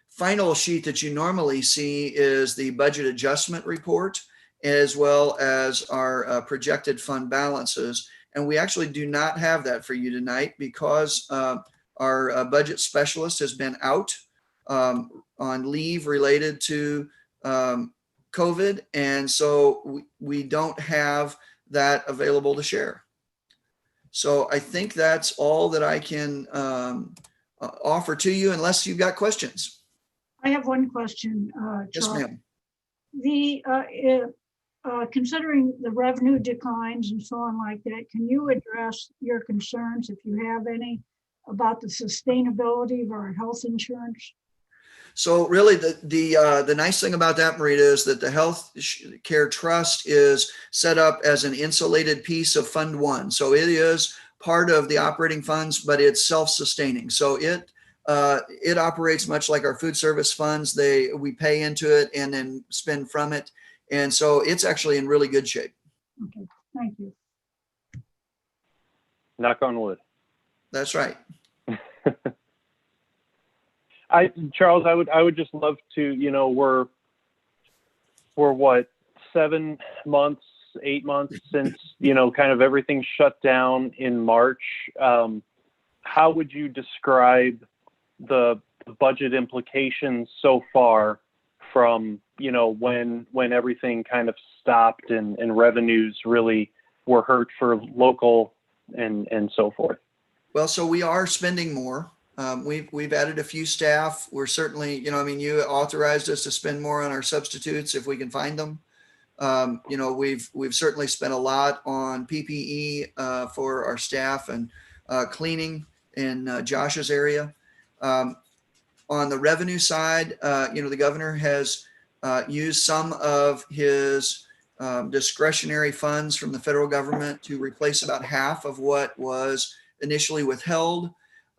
final sheet that you normally see is the budget adjustment report, as well as our projected fund balances. And we actually do not have that for you tonight because our budget specialist has been out on leave related to COVID. And so we don't have that available to share. So I think that's all that I can offer to you, unless you've got questions. I have one question, Yes, Charles. ma'am. Considering the revenue declines and so on like that, can you address your concerns, if you have any, about the sustainability of our health insurance? So really the nice thing about that, Marita, is that the Health Care Trust is set up as an insulated piece of Fund 1. So it is part of the operating funds, but it's self-sustaining. So it operates much like our food service funds. We pay into it and then spend from it. And so it's actually in really good shape. Okay, thank you. Knock on wood. That's right. Charles, I would just love to, we're what, 7 months, 8 months since, kind of everything shut down in March. How would you describe the budget implications so far from, when everything kind of stopped and revenues really were hurt for local and so forth? Well, so we are spending more. We've added a few staff. We're certainly, you authorized us to spend more on our substitutes if we can find them. We've certainly spent a lot on PPE for our staff and cleaning in Josh's area. On the revenue side, the governor has used some of his discretionary funds from the federal government to replace about half of what was initially withheld.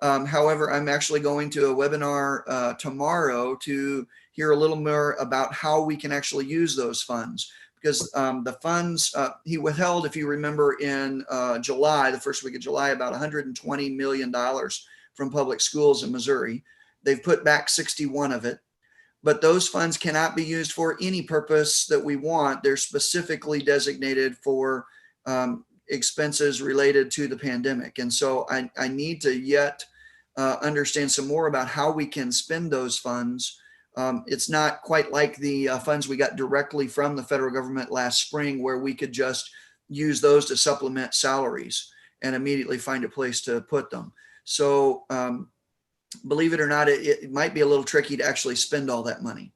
However, I'm actually going to a webinar tomorrow to hear a little more about how we can actually use those funds, because the funds he withheld, if you remember, in July, the first week of July, about $120 million from public schools in Missouri. They've put back 61 of it, but those funds cannot be used for any purpose that we want. They're specifically designated for expenses related to the pandemic. And so I need to yet understand some more about how we can spend those funds It's not quite like the funds we got directly from the federal government last spring, where we could just use those to supplement salaries and immediately find a place to put them. So believe it or not, it might be a little tricky to actually spend all that money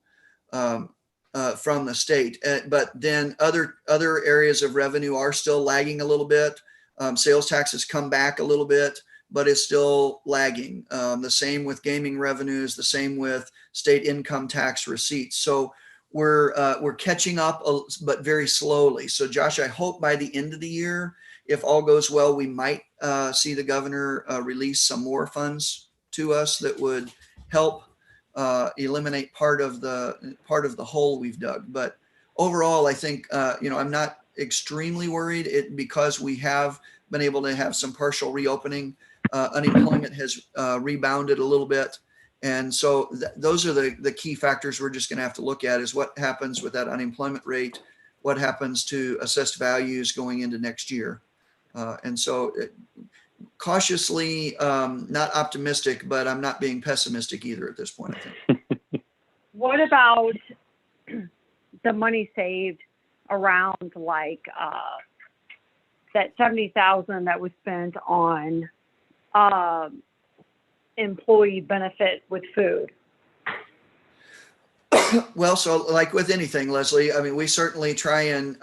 from the state. But then other areas of revenue are still lagging a little bit. Sales taxes come back a little bit, but it's still lagging. The same with gaming revenues, the same with state income tax receipts. So we're catching up, but very slowly. So Josh, I hope by the end of the year, if all goes well, we might see the governor release some more funds to us that would help eliminate part of the hole we've dug. But overall, I think I'm not extremely worried because we have been able to have some partial reopening. Unemployment has rebounded a little bit. And so those are the key factors we're just going to have to look at, is what happens with that unemployment rate, what happens to assessed values going into next year. And so cautiously, not optimistic, but I'm not being pessimistic either at this point, I think. What about the money saved around like that 70,000 that was spent on employee benefit with food? Well, so like with anything, Leslie, I mean, we certainly try and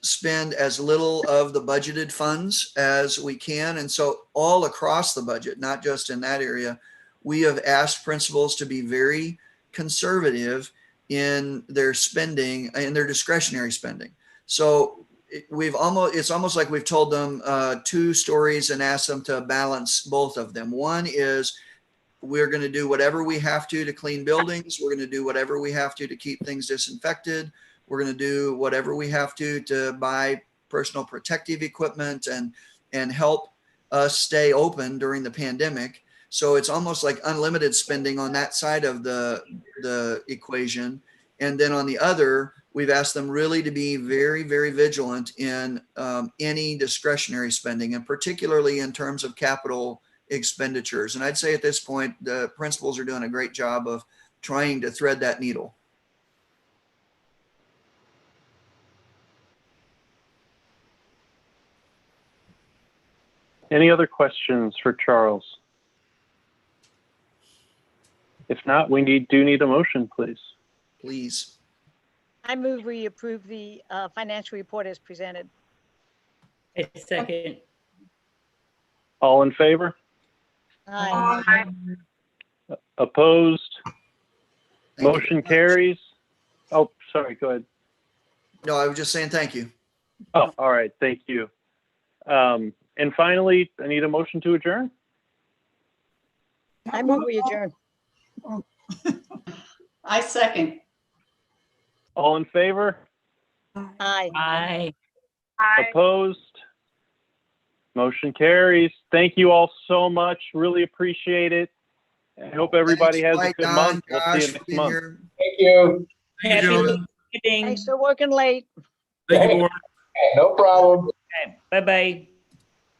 spend as little of the budgeted funds as we can. And so all across the budget, not just in that area, we have asked principals to be very conservative in their spending, in their discretionary spending. So it's almost like we've told them two stories and asked them to balance both of them. One is, we're going to do whatever we have to clean buildings. We're going to do whatever we have to keep things disinfected. We're going to do whatever we have to buy personal protective equipment and help us stay open during the pandemic. So it's almost like unlimited spending on that side of the equation. And then on the other, we've asked them really to be very, very vigilant in any discretionary spending, and particularly in terms of capital expenditures. And I'd say at this point, the principals are doing a great job of trying to thread that needle. Any other questions for Charles? If not, we do need a motion, please. Please. I move we approve the financial report as presented. A second. All in favor? Aye. Opposed? Thank you Motion very much. carries. Oh, sorry, go ahead. No, I was just saying thank you. Oh, all right, thank you. And finally, I need a motion to adjourn. I move we adjourn. I second. All in favor? Aye. Aye. Opposed? Motion carries. Thank you all so much. Really appreciate it. I hope everybody has a Thanks, good Don, month. We'll see Josh, you for next being month. here. Thank you. Happy Thanksgiving. Thanks for working late. Thank you, board. No problem. Bye-bye.